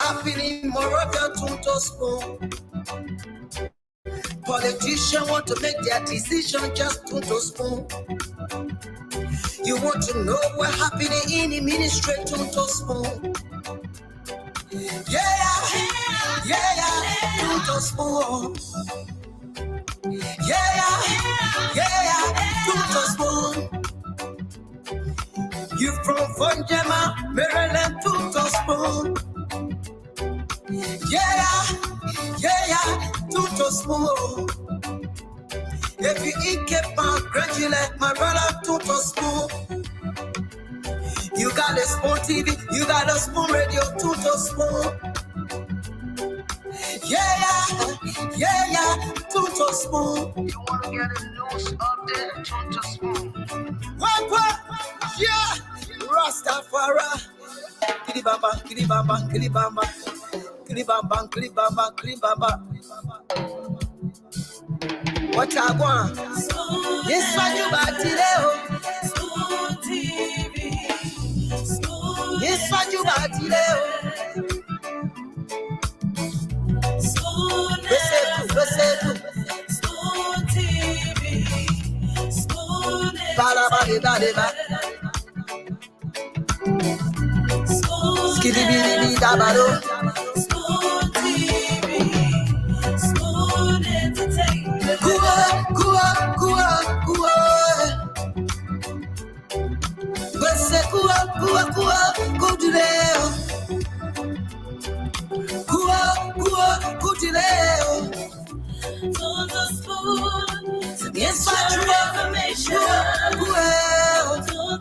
happening more of your to spoon. Politicians want to make their decision just to spoon. You want to know what happening in the ministry to spoon. Yeah, to spoon. Yeah, to spoon. You from Funjama, Maryland to spoon. Yeah, to spoon. If you eat keep on congratulate my brother to spoon. You got a spoon TV, you got a spoon radio to spoon. Yeah, to spoon. You want to get a news update to spoon. What? Yeah, Rastafari. Kilibamba. What I want? Yes, what you got today? Spoon TV. Yes, what you got today? Spoon TV. Spoon. Skidibidibidabado. Spoon TV. Spoon Entertainment. Kua. Bese kua kudileo. Kudileo. To the spoon. Yes, what you information. To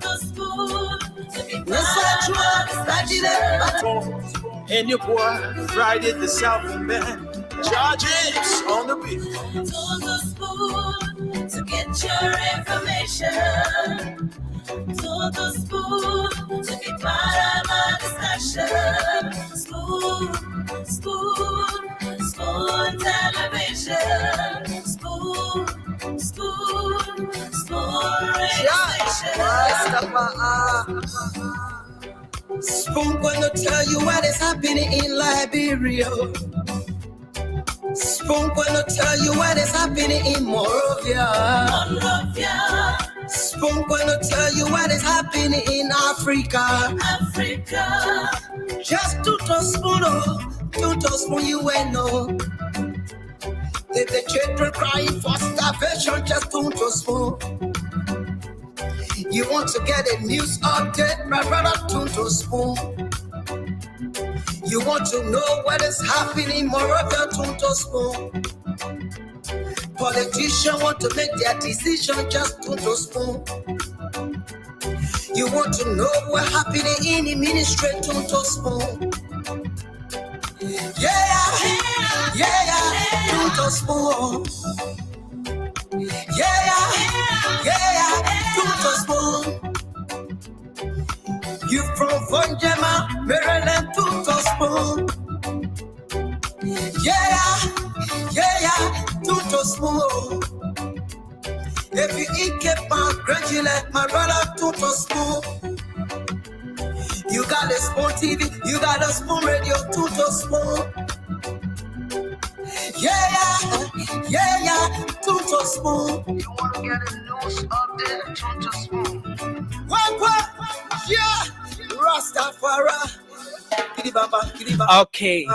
the spoon. Yes, what you And your boy, Friday the Southern Band. Charges on the beat. To the spoon to get your information. To the spoon to be part of our discussion. Spoon television. Spoon radio station. Spoon gonna tell you what is happening in Liberia. Spoon gonna tell you what is happening in Monrovia. Spoon gonna tell you what is happening in Africa. Just to spoon you will know. If the children crying for starvation, just to spoon. You want to get a news update, my brother, to spoon. You want to know what is happening more of your to spoon. Politicians want to make their decision just to spoon. You want to know what happening in the ministry to spoon. Yeah, to spoon. Yeah, to spoon. You from Funjama, Maryland to spoon. Yeah, to spoon. If you eat keep on congratulate my brother to spoon. You got a spoon TV, you got a spoon radio to spoon. Yeah, to spoon. You want to get a news update to spoon. What? Yeah, Rastafari. Okay,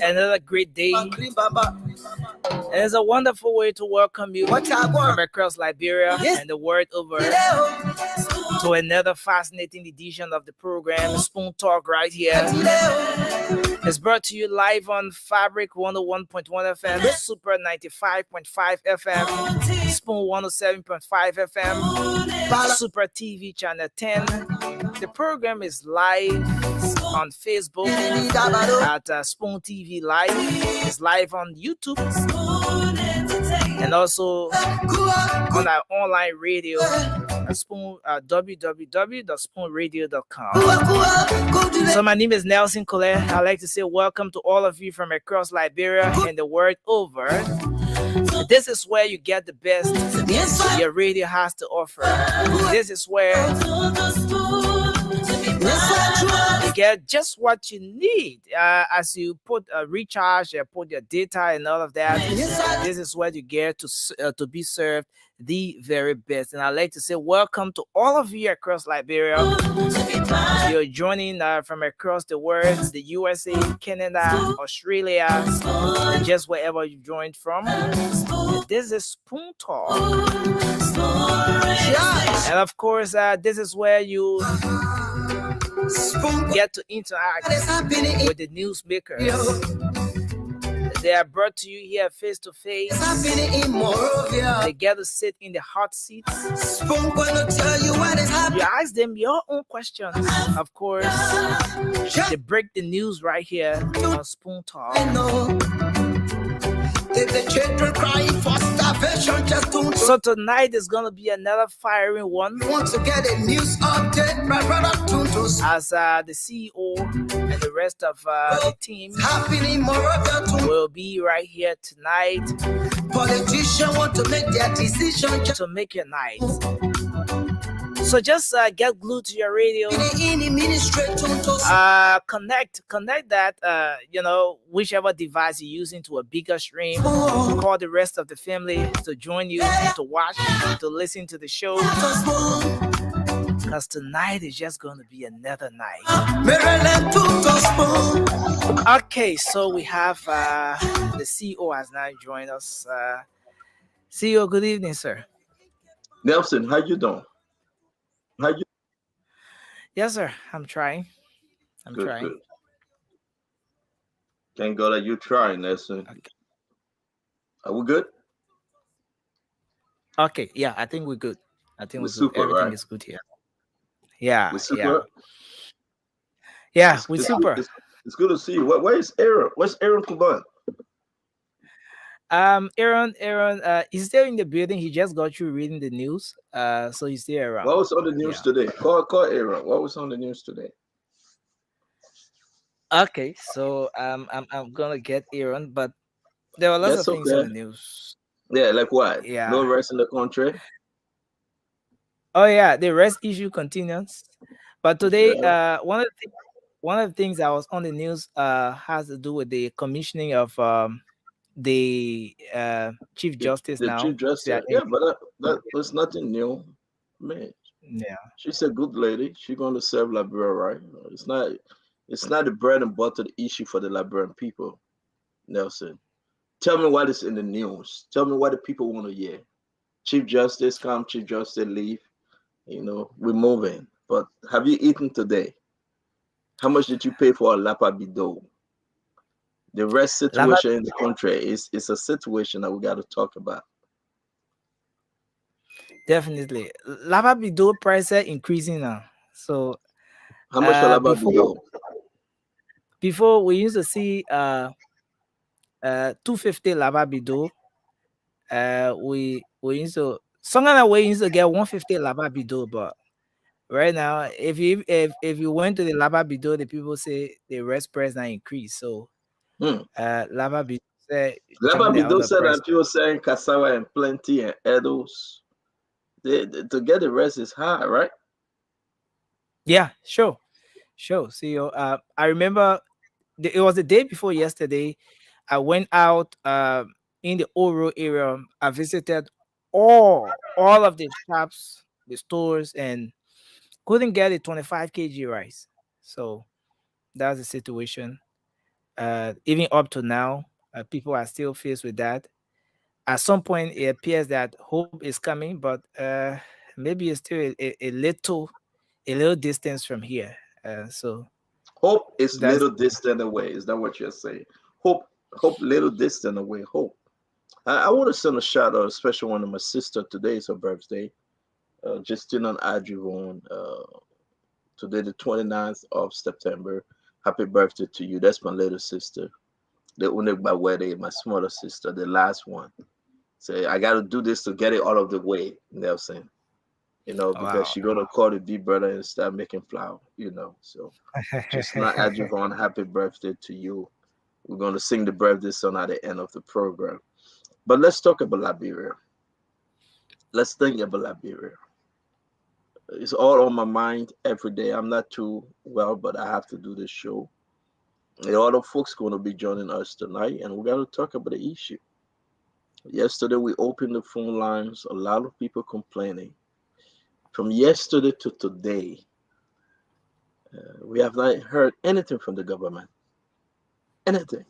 another great day. And it's a wonderful way to welcome you from across Liberia and the world over to another fascinating edition of the program, Spoon Talk, right here. It's brought to you live on Fabric 101.1 FM, Super 95.5 FM, Spoon 107.5 FM, Super TV Channel 10. The program is live on Facebook at Spoon TV Live. It's live on YouTube and also on our online radio at www.spoonradio.com. So my name is Nelson Colette. I'd like to say welcome to all of you from across Liberia and the world over. This is where you get the best your radio has to offer. This is where you get just what you need as you put recharge, put your data and all of that. This is what you get to be served the very best. And I'd like to say welcome to all of you across Liberia. You're joining from across the world, the USA, Canada, Australia, and just wherever you joined from. This is Spoon Talk. And of course, this is where you get to interact with the newsmakers. They are brought to you here face to face. They get to sit in the hot seats. You ask them your own questions. Of course, they break the news right here on Spoon Talk. So tonight is gonna be another firing one. Want to get a news update, my brother Tuntos. As the CEO and the rest of the team will be right here tonight. Politicians want to make their decision to make your night. So just get glued to your radio. Connect that whichever device you're using to a bigger stream. Call the rest of the family to join you, to watch, to listen to the show. Because tonight is just going to be another night. Okay, so we have the CEO has now joined us. CEO, good evening, sir. Nelson, how you doing? Yes, sir. I'm trying. Good. Thank God that you're trying, Nelson. Okay. Are we good? Okay. Yeah, I think we're good. I think we're super, good. Everything right? is good here. Yeah. We're super. Yeah, we're super. It's good to see you. Where is Aaron? Where's Aaron Kuban? Aaron, he's still in the building. He just got through reading the news. So he's still around. What was on the news today? Call Aaron. What was on the news today? Okay, so I'm gonna get Aaron, but there were lots of things on the news. Yeah, like what? Yeah. No rest in the country. Oh yeah, the rest issue continues. But today, one of the things that was on the news has to do with the commissioning of the Chief Justice now. Chief Justice, yeah, but that's nothing new, man. Yeah, she's a good lady. She's going to serve Liberia, right? It's not the bread and butter issue for the Liberian people, Nelson. Tell me what is in the news. Tell me what the people want to hear. Chief Justice come, Chief Justice leave. We're moving. But have you eaten today? How much did you pay for a lapa bido? The rest situation in the country is a situation that we got to talk about. Definitely. Lapa bido prices increasing now. So how much for lapa bido? Before we used to see 250 lapa bido. We used to get 150 lapa bido, but right now if you went to the lapa bido, the people say the rest price now increase. So lapa bido said that people saying cassava and plenty and edibles. To get the rest is high, right? Yeah, sure. See, I remember it was the day before yesterday. I went out in the Oro area. I visited all of the shops, the stores, and couldn't get a 25 kg rice. So that's the situation. Even up to now, people are still faced with that. At some point, it appears that hope is coming, but maybe it's still a little distance from here. So hope is little distant away. Is that what you're saying? Hope little distant away. Hope. I want to send a shout out, especially one of my sister. Today is her birthday. Justina Adjuvon. Today, the 29th of September. Happy birthday to you. That's my little sister. The Unegba wedding, my smaller sister, the last one. So I got to do this to get it all of the way, Nelson. Because she's going to call the big brother and start making flour, So just not Adjuvon, happy birthday to you. We're going to sing the birthday song at the end of the program. But let's talk about Liberia. Let's think about Liberia. It's all on my mind every day. I'm not too well, but I have to do this show. A lot of folks going to be joining us tonight, and we got to talk about the issue. Yesterday, we opened the phone lines. A lot of people complaining. From yesterday to today, we have not heard anything from the government. Anything.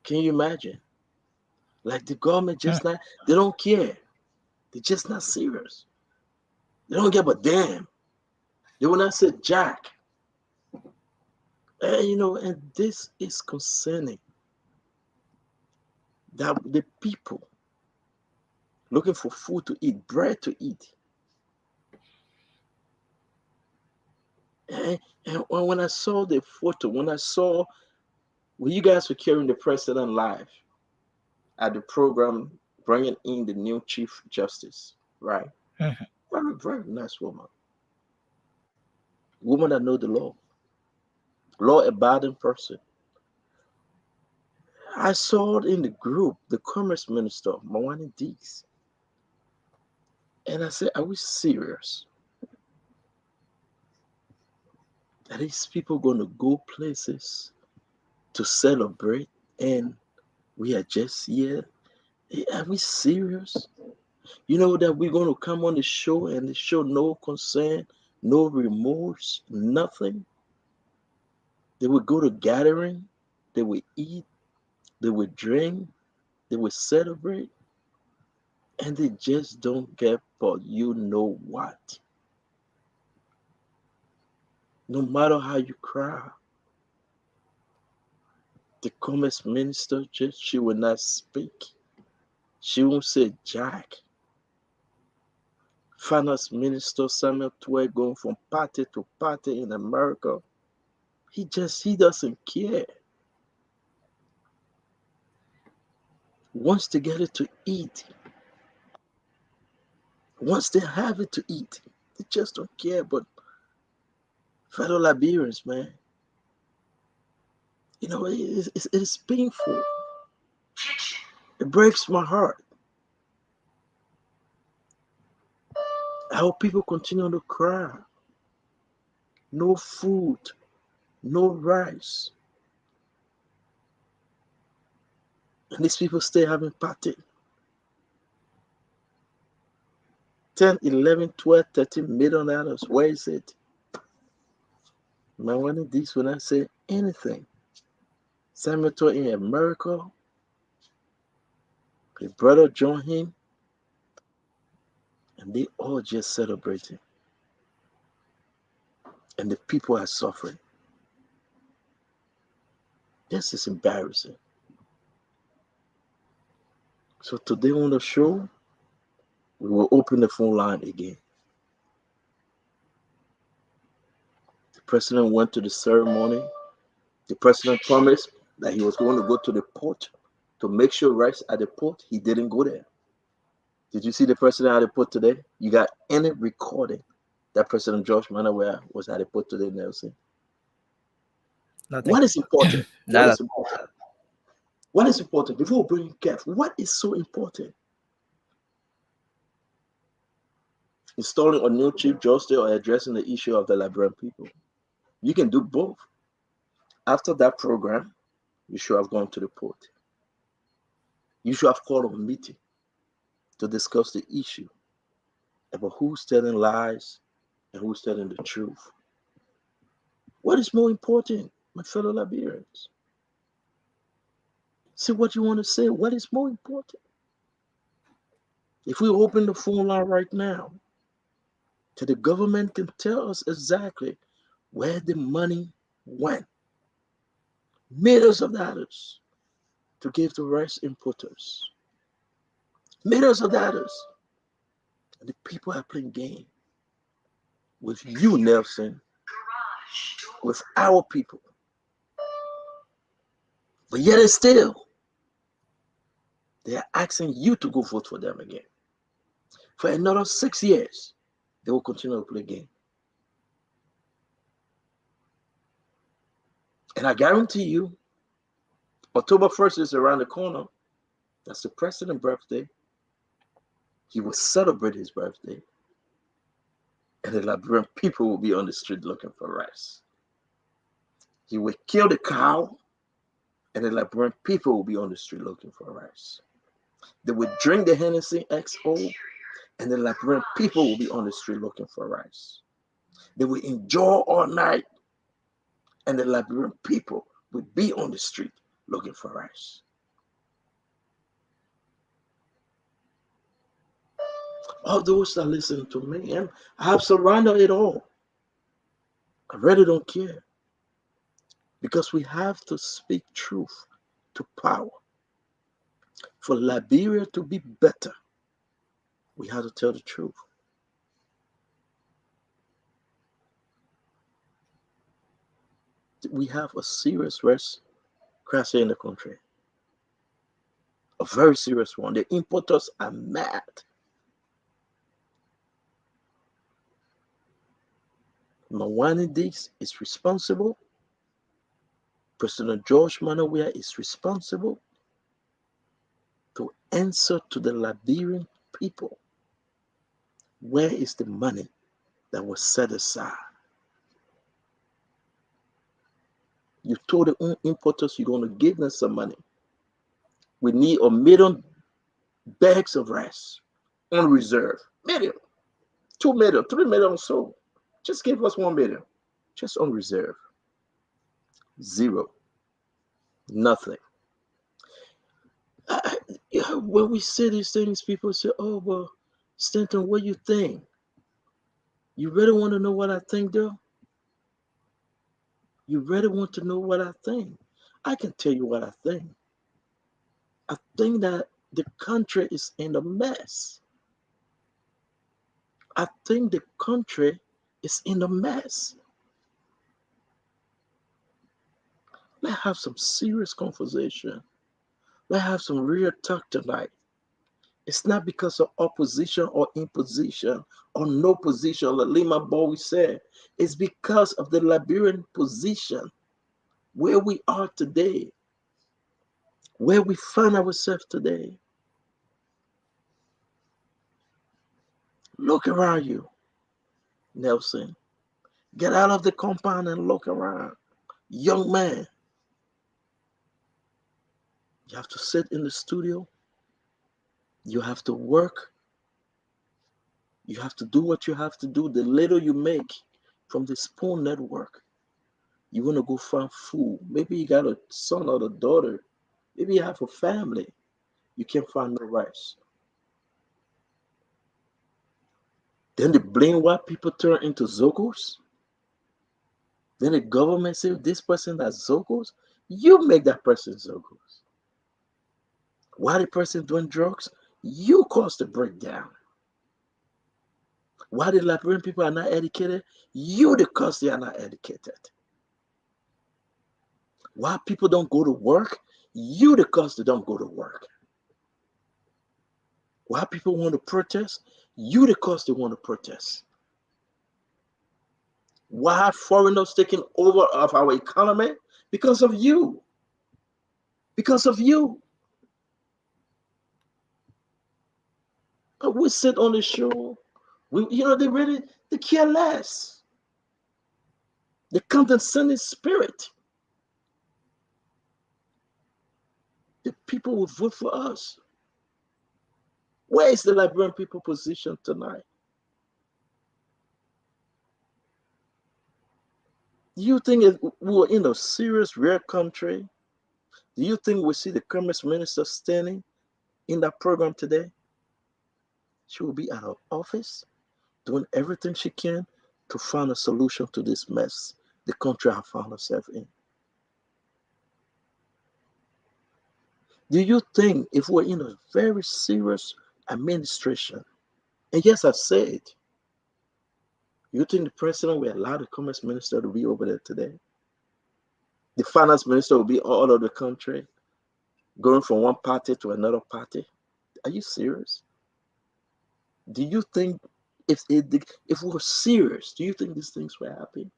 Can you imagine? Like the government just not, they don't care. They're just not serious. They don't give a damn. They will not say jack. And this is concerning that the people looking for food to eat, bread to eat. And when I saw the photo, when you guys were carrying the president live at the program, bringing in the new Chief Justice, right? Very, very nice woman. Woman that know the law-abiding person. I saw it in the group, the Commerce Minister, Mawani Deeks. And I said, are we serious? Are these people going to go places to celebrate and we are just here? Are we serious? You know that we're going to come on the show and show no concern, no remorse, nothing? They will go to gathering, they will eat, they will drink, they will celebrate, and they just don't get for you know what. No matter how you cry, the Commerce Minister, she will not speak. She won't say jack. Finance Minister Samuel Twe going from party to party in America. He doesn't care. Once they get it to eat, once they have it to eat, they just don't care. But fellow Liberians, man, it's painful. It breaks my heart. How people continue to cry. No food, no rice. And these people still having party. 10, 11, 12, 13 million dollars. Where is it? Man, one of these will not say anything. Samuel in America, his brother joined him, and they all just celebrating. And the people are suffering. This is embarrassing. So today on the show, we will open the phone line again. The president went to the ceremony. The president promised that he was going to go to the port to make sure rice at the port. He didn't go there. Did you see the president at the port today? You got any recording that President George Manawer was at the port today, Nelson? Nothing. What is important? What is important? What is important? Before we bring Kev, what is so important? Installing a new Chief Justice or addressing the issue of the Liberian people? You can do both. After that program, you should have gone to the port. You should have called a meeting to discuss the issue about who's telling lies and who's telling the truth. What is more important, my fellow Liberians? Say what you want to say. What is more important? If we open the phone line right now, so the government can tell us exactly where the money went. Millions of dollars to give to rice importers. Millions of dollars. And the people are playing game with you, Nelson, with our people. But yet and still, they are asking you to go vote for them again. For another 6 years, they will continue to play game. And I guarantee you, October 1st is around the corner. That's the president's birthday. He will celebrate his birthday. and the Liberian people will be on the street looking for rice. You will kill the cow, and the Liberian people will be on the street looking for rice. They will drink the Hennessy XO, and the Liberian people will be on the street looking for rice. They will enjoy all night, and the Liberian people will be on the street looking for rice. All those that listen to me, and I have surrounded it all. I really don't care. Because we have to speak truth to power. For Liberia to be better, we have to tell the truth. We have a serious risk crisis in the country. A very serious one. The importers are mad. Mawani Dix is responsible. President George Manawia is responsible to answer to the Liberian people. Where is the money that was set aside? You told the importers you're going to give them some money. We need 1 million bags of rice on reserve. Million, 2 million, 3 million or so. Just give us 1 million. Just on reserve. Zero. Nothing. When we say these things, people say, oh, well, Stanton, what do you think? You really want to know what I think, though? You really want to know what I think? I can tell you what I think. I think that the country is in a mess. I think the country is in a mess. Let's have some serious conversation. Let's have some real talk tonight. It's not because of opposition or imposition or no position, like Lima Bowie said. It's because of the Liberian position, where we are today, where we find ourselves today. Look around you, Nelson. Get out of the compound and look around. Young man, you have to sit in the studio. You have to work. You have to do what you have to do. The little you make from the Spoon Network, you want to go find food. Maybe you got a son or a daughter. Maybe you have a family. You can't find no rice. Then the blame white people turn into Zogos. Then the government say this person has Zogos. You make that person Zogos. Why the person doing drugs? You cause the breakdown. Why the Liberian people are not educated? You the cause they are not educated. Why people don't go to work? You the cause they don't go to work. Why people want to protest? You the cause they want to protest. Why foreigners taking over of our economy? Because of you. Because of you. But we sit on the show. They care less. The condescending spirit. The people will vote for us. Where is the Liberian people position tonight? Do you think if we were in a serious, rare country, do you think we see the commerce minister standing in that program today? She will be at her office doing everything she can to find a solution to this mess the country has found herself in. Do you think if we're in a very serious administration, and yes, I said, you think the president will allow the commerce minister to be over there today? The finance minister will be all over the country, going from one party to another party? Are you serious? Do you think if we were serious, do you think these things were happening?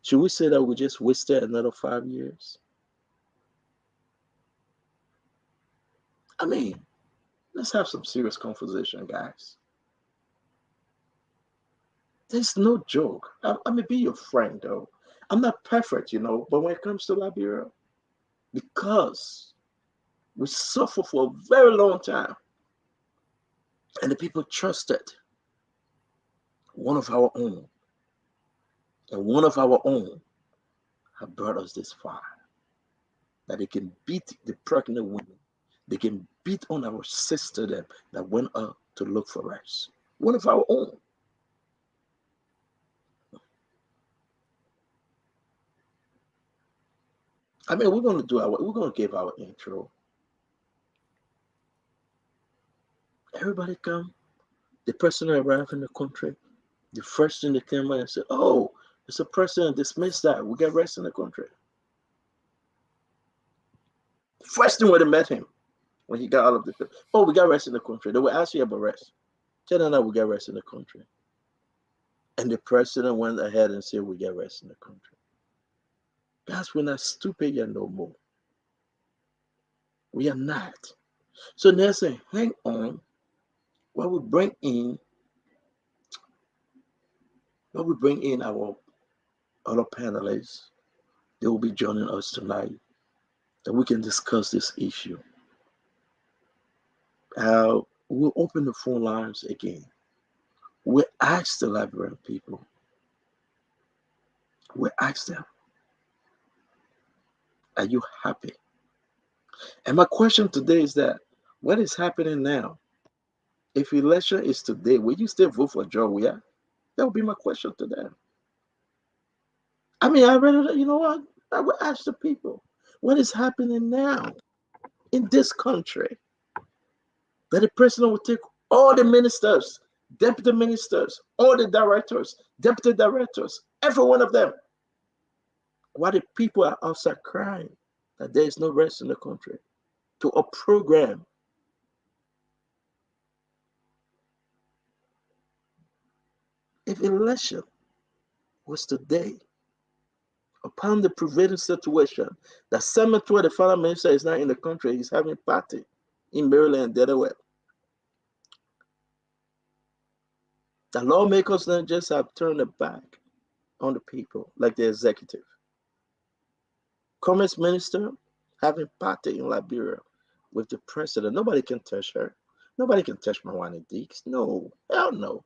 Should we say that we just wasted another 5 years? I mean, let's have some serious conversation, guys. There's no joke. I may be your friend, though. I'm not perfect, but when it comes to Liberia, because we suffer for a very long time, and the people trusted one of our own, and one of our own have brought us this far, that they can beat the pregnant women. They can beat on our sister that went up to look for us. One of our own. I mean, we're going to give our intro. Everybody come. The person that arrived in the country, the first thing they came by and said, oh, it's a person dismissed that. We got rest in the country. First thing when they met him, when he got out of the country, oh, we got rest in the country. They were asking about rest. Tell them that we got rest in the country. And the president went ahead and said, we got rest in the country. Guys, we're not stupid yet no more. We are not. So they say, hang on. While we bring in our other panelists, they will be joining us tonight, that we can discuss this issue. We'll open the phone lines again. We ask the Liberian people. We ask them, are you happy? And my question today is that, what is happening now? If election is today, will you still vote for Joe Weah? That would be my question to them. I mean, I rather, you know what? I would ask the people, what is happening now in this country? That the president will take all the ministers, deputy ministers, all the directors, deputy directors, every one of them, while the people are outside crying that there is no rest in the country, to a program. If election was today, upon the prevailing situation, that cemetery, the final minister is not in the country, he's having a party in Maryland and Delaware. The lawmakers then just have turned their back on the people, like the executive. Commerce minister having party in Liberia with the president. Nobody can touch her. Nobody can touch Mawani Deeks. No, hell no.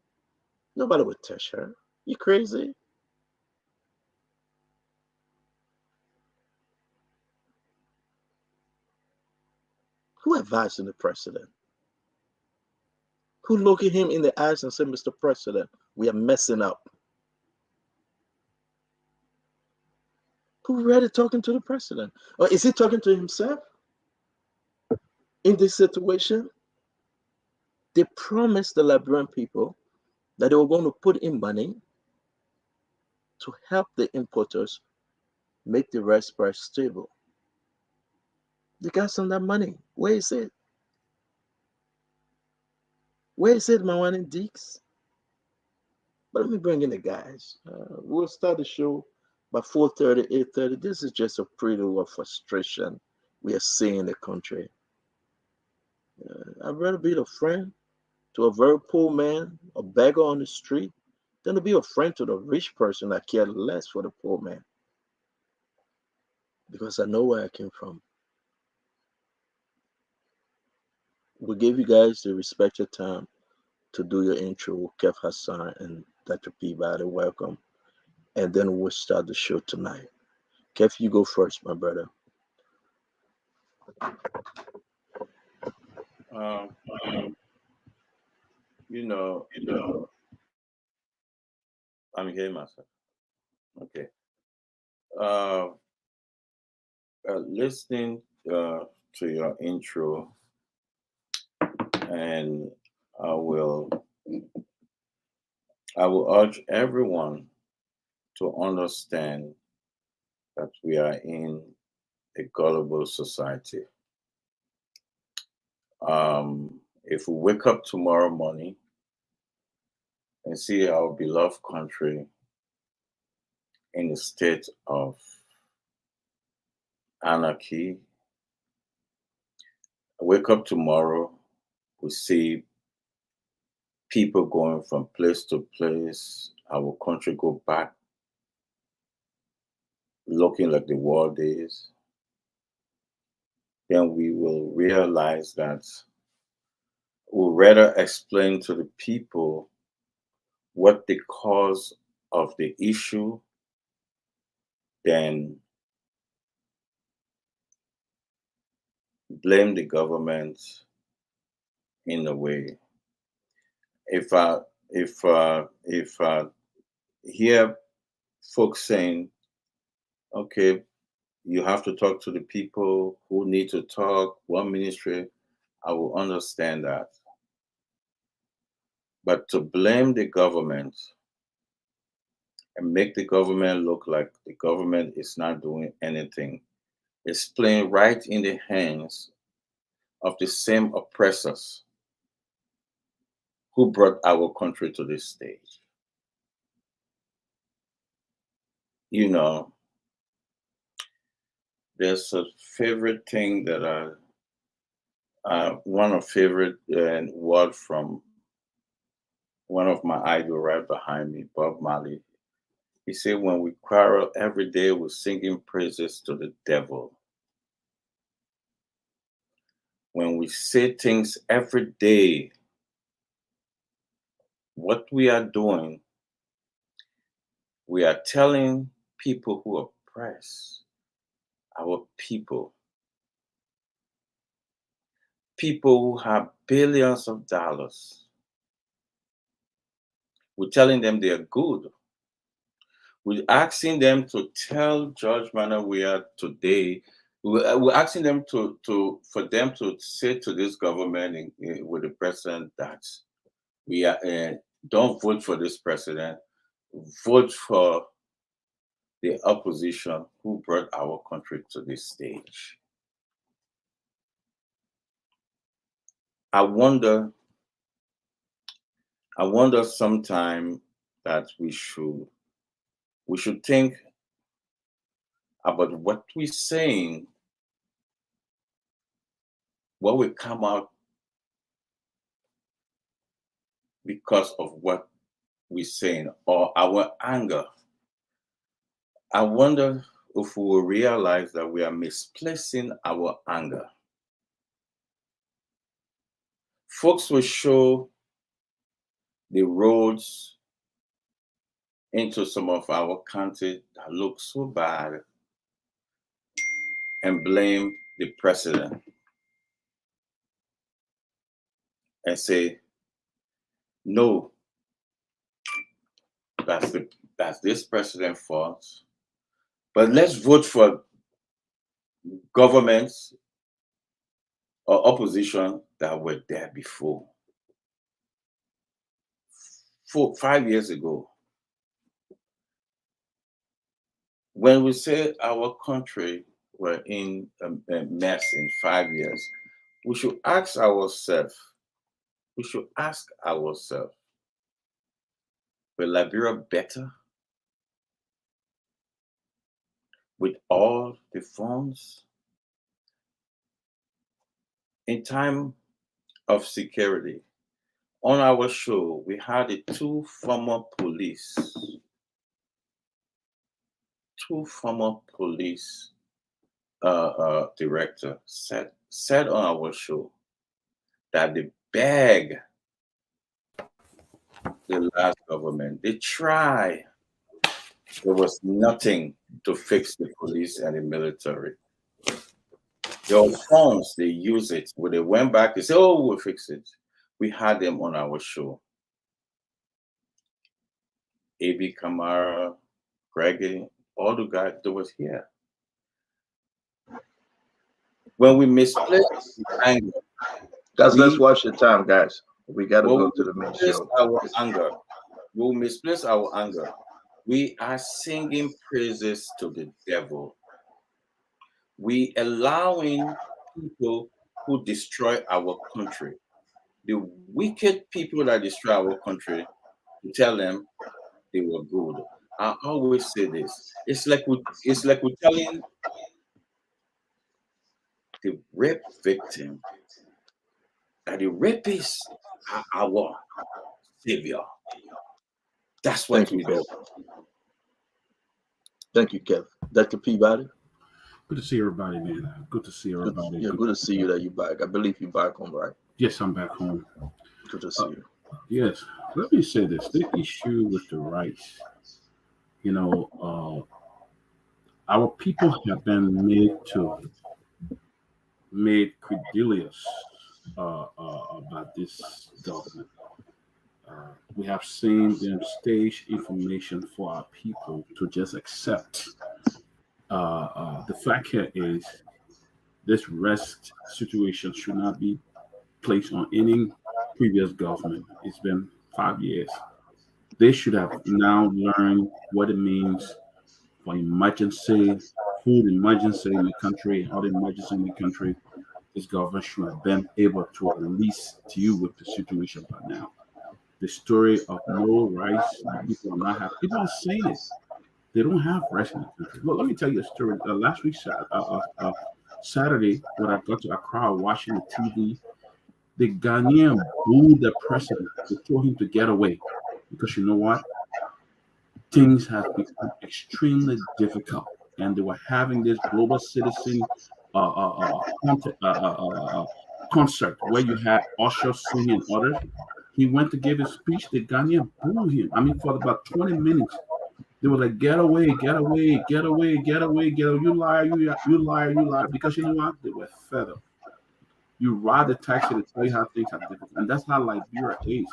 Nobody would touch her. You crazy? Who advising the president? Who look at him in the eyes and say, Mr. President, we are messing up? Who really talking to the president? Or is he talking to himself? In this situation, they promised the Liberian people that they were going to put in money to help the importers make the rice price stable. They got some of that money. Where is it? Where is it, Mawani Deeks? But let me bring in the guys. We'll start the show by 4:30, 8:30. This is just a prelude of frustration we are seeing in the country. I'd rather be a friend to a very poor man, a beggar on the street, than to be a friend to the rich person that cared less for the poor man. Because I know where I came from. We gave you guys the respected time to do your intro, Kev Hassan and Dr. Peabody. Welcome. And then we'll start the show tonight. Kev, you go first, my brother. I'm hearing myself. Okay. Listening to your intro, and I will urge everyone to understand that we are in a gullible society. If we wake up tomorrow morning and see our beloved country in a state of anarchy, wake up tomorrow, we see people going from place to place our country go back looking like the war days, then we will realize that we'll rather explain to the people what the cause of the issue than blame the government in a way. If I hear folks saying, okay, you have to talk to the people who need to talk, one ministry, I will understand that. But to blame the government and make the government look like the government is not doing anything is playing right in the hands of the same oppressors who brought our country to this stage. You know, there's a favorite thing that one of favorite word from one of my idol right behind me, Bob Marley. He said, when we quarrel every day, we're singing praises to the devil. When we say things every day, what we are doing, we are telling people who oppress our people who have billions of dollars. We're telling them they are good. We're asking them to tell Judge Manawia today. We're asking them for them to say to this government with the president that we are don't vote for this president. Vote for the opposition who brought our country to this stage. I wonder sometime that we should think about what we're saying, what will come out because of what we're saying or our anger. I wonder if we will realize that we are misplacing our anger. Folks will show the roads into some of our country that look so bad and blame the president and say, no, that's this president's fault. But let's vote for governments or opposition that were there before. 5 years ago, when we say our country were in a mess in 5 years, we should ask ourselves, were Liberia better with all the funds? In time of security, on our show, we had two former police director said on our show that they begged the last government. They tried. There was nothing to fix the police and the military. Your funds, they use it. When they went back, they said, oh, we'll fix it. We had them on our show. A.B. Kamara, Greggy, all the guys that was here. When we misplaced anger. Guys, let's watch the time, guys. We got to go to the main show. We misplace our anger. We are singing praises to the devil. We allowing people who destroy our country, the wicked people that destroy our country, to tell them they were good. I always say this. It's like we're telling the rape victim that the rapists are our savior. That's what we do. Thank you, Kev. Dr. Peabody. Good to see everybody, man. Good to see everybody. Good to see you that you're back. I believe you're back home, right? Yes, I'm back home. Good to see you. Yes. Let me say this. The issue with the rights, our people have been made credulous about this government. We have seen them stage information for our people to just accept. The fact here is this rest situation should not be placed on any previous government. It's been 5 years. They should have now learned what it means for emergency, food emergency in the country, other emergency in the country. This government should have been able to at least deal with the situation by now. The story of no rice, people are not happy. People are saying it. They don't have rice in the country. Look, let me tell you a story. Last week, Saturday, when I got to Accra watching the TV, the Ghanaian booed the president. They told him to get away because you know what? Things have become extremely difficult, and they were having this global citizen concert where you had Usher singing and others. He went to give his speech. The Ghanaian booed him. I mean, for about 20 minutes, they were like, "Get away, get away, get away, get away, get away! You liar, you liar, you liar!" Because you know what? They were fed up. You ride the taxi to tell you how things are difficult, and that's how Liberia is.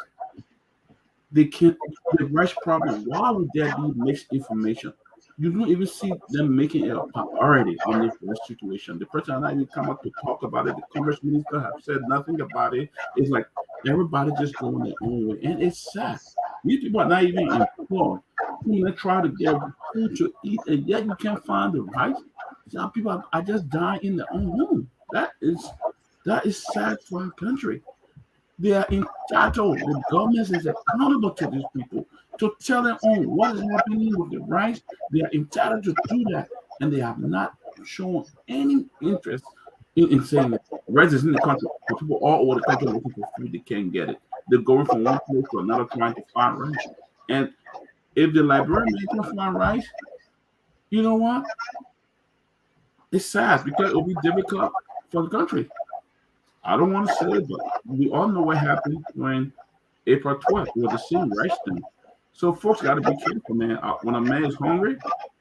They can't. The rights problem. Why would there be mixed information? You don't even see them making it a priority on this rights situation. The president not even come up to talk about it. The commerce minister have said nothing about it. It's like everybody just going their own way, and it's sad. These people are not even employed. They try to get food to eat, and yet you can't find the rights. Some people are just dying in their own home. That is sad for our country. They are entitled. The government is accountable to these people to tell them on what is happening with the rights. They are entitled to do that, and they have not shown any interest in saying that rights is in the country. For people all over the country looking for food, they can't get it. They're going from one place to another trying to find rights. And if the Liberian can find rights, you know what? It's sad because it will be difficult for the country. I don't want to say it, but we all know what happened when April 12th was the same rights thing. So folks got to be careful, man. When a man is hungry,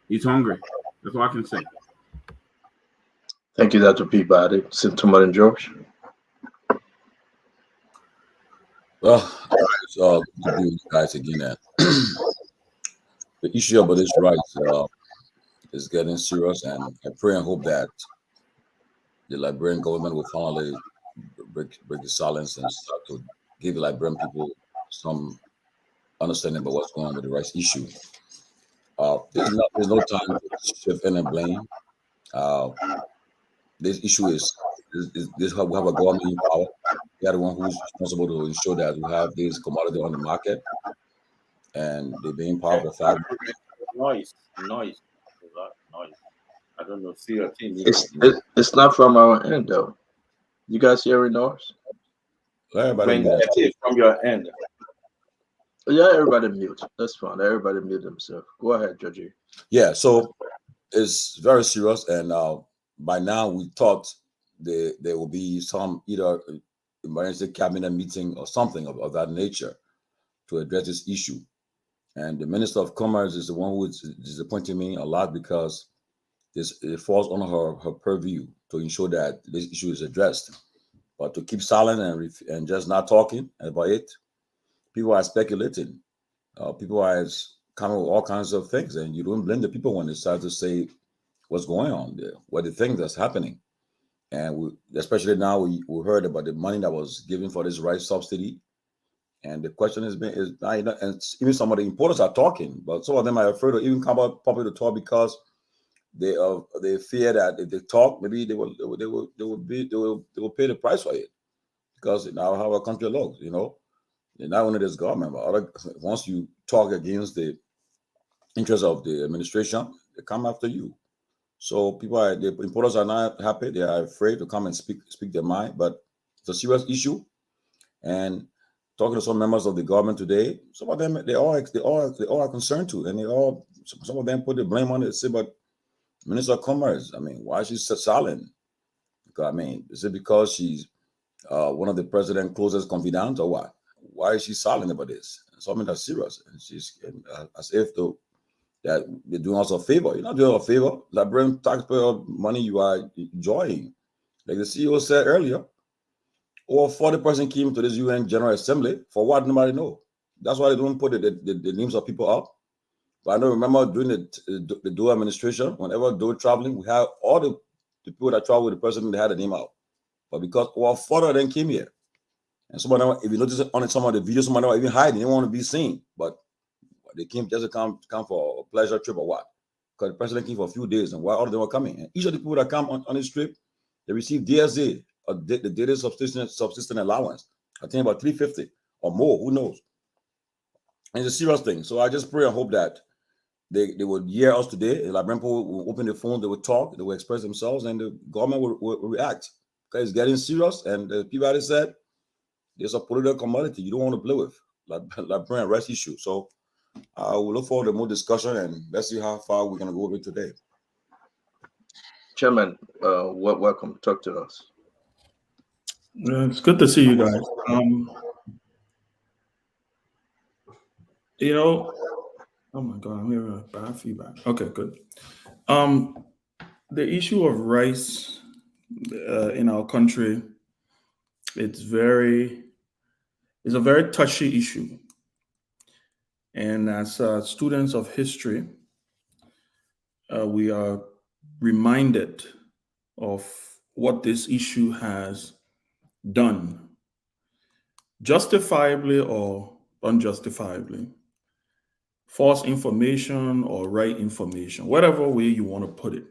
he's hungry. That's all I can say. Thank you, Dr. Peabody. Gentleman and George. Well, it's good to be with you guys again. The issue about this rights is getting serious, and I pray and hope that the Liberian government will finally break the silence and start to give the Liberian people some understanding about what's going on with the rights issue. There's no time to shift any blame. This issue is how we have a government in power. They are the one who's responsible to ensure that we have this commodity on the market, and they're being part of the fact. Noise. I don't know. See your team. It's not from our end though. You guys hearing noise? Everybody from your end. Yeah, everybody mute. That's fine. Everybody mute themselves. Go ahead, Judge. Yeah, so it's very serious, and by now we thought there will be some either emergency cabinet meeting or something of that nature to address this issue. And the Minister of Commerce is the one who is disappointing me a lot because it falls on her purview to ensure that this issue is addressed. But to keep silent and just not talking about it, people are speculating. People are coming with all kinds of things, and you don't blame the people when they start to say what's going on there, what the things that's happening. And especially now, we heard about the money that was given for this rice subsidy. And the question is and even some of the importers are talking, but some of them are afraid to even come out public to talk because they fear that if they talk, maybe they will pay the price for it, because now how our country looks, not only this government, but once you talk against the interests of the administration, they come after you. So the importers are not happy. They are afraid to come and speak their mind, but it's a serious issue. And talking to some members of the government today, some of them they all are concerned too, and some of them put the blame on it. Say, but Minister of Commerce, I mean, why is she so silent? Because, I mean, is it because she's one of the president's closest confidants or what? Why is she silent about this? Something that's serious, and she's as if that they're doing us a favor. You're not doing us a favor. Liberian taxpayer money you are enjoying. Like the CEO said earlier, over 40% came to this UN General Assembly for what nobody know. That's why they don't put the names of people up. But I know, remember during the Doe administration, whenever Doe traveling, we had all the people that travel with the president, they had the name out. But because over 40 of them came here, and some of them, if you notice on some of the videos, some of them were even hiding, they didn't want to be seen. But they came just to come for a pleasure trip or what? Because the president came for a few days, and while all of them were coming, and each of the people that come on this trip, they receive DSA, the daily subsistence allowance. I think about $350 or more. Who knows? And it's a serious thing. So I just pray and hope that they would hear us today. The Liberian people will open the phone, they would talk, they will express themselves, and the government will react. Because it's getting serious, and the people already said there's a political commodity you don't want to play with, Liberian rights issue. So I will look forward to more discussion, and let's see how far we're going to go with it today. Chairman, welcome. Talk to us. It's good to see you guys. Oh my God, I'm hearing bad feedback. Okay, good. The issue of rice in our country, it's a very touchy issue. And as students of history, we are reminded of what this issue has done, justifiably or unjustifiably, false information or right information, whatever way you want to put it.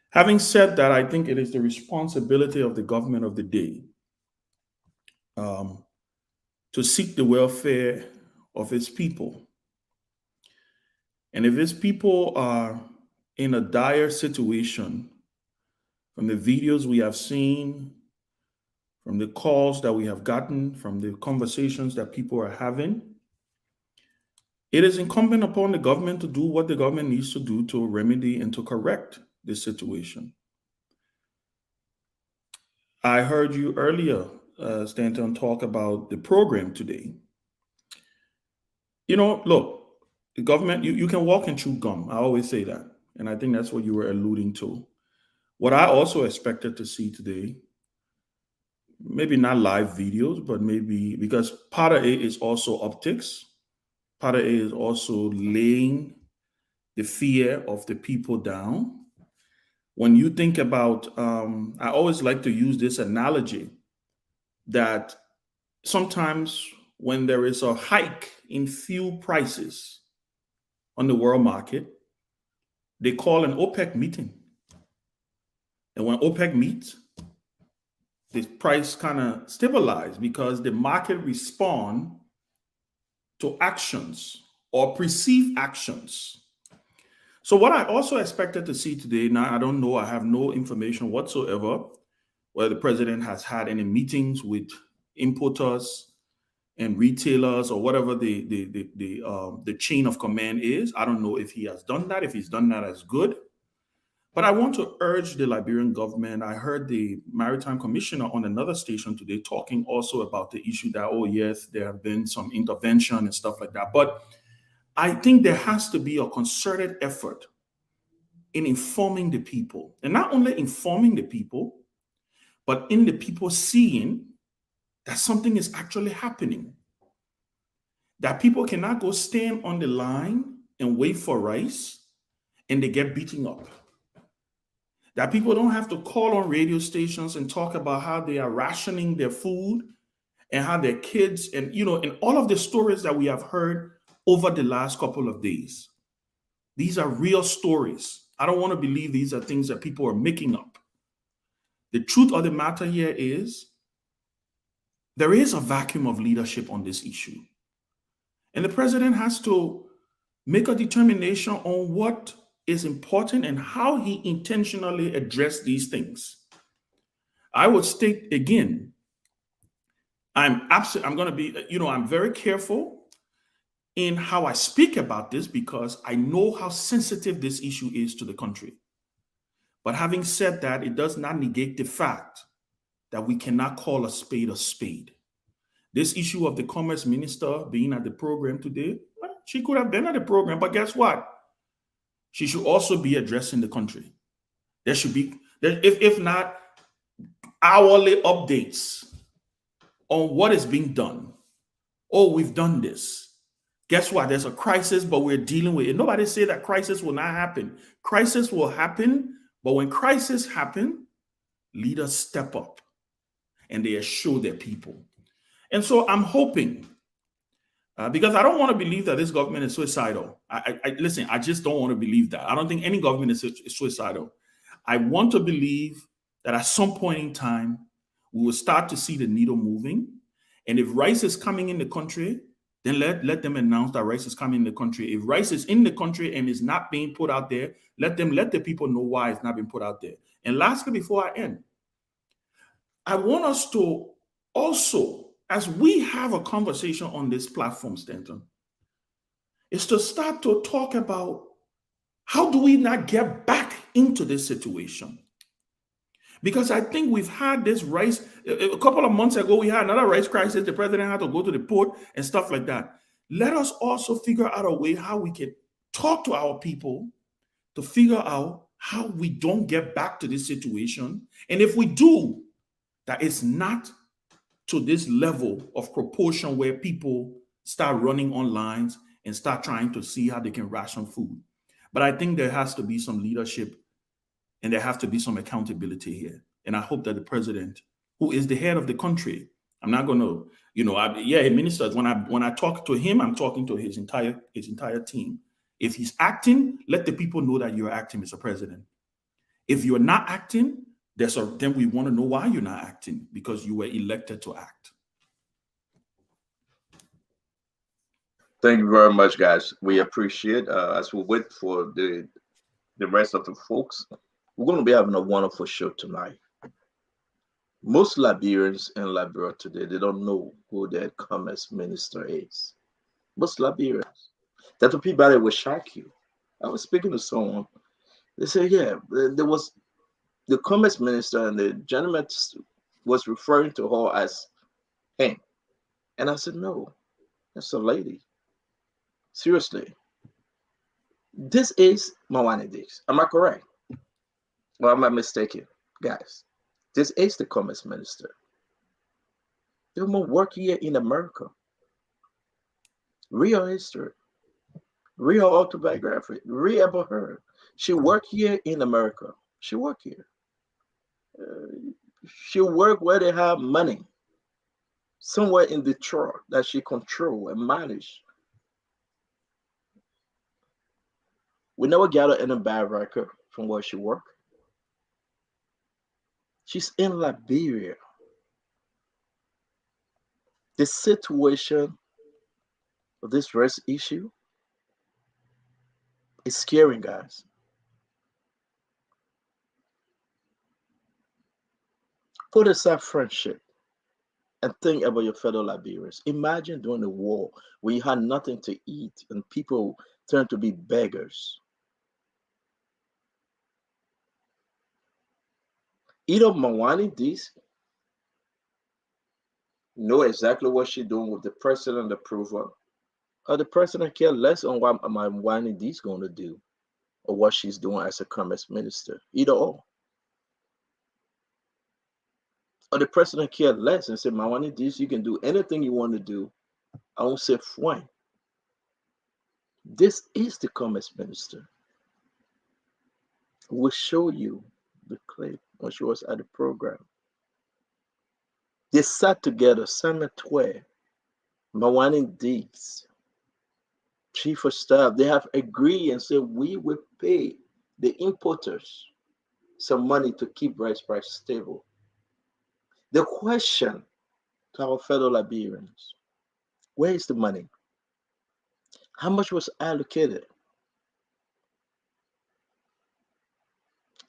Having said that, I think it is the responsibility of the government of the day to seek the welfare of its people. And if its people are in a dire situation, from the videos we have seen, from the calls that we have gotten, from the conversations that people are having, it is incumbent upon the government to do what the government needs to do to remedy and to correct this situation. I heard you earlier, Stanton, talk about the program today. Look, the government, you can walk and chew gum. I always say that. And I think that's what you were alluding to. What I also expected to see today, maybe not live videos, but maybe because part of it is also optics. Part of it is also laying the fear of the people down. When you think about, I always like to use this analogy that sometimes when there is a hike in fuel prices on the world market, they call an OPEC meeting. And when OPEC meets, the price kind of stabilizes because the market responds to actions or perceived actions. So what I also expected to see today, now I don't know, I have no information whatsoever whether the president has had any meetings with importers and retailers or whatever the chain of command is. I don't know if he has done that. If he's done that, that's good. But I want to urge the Liberian government. I heard the Maritime Commissioner on another station today talking also about the issue that, oh yes, there have been some intervention and stuff like that. But I think there has to be a concerted effort in informing the people, and not only informing the people, but in the people seeing that something is actually happening. That people cannot go stand on the line and wait for rice and they get beaten up. That people don't have to call on radio stations and talk about how they are rationing their food and how their kids and all of the stories that we have heard over the last couple of days. These are real stories. I don't want to believe these are things that people are making up. The truth of the matter here is there is a vacuum of leadership on this issue. And the president has to make a determination on what is important and how he intentionally addressed these things. I would state again, I'm going to be, I'm very careful in how I speak about this because I know how sensitive this issue is to the country. But having said that, it does not negate the fact that we cannot call a spade a spade. This issue of the commerce minister being at the program today, well, she could have been at the program, but guess what? She should also be addressing the country. There should be, if not, hourly updates on what is being done. Oh, we've done this. Guess what? There's a crisis, but we're dealing with it. Nobody say that crisis will not happen. Crisis will happen, but when crisis happen, leaders step up and they assure their people. And so I'm hoping, because I don't want to believe that this government is suicidal. Listen, I just don't want to believe that. I don't think any government is suicidal. I want to believe that at some point in time, we will start to see the needle moving. And if rice is coming in the country, then let them announce that rice is coming in the country. If rice is in the country and is not being put out there, let the people know why it's not being put out there. And lastly, before I end, I want us to also, as we have a conversation on this platform, Stanton, is to start to talk about how do we not get back into this situation? Because I think we've had this rice, a couple of months ago, we had another rice crisis. The president had to go to the port and stuff like that. Let us also figure out a way how we can talk to our people to figure out how we don't get back to this situation. And if we do, that it's not to this level of proportion where people start running on lines and start trying to see how they can ration food. But I think there has to be some leadership and there has to be some accountability here. And I hope that the president, who is the head of the country, I'm not going to, ministers, when I talk to him, I'm talking to his entire team. If he's acting, let the people know that you're acting, Mr. President. If you're not acting, then we want to know why you're not acting, because you were elected to act. Thank you very much, guys. We appreciate as we wait for the rest of the folks. We're going to be having a wonderful show tonight. Most Liberians in Liberia today, they don't know who their commerce minister is. Most Liberians. That the people that will shock you. I was speaking to someone. They said, yeah, there was the commerce minister, and the gentleman was referring to her as him. And I said, no, that's a lady. Seriously. This is Commodities. Am I correct? Or am I mistaken? Guys, this is the commerce minister. They will work here in America. Real history. Real autobiography. Real about her. She worked here in America. She worked here. She worked where they have money. Somewhere in Detroit that she control and manage. We never got her in a bad record from where she worked. She's in Liberia. The situation of this race issue is scary, guys. Put aside friendship and think about your fellow Liberians. Imagine during the war when you had nothing to eat and people turned to be beggars. Either Commodities know exactly what she's doing with the president approval, or the president care less on what Commodities is going to do or what she's doing as a commerce minister. Either or. Or the president care less and say, Commodities, you can do anything you want to do. I won't say fine. This is the commerce minister. We'll show you the clip when she was at the program. They sat together, Samuel Twe, Commodities, chief of staff. They have agreed and said, we will pay the importers some money to keep rice price stable. The question to our fellow Liberians, where is the money? How much was allocated?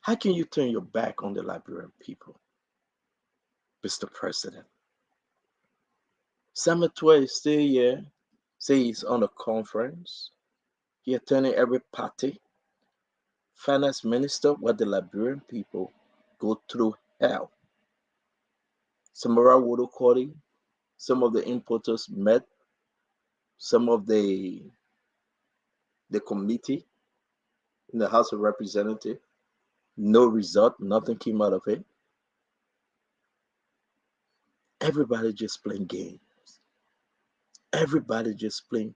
How can you turn your back on the Liberian people, Mr. President? Samuel Twe is still here. Say he's on a conference. He attending every party. Finance minister, what the Liberian people go through hell. Samara Wodokori, some of the importers met some of the committee in the House of Representatives. No result, nothing came out of it. Everybody just playing games. Everybody just playing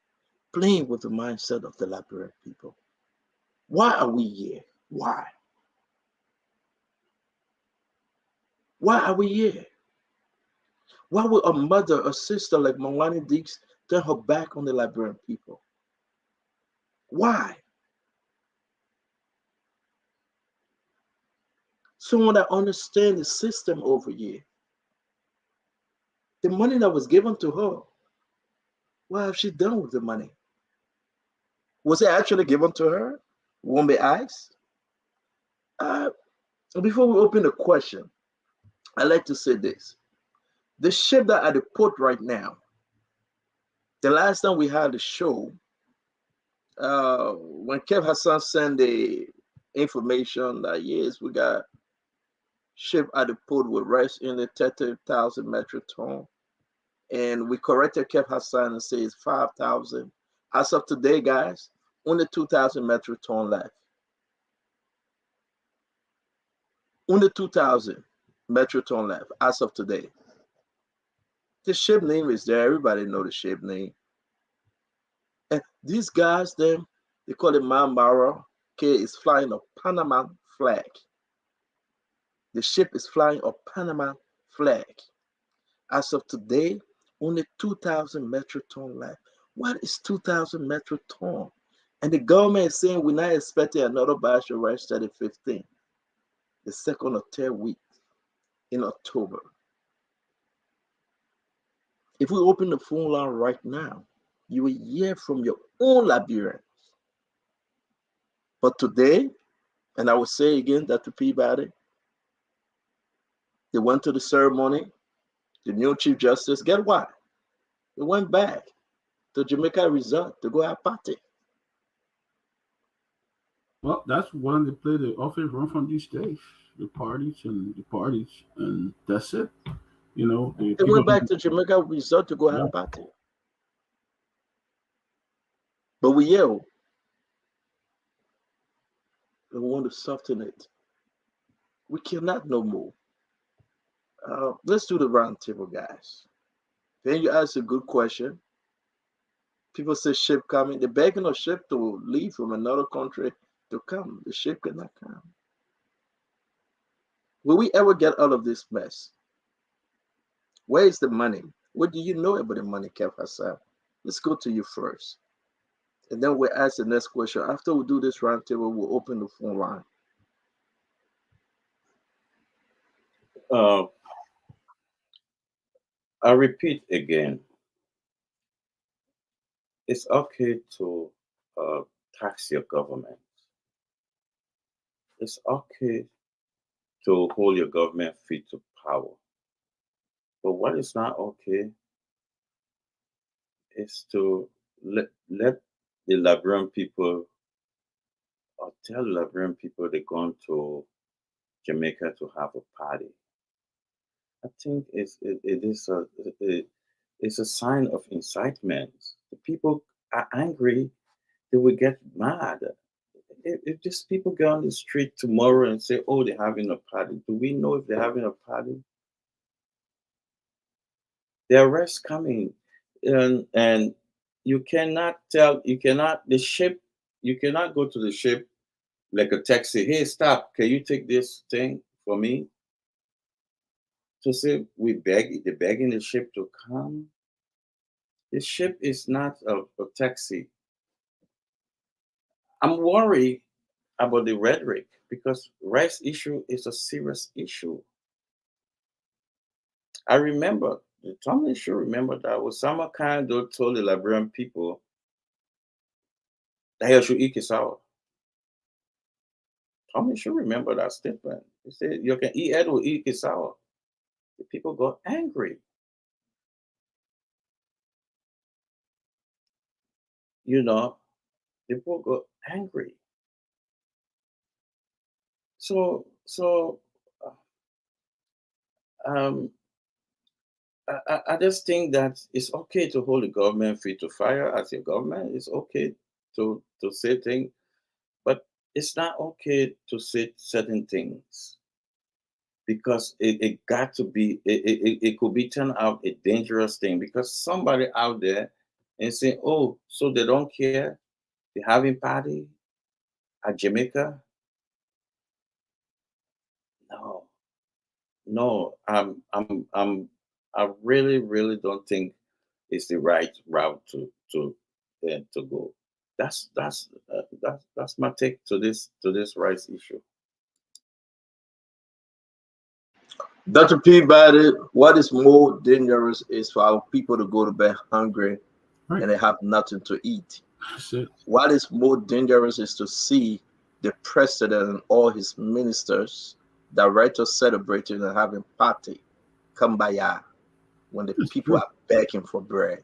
with the mindset of the Liberian people. Why are we here? Why? Why are we here? Why would a mother, a sister like Mawani Dix turn her back on the Liberian people? Why? Someone that understands the system over here. The money that was given to her, what have she done with the money? Was it actually given to her? Won't be asked. Before we open the question, I'd like to say this. The ship that at the port right now, the last time we had a show, when Kev Hassan sent the information that yes, we got ship at the port with rest in the 30,000 metric ton. And we corrected Kev Hassan and says 5,000. As of today, guys, only 2,000 metric ton left. Only 2,000 metric ton left as of today. The ship name is there. Everybody know the ship name. And these guys, they call it Mambara. Okay, is flying a Panama flag. The ship is flying a Panama flag. As of today, only 2,000 metric ton left. What is 2,000 metric ton? And the government is saying we're not expecting another batch of rice till the 15th, the second or third week in October. If we open the phone line right now, you will hear from your own Liberians. But today, and I will say again that to Peabody, they went to the ceremony, the new Chief Justice, get what? They went back to Jamaica Resort to go have party. Well, that's one of the play they often run from these days. The parties, and that's it. You know, they went back to Jamaica Resort to go have party. But we yell. We want to soften it. We cannot no more. Let's do the round table, guys. Then you ask a good question. People say ship coming. They're begging a ship to leave from another country to come. The ship cannot come. Will we ever get out of this mess? Where is the money? What do you know about the money, Kev Hassan? Let's go to you first. And then we'll ask the next question. After we do this roundtable, we'll open the phone line. I repeat again. It's okay to tax your government. It's okay to hold your government feet to power. But what is not okay is to let the Liberian people, or tell the Liberian people they're going to Jamaica to have a party. I think it's a sign of incitement. The people are angry, they will get mad. If just people go on the street tomorrow and say, oh, they're having a party, do we know if they're having a party? The arrest coming, and you cannot go to the ship like a taxi. Hey, stop! Can you take this thing for me? To say they're begging the ship to come. The ship is not a taxi. I'm worried about the rhetoric because rice issue is a serious issue. I remember, Tommy should remember that Osama Kando told the Liberian people that he should eat cassava. Tommy should remember that statement. He said, you can eat cassava. The people got angry. people go angry. So I just think that it's okay to hold the government free to fire as your government. It's okay to say things, but it's not okay to say certain things because it got to be, it could be turned out a dangerous thing because somebody out there and say, oh, so they don't care, they're having party at Jamaica. No, I really, really don't think it's the right route to go. That's my take to this rice issue. Dr. Peabody, what is more dangerous is for our people to go to bed hungry and they have nothing to eat. What is more dangerous is to see the president and all his ministers, directors celebrating and having party, kumbaya, when the people are begging for bread.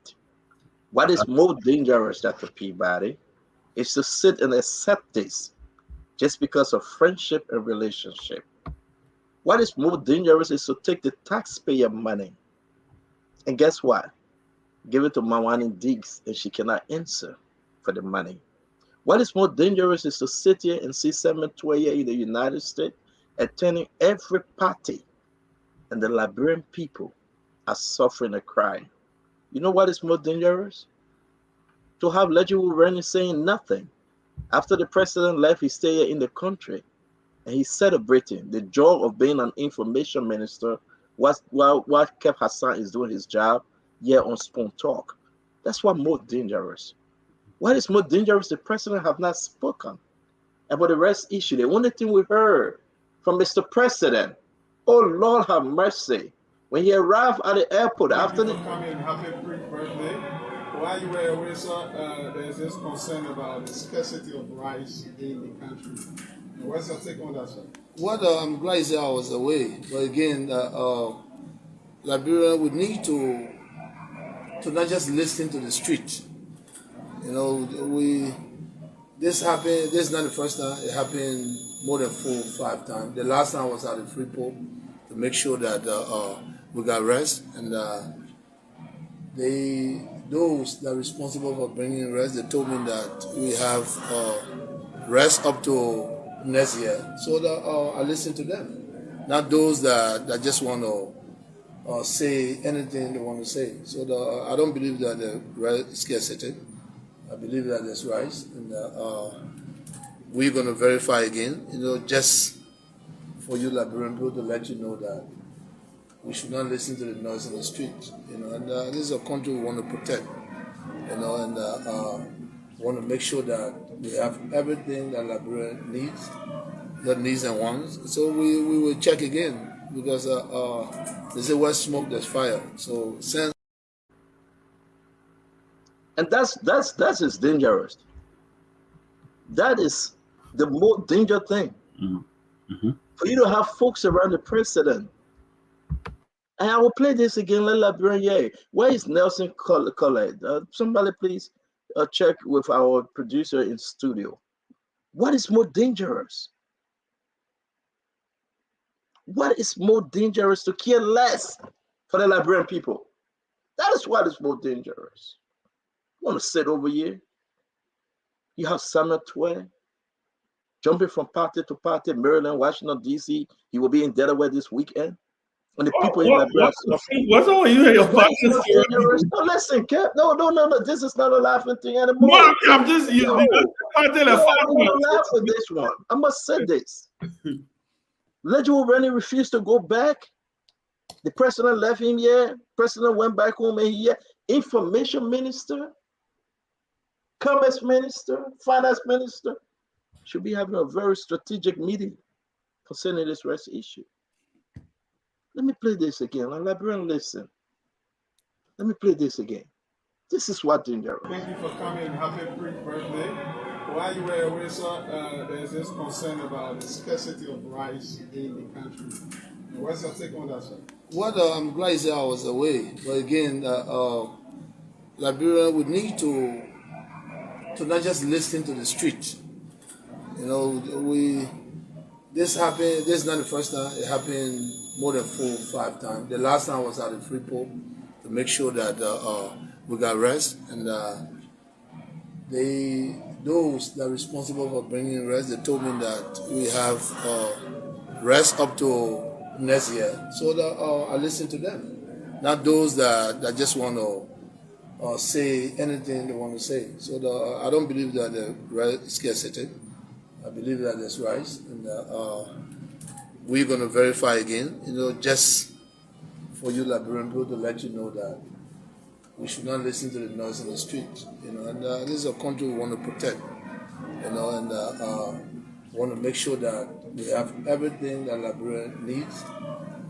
What is more dangerous, Dr. Peabody, is to sit and accept this just because of friendship and relationship. What is more dangerous is to take the taxpayer money and guess what? Give it to Mawani Diggs and she cannot answer for the money. What is more dangerous is to sit here and see Semen Toye in the United States attending every party and the Liberian people are suffering and crying. You know what is more dangerous? To have Legible Rennie saying nothing. After the president left, he stayed here in the country and he's celebrating the joy of being an information minister while Kev Hassan is doing his job here on Spoon Talk. That's what more dangerous. What is more dangerous? The president have not spoken about the rest issue. The only thing we heard from Mr. President, oh Lord have mercy, when he arrived at the airport after the coming, happy birthday. While you were away, sir, there's this concern about the scarcity of rice in the country. What's your take on that, sir? What I'm glad is that I was away, but again, Liberia would need to not just listen to the street. This happened. This is not the first time. It happened more than 4 or 5 times. The last time I was at the Freeport to make sure that we got rest, and those that are responsible for bringing rest, they told me that we have rest up to next year. So that I listen to them, not those that just want to say anything they want to say. So I don't believe that the rice scarcity. I believe that there's rice, and we're going to verify again. Just for you Liberian people to let you know that we should not listen to the noise in the street. And this is a country we want to protect. And want to make sure that we have everything that Liberia needs, that needs and wants. So we will check again because they say where smoke there's fire. So since. And that's is dangerous. That is the more dangerous thing. Mm-hmm. For you to have folks around the president. And I will play this again. Let Liberian. Where is Nelson Collette? Somebody please check with our producer in studio. What is more dangerous? What is more dangerous to care less for the Liberian people? That is what is more dangerous. You want to sit over here? You have Samuel Twain jumping from party to party, Maryland, Washington, D.C. He will be in Delaware this weekend. And the people in Liberia are suffering. What's all you in your pocket? No, listen, Kev. No. This is not a laughing thing anymore. No, I'm just I'm going to laugh for this one. I must say this. Legible Rennie refused to go back. The president left him here. President went back home and here. Information minister, commerce minister, finance minister should be having a very strategic meeting concerning this rice issue. Let me play this again. Liberian, listen. Let me play this again. This is what dangerous. Thank you for coming. Happy birthday. While you were away, sir, there's this concern about the scarcity of rice in the country. What's your take on that, sir? What I'm glad is that I was away, but again, Liberia would need to to not just listen to the street. You know, this happened. This is not the first time. It happened more than 4 or 5 times. The last time was at the Freeport to make sure that we got rest, and those that are responsible for bringing rest, they told me that we have rest up to next year. So that I listen to them, not those that just want to say anything they want to say. So I don't believe that the rest is scarcity. I believe that there's rice, and we're going to verify again. You know, just for you Liberian people to let you know that we should not listen to the noise in the street. You know, and this is a country we want to protect. You know, and want to make sure that we have everything that Liberia needs,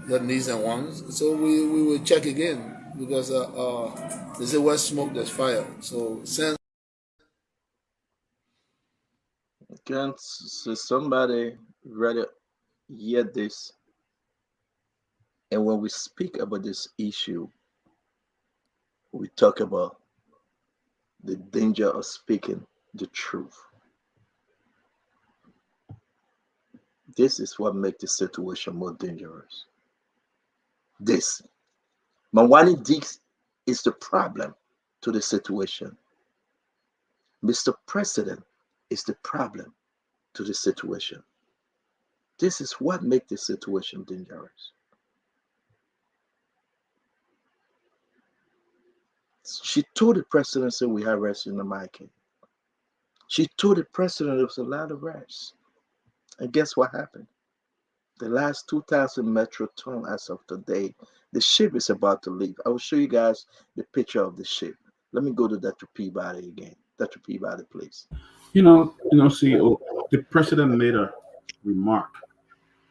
that needs and wants. So we will check again, because they say where smoke there's fire. So since Can't somebody rather hear this? And when we speak about this issue, we talk about the danger of speaking the truth. This is what makes the situation more dangerous. This. Mawani Dix is the problem to the situation. Mr. President is the problem to the situation. This is what makes the situation dangerous. She told the president that we have rest in the market. She told the president there was a lot of rest. And guess what happened? The last 2,000 metric ton as of today, the ship is about to leave. I will show you guys the picture of the ship. Let me go to Dr. Peabody again. Dr. Peabody, please. CEO, the president made a remark.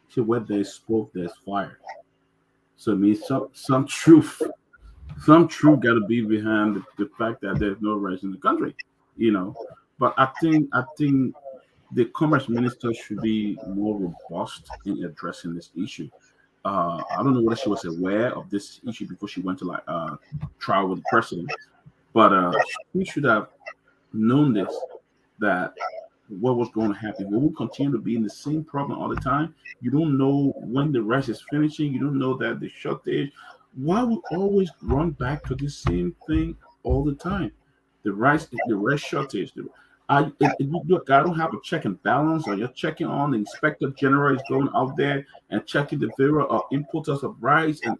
He said, where there's smoke, there's fire. So it means some truth got to be behind the fact that there's no rest in the country, But I think the commerce minister should be more robust in addressing this issue. I don't know whether she was aware of this issue before she went to trial with the president, but she should have known this, that what was going to happen. We will continue to be in the same problem all the time. You don't know when the rice is finishing. You don't know that the shortage. Why we always run back to the same thing all the time? The rice shortage. I don't have a check and balance, or you're checking on the inspector general is going out there and checking the various importers of rice. And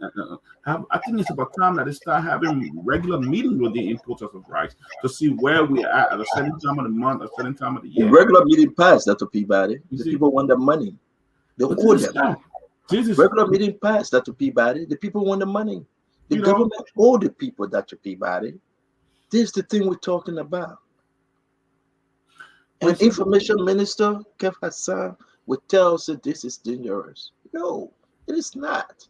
I think it's about time that they start having regular meetings with the importers of rice to see where we are at a certain time of the month, a certain time of the year. The regular meeting passed, Dr. Peabody. The people want the money. They owe them. Regular meeting passed, Dr. Peabody. The people want the money. The government owe the people, Dr. Peabody. This is the thing we're talking about. And Information Minister Kev Hassan would tell us that this is dangerous. No, it is not.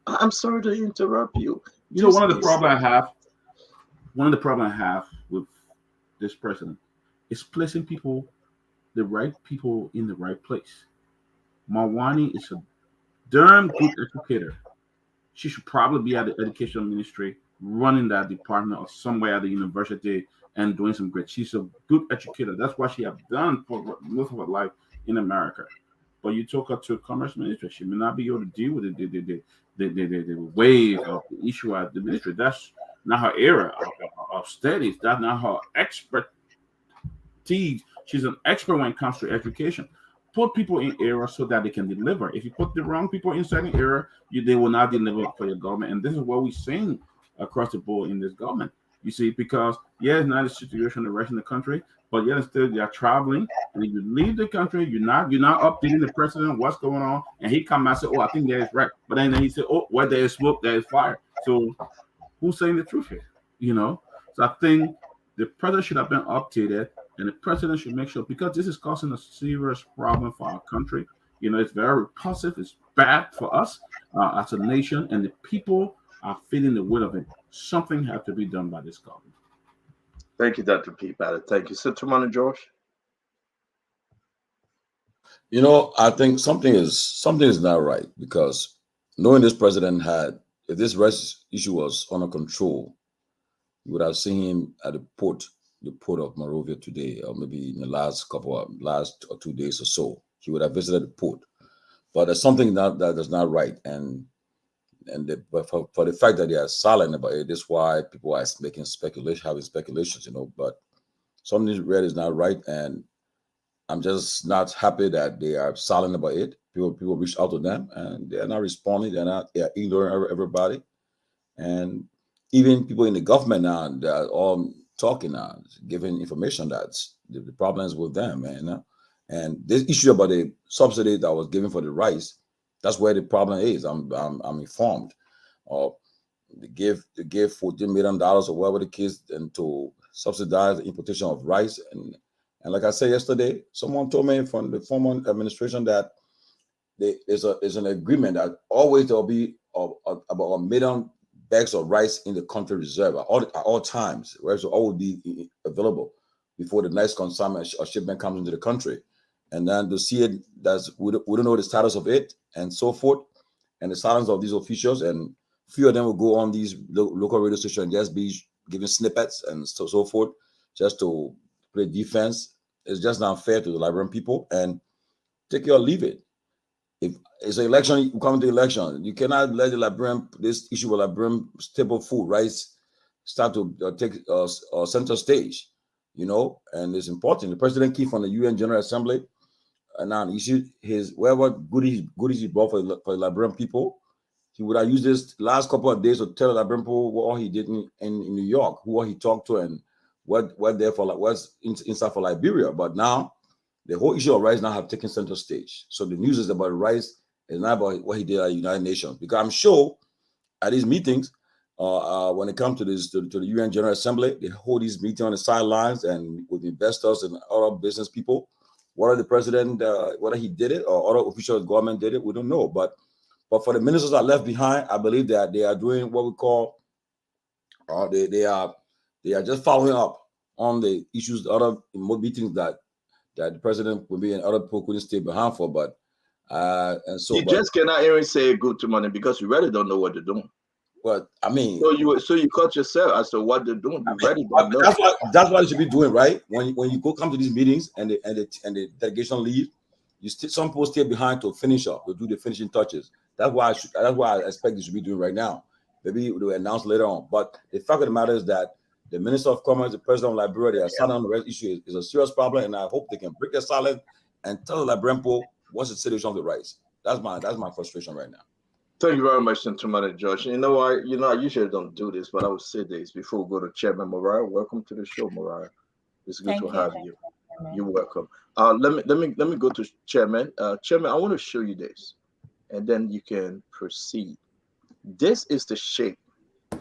I'm sorry to interrupt you. One of the problems I have with this president is placing the right people in the right place. Mawani is a darn good educator. She should probably be at the education ministry, running that department or somewhere at the university and doing some great. She's a good educator. That's what she has done for most of her life in America. But you took her to commerce ministry, she may not be able to deal with the wave of the issue at the ministry. That's not her area of studies. That's not her expertise. She's an expert when it comes to education. Put people in area so that they can deliver. If you put the wrong people in certain area, they will not deliver for your government. And this is what we're seeing across the board in this government. You see, because it's not a situation the rest of the country, but yet still they are traveling. And if you leave the country, you're not updating the president what's going on, and he come and say, "Oh, I think that is right," but then he said, "Oh, where there is smoke, there is fire." So who's saying the truth here? So I think the president should have been updated, and the president should make sure, because this is causing a serious problem for our country. It's very repulsive. It's bad for us as a nation, and the people are feeling the weight of it. Something has to be done by this government. Thank you, Dr. Peabody. Thank you. Senator George. I think something is not right, because knowing this president if this rest issue was under control, you would have seen him at the port the port of Monrovia today, or maybe in the last 2 days or so, he would have visited the port. But there's something that is not right, but for the fact that they are silent about it, that's why people are having speculations, But something red is not right, and I'm just not happy that they are silent about it. People reach out to them, and they're not responding. They're ignoring everybody, and even people in the government now, they're all talking now, giving information that the problems with them, and this issue about the subsidy that was given for the rice, that's where the problem is. I'm informed. They gave $14 million or whatever the case, and to subsidize the importation of rice, and like I said yesterday, someone told me from the former administration that there's an agreement that always there'll be about 1 million bags of rice in the country reserve at all times. Rice will always be available before the next consignment or shipment comes into the country. And then to see it, we don't know the status of it and so forth, and the silence of these officials, and few of them will go on these local radio stations and just be giving snippets and so forth, just to play defense. It's just not fair to the Liberian people, and take it or leave it. If it's an election, you come to the election. You cannot let this issue of Liberian staple food, rice, start to take center stage, and it's important. The president came from the UN General Assembly, and now you see whatever goodies he brought for the Liberian people. He would have used this last couple of days to tell the Liberian people what he did in New York, who he talked to, and what's inside for Liberia. But now the whole issue of rice now have taken center stage. So the news is about rice, it's not about what he did at the United Nations. Because I'm sure at these meetings, when it comes to the UN General Assembly, they hold these meetings on the sidelines and with investors and other business people. Whether the president, whether he did it or other officials of government did it, we don't know. But for the ministers that are left behind, I believe that they are doing what we call, they are just following up on the issues, the other meetings that the president will be and other people couldn't stay behind for. But just cannot even say good to money because you really don't know what they're doing. Well, I mean, so you cut yourself as to what they're doing. You really don't know. That's what you should be doing, right? When you come to these meetings and the delegation leave, some people stay behind to finish up, to do the finishing touches. That's why I expect you should be doing right now. Maybe they'll announce later on. But the fact of the matter is that the Minister of Commerce, the President of Liberia, they are silent on the rest issue is a serious problem, and I hope they can break their silence and tell the Liberian people what's the situation of the rice. That's my frustration right now. Thank you very much, Untitled Josh. I usually don't do this, but I will say this before we go to Chairman Mariah. Welcome to the show, Mariah. It's good to have you. You're welcome. Let me go to Chairman. Chairman, I want to show you this, and then you can proceed. This is the shape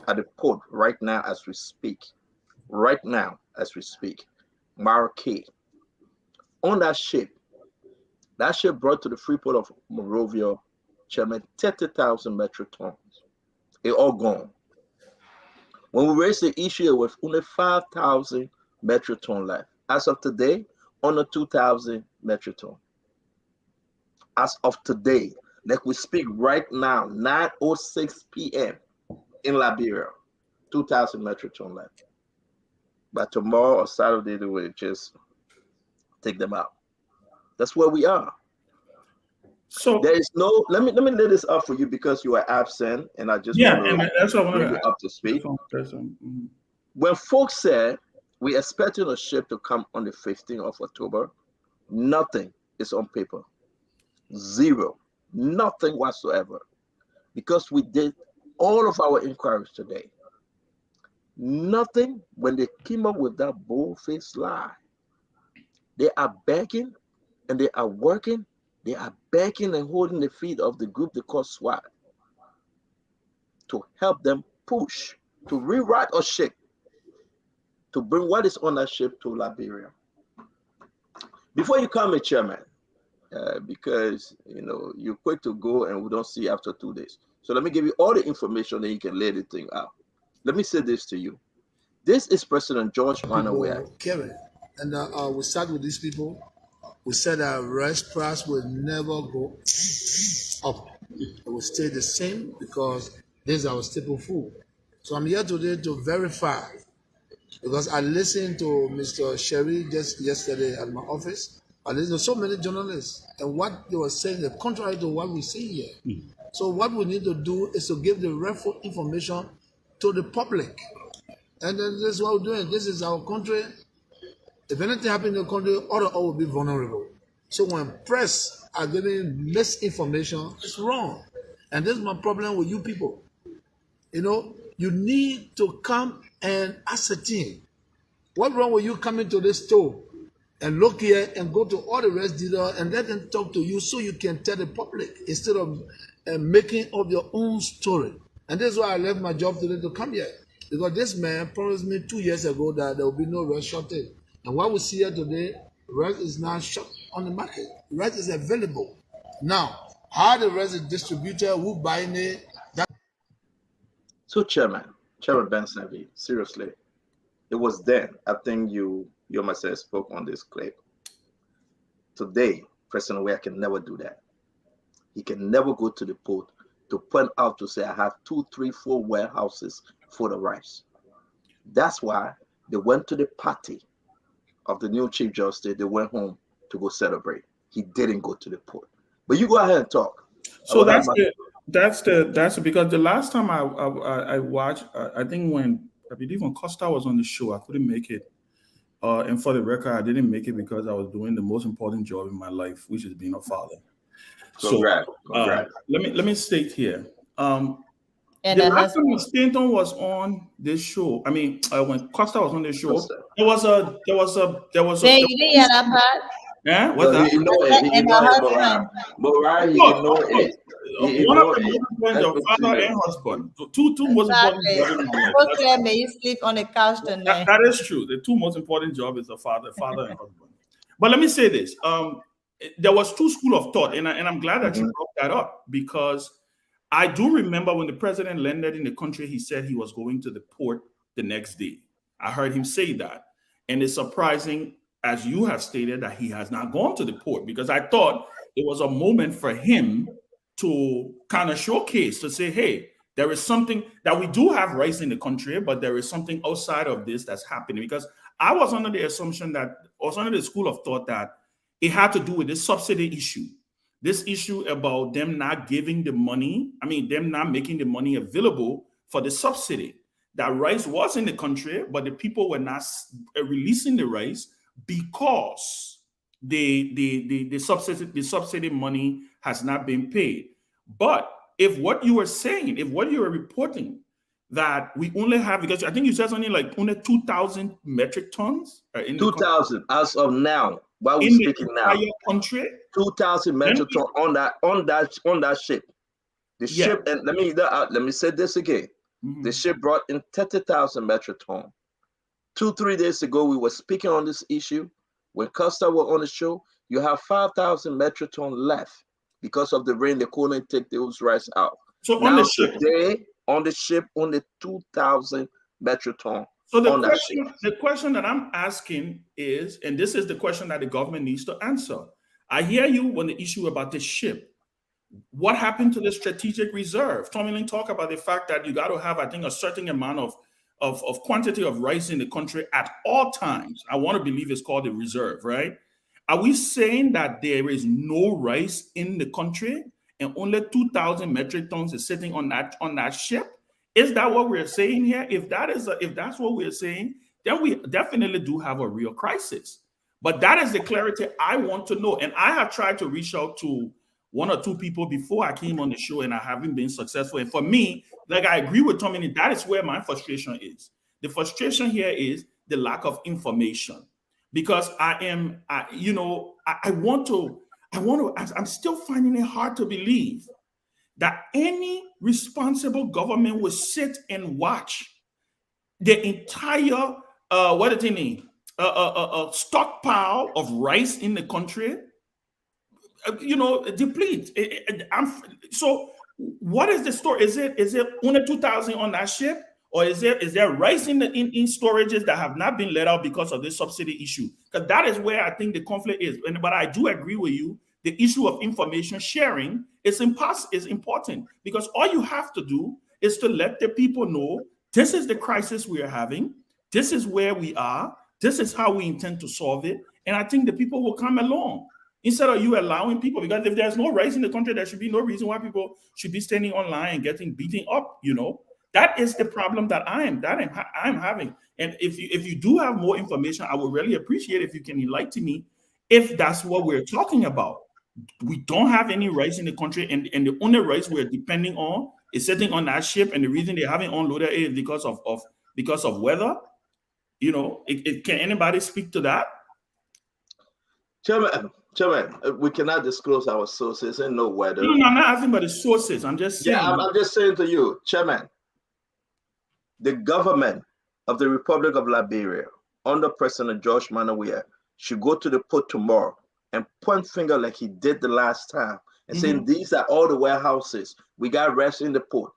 at the port right now as we speak. Right now as we speak, Marquee. On that ship brought to the free port of Monrovia, Chairman, 30,000 metric tons. It all gone. When we raised the issue, it was only 5,000 metric ton left. As of today, under 2,000 metric ton. As of today, like we speak right now, 9:06 p.m. in Liberia, 2,000 metric ton left. But tomorrow or Saturday, they will just take them out. That's where we are. So there is no. Let me lay this up for you because you are absent, and I just want to bring you up to speed. When folks said we expecting a ship to come on the 15th of October, nothing is on paper. Zero, nothing whatsoever, because we did all of our inquiries today. Nothing. When they came up with that bold-faced lie, they are begging and they are working. They are begging and holding the feet of the group they call SWAT to help them push, to rewrite a ship, to bring what is on that ship to Liberia. Before you come, Chairman, because you're quick to go and we don't see you after 2 days. So let me give you all the information that you can lay the thing out. Let me say this to you. This is President George Manaway. Kevin, and we start with these people. We said that rice price will never go up. It will stay the same because this is our staple food. So I'm here today to verify Because I listened to Mr. Sherry just yesterday at my office. I listened to so many journalists, and what they were saying is contrary to what we see here. So what we need to do is to give the rightful information to the public. And then this is what we're doing. This is our country. If anything happens in the country, all will be vulnerable. So when press are giving misinformation, it's wrong. And this is my problem with you people. You know, you need to come and ascertain. What's wrong with you coming to this store and look here and go to all the rest dealers and let them talk to you so you can tell the public instead of making up your own story. And this is why I left my job today to come here. Because this man promised me 2 years ago that there will be no rice shortage. And what we see here today, rice is now short on the market. Rice is available. Now, how the rice is distributed, who buying it? So, Chairman Benson, seriously, it was then, I think you myself spoke on this clip. Today, President Weah can never do that. He can never go to the port to point out to say, I have 2, 3, 4 warehouses for the rice. That's why they went to the party of the new Chief Justice. They went home to go celebrate. He didn't go to the port. But you go ahead and talk. So that's because the last time I watched, I believe when Costa was on the show, I couldn't make it. And for the record, I didn't make it because I was doing the most important job in my life, which is being a father. Congrats. Let me state here. And the last time Stanton was on this show, I mean, when Costa was on the show, there was a. Hey, you didn't hear that part? Yeah, what's that? He ignored it. One of the most important, father and husband. Two most important jobs. May you sleep on the couch tonight. That is true. The two most important jobs is a father and husband. But let me say this: there was 2 schools of thought, and I'm glad that you brought that up, because I do remember when the president landed in the country, he said he was going to the port the next day. I heard him say that, and it's surprising, as you have stated, that he has not gone to the port, because I thought it was a moment for him to kind of showcase, to say, hey, there is something that we do have rice in the country, but there is something outside of this that's happening. Because I was under the assumption that, I was under the school of thought that it had to do with this subsidy issue. This issue about them not giving the money, them not making the money available for the subsidy. That rice was in the country, but the people were not releasing the rice because the subsidy money has not been paid. But if what you were saying, if what you were reporting, that we only have, because I think you said something like only 2,000 metric tons in 2,000 as of now. While we're speaking now, country, 2,000 metric ton on that ship. The ship, and let me say this again. The ship brought in 30,000 metric ton. 2-3 days ago, we were speaking on this issue. When Costa was on the show, you have 5,000 metric ton left because of the rain. They couldn't take those rice out. So now, on the ship, today, on the ship, only 2,000 metric ton. So the question that I'm asking is, and this is the question that the government needs to answer. I hear you on the issue about the ship. What happened to the strategic reserve? Tommy Lynn talked about the fact that you got to have, I think, a certain amount of quantity of rice in the country at all times. I want to believe it's called the reserve, right? Are we saying that there is no rice in the country and only 2,000 metric tons is sitting on that ship? Is that what we're saying here? If that's what we're saying, then we definitely do have a real crisis. But that is the clarity I want to know. And I have tried to reach out to 1 or 2 people before I came on the show, and I haven't been successful. And for me, like, I agree with Tommy, that is where my frustration is. The frustration here is the lack of information, because I'm still finding it hard to believe that any responsible government will sit and watch the entire stockpile of rice in the country deplete. So what is the story? Is it only 2,000 on that ship, or is there rice in storages that have not been let out because of this subsidy issue? Because that is where I think the conflict is. But I do agree with you. The issue of information sharing is important, because all you have to do is to let the people know this is the crisis we are having. This is where we are. This is how we intend to solve it. And I think the people will come along instead of you allowing people, because if there's no rights in the country, there should be no reason why people should be standing online and getting beaten up, That is the problem that I'm having. And if you do have more information, I would really appreciate if you can enlighten me if that's what we're talking about. We don't have any rights in the country, and the only rights we're depending on is sitting on that ship, and the reason they haven't unloaded it is because of weather. Can anybody speak to that? Chairman, we cannot disclose our sources and no weather. No, I'm not asking about the sources. I'm just saying. Yeah, I'm just saying to you, Chairman, the government of the Republic of Liberia, under President George Manawia, should go to the port tomorrow and point finger like he did the last time and saying, these are all the warehouses. We got rice in the port.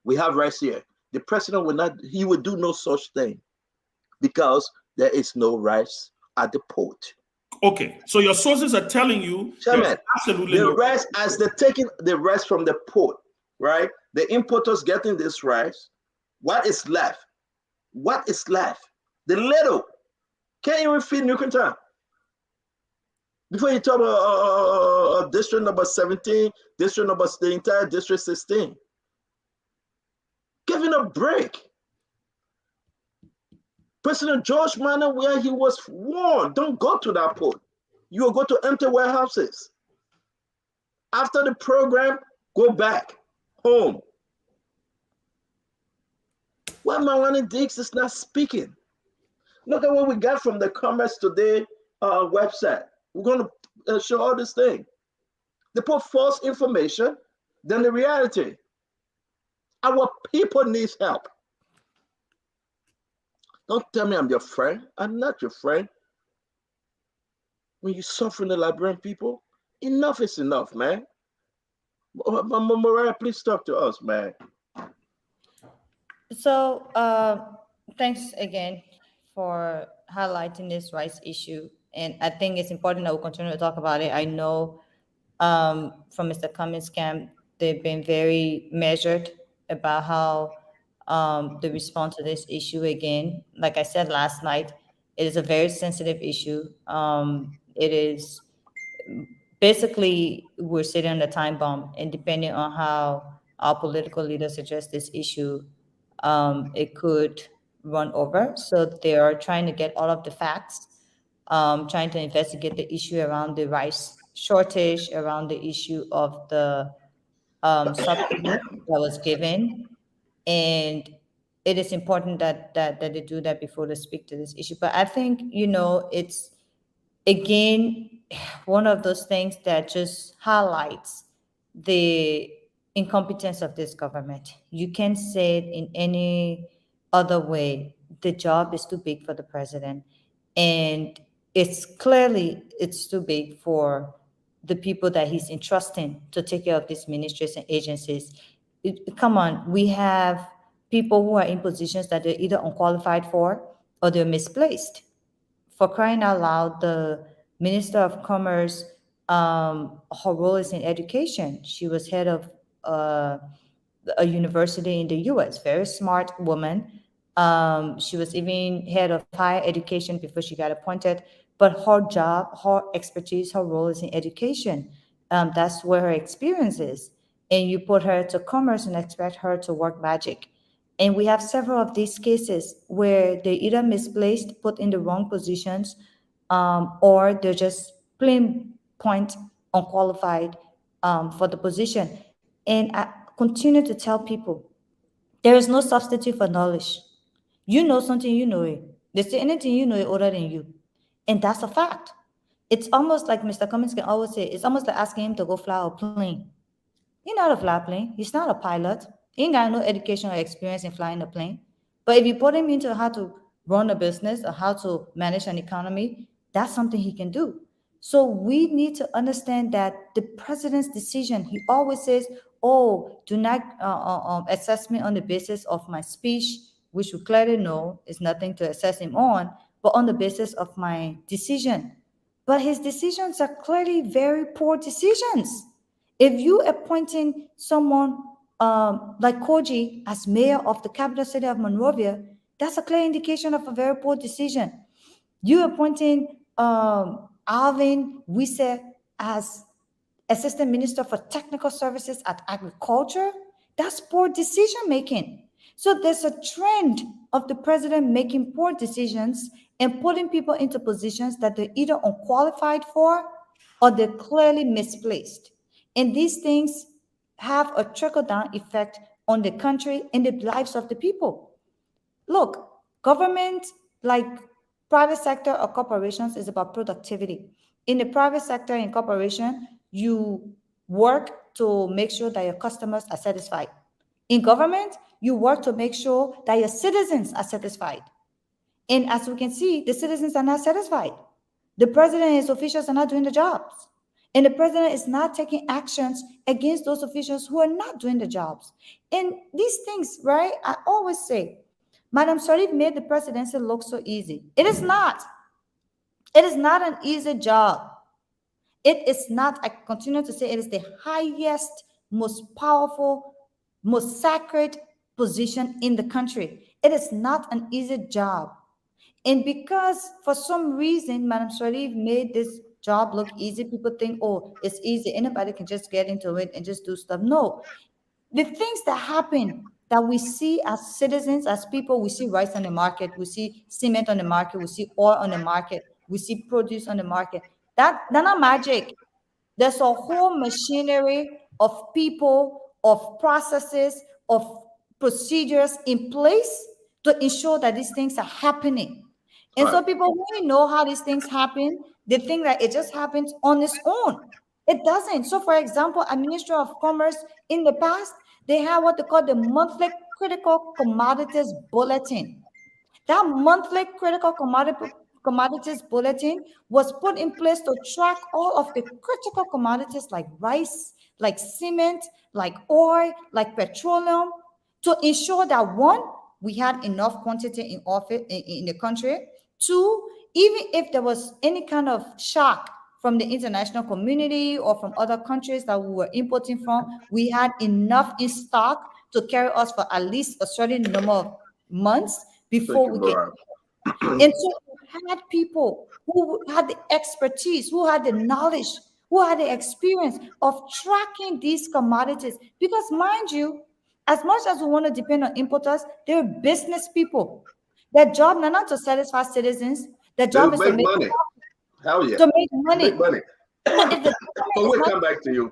We have rice here. The president would do no such thing because there is no rice at the port. Okay, so your sources are telling you Chairman, absolutely the rice, as they're taking the rice from the port, right? The importers getting this rice. What is left? What is left? The little. Can't even feed Newton Town. Before you talk about district number 17, the entire district 16. Giving a break. President George Mann, where he was warned, don't go to that port. You will go to empty warehouses. After the program, go back home. Why Mawane Diggs is not speaking? Look at what we got from the Commerce Today website. We're going to show all this thing. They put false information than the reality. Our people need help. Don't tell me I'm your friend. I'm not your friend. When you suffer in the Liberian people, enough is enough, man. Mariah, please talk to us, man. So, thanks again for highlighting this rights issue. And I think it's important that we continue to talk about it. I know from Mr. Cummings' camp, they've been very measured about how they respond to this issue again. Like I said last night, it is a very sensitive issue. It is basically, we're sitting on a time bomb, and depending on how our political leaders address this issue, it could run over. So they are trying to get all of the facts, trying to investigate the issue around the rice shortage, around the issue of the subsidy that was given. And it is important that they do that before they speak to this issue. But I think, it's, again, one of those things that just highlights the incompetence of this government. You can't say it in any other way. The job is too big for the president. And it's too big for the people that he's entrusting to take care of these ministries and agencies. Come on, we have people who are in positions that they're either unqualified for or they're misplaced. For crying out loud, the Minister of Commerce, her role is in education. She was head of a university in the US, very smart woman. She was even head of higher education before she got appointed. But her job, her expertise, her role is in education. That's where her experience is. And you put her to commerce and expect her to work magic. And we have several of these cases where they're either misplaced, put in the wrong positions, or they're just plain point unqualified for the position. And I continue to tell people, there is no substitute for knowledge. You know something, you know it. They say anything you know is older than you. And that's a fact. It's almost like Mr. Cummings can always say, it's almost like asking him to go fly a plane. He's not a fly plane. He's not a pilot. He ain't got no education or experience in flying a plane. But if you put him into how to run a business or how to manage an economy, that's something he can do. So we need to understand that the president's decision, he always says, oh, do not assess me on the basis of my speech, which we clearly know is nothing to assess him on, but on the basis of my decision. But his decisions are clearly very poor decisions. If you appointing someone like Koji as mayor of the capital city of Monrovia, That's a clear indication of a very poor decision. You appointing Alvin Wisse as Assistant Minister for Technical Services at Agriculture, that's poor decision making. So there's a trend of the president making poor decisions and putting people into positions that they're either unqualified for or they're clearly misplaced. And these things have a trickle-down effect on the country and the lives of the people. Look, government, like private sector or corporations, is about productivity. In the private sector and corporation, you work to make sure that your customers are satisfied. In government, you work to make sure that your citizens are satisfied. And as we can see, the citizens are not satisfied. The president and his officials are not doing the jobs. And the president is not taking actions against those officials who are not doing the jobs. And these things, right? I always say, Madam Sharif made the presidency look so easy. It is not. It is not an easy job. It is not, I continue to say, it is the highest, most powerful, most sacred position in the country. It is not an easy job. And because for some reason, Madam Sharif made this job look easy, people think, oh, it's easy. Anybody can just get into it and just do stuff. No. The things that happen that we see as citizens, as people, we see rice on the market, we see cement on the market, we see oil on the market, we see produce on the market. They're not magic. There's a whole machinery of people, of processes, of procedures in place to ensure that these things are happening. And so people who know how these things happen, they think that it just happens on its own. It doesn't. So for example, a Ministry of Commerce in the past, they have what they call the monthly critical commodities bulletin. That monthly critical commodities bulletin was put in place to track all of the critical commodities like rice, like cement, like oil, like petroleum, to ensure that one, we had enough quantity in the country. Two, even if there was any kind of shock from the international community or from other countries that we were importing from, we had enough in stock to carry us for at least a certain number of months before we get. And so we had people who had the expertise, who had the knowledge, who had the experience of tracking these commodities. Because mind you, as much as we want to depend on importers, they're business people. Their job not to satisfy citizens. Their job is to make money. Hell yeah. To make money. Make money. But we'll come back to you.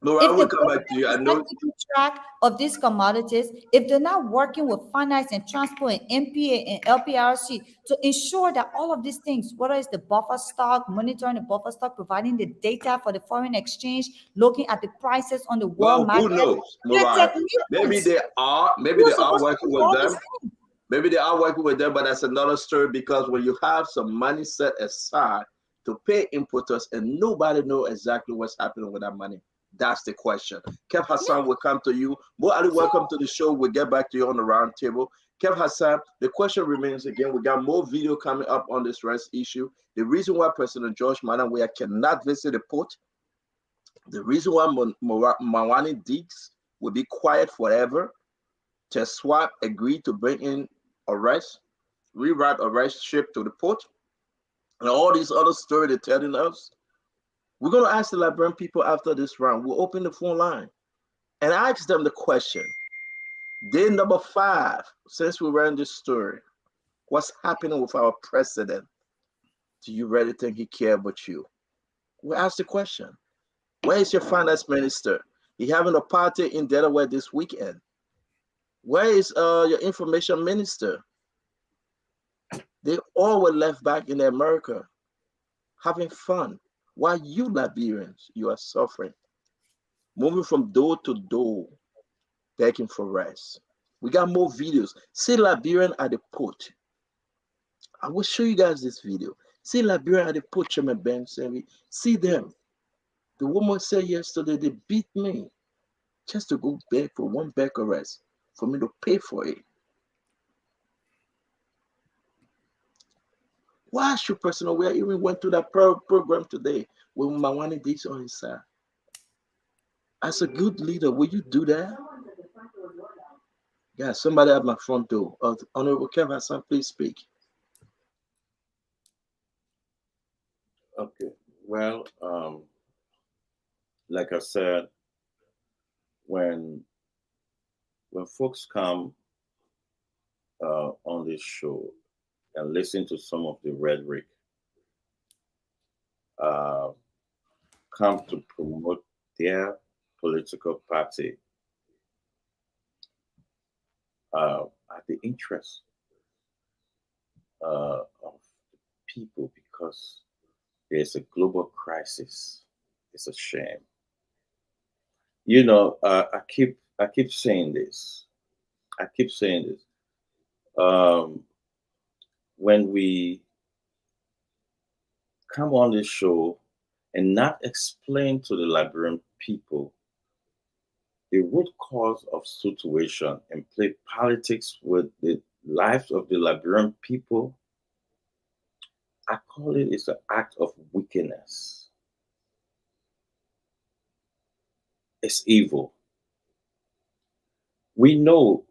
Laura, I will come back to you. I know keeping track of these commodities, if they're not working with finance and transport and MPA and LPRC to ensure that all of these things, whether it's the buffer stock, monitoring the buffer stock, providing the data for the foreign exchange, looking at the prices on the world market. Who knows, Laura? Maybe they are working with them. Maybe they are working with them, but that's another story, because when you have some money set aside to pay importers and nobody knows exactly what's happening with that money, that's the question. Kev Hassan will come to you. Mo Ali, welcome to the show. We'll get back to you on the round table. Kev Hassan, the question remains again. We got more video coming up on this rice issue. The reason why President George Manawea cannot visit the port, the reason why Mawani Deeks will be quiet forever, Teswap agreed to bring in a rice, reroute a rice ship to the port, and all these other stories they're telling us. We're going to ask the Liberian people after this round. We'll open the phone line and ask them the question. Day number 5, since we ran this story, what's happening with our president? Do you really think he cares about you? We'll ask the question. Where is your finance minister? He having a party in Delaware this weekend. Where is your information minister? They all were left back in America having fun. While you Liberians, you are suffering, moving from door to door, begging for rice. We got more videos. See Liberian at the port. I will show you guys this video. See Liberian at the port, Chairman Ben. See them. The woman said yesterday, they beat me just to go beg for one bag of rice, for me to pay for it. Why should President Weah even went to that program today with Mawani Deeks on his side? As a good leader, will you do that? Yeah, somebody at my front door. Honorable Kevin, please speak. Okay. Well, like I said, when folks come on this show and listen to some of the rhetoric, come to promote their political party at the interest of people, because there's a global crisis. It's a shame. You know, I keep saying this. I keep saying this. When we come on this show and not explain to the Liberian people the root cause of situation and play politics with the lives of the Liberian people, I call it's an act of wickedness. It's evil. We know.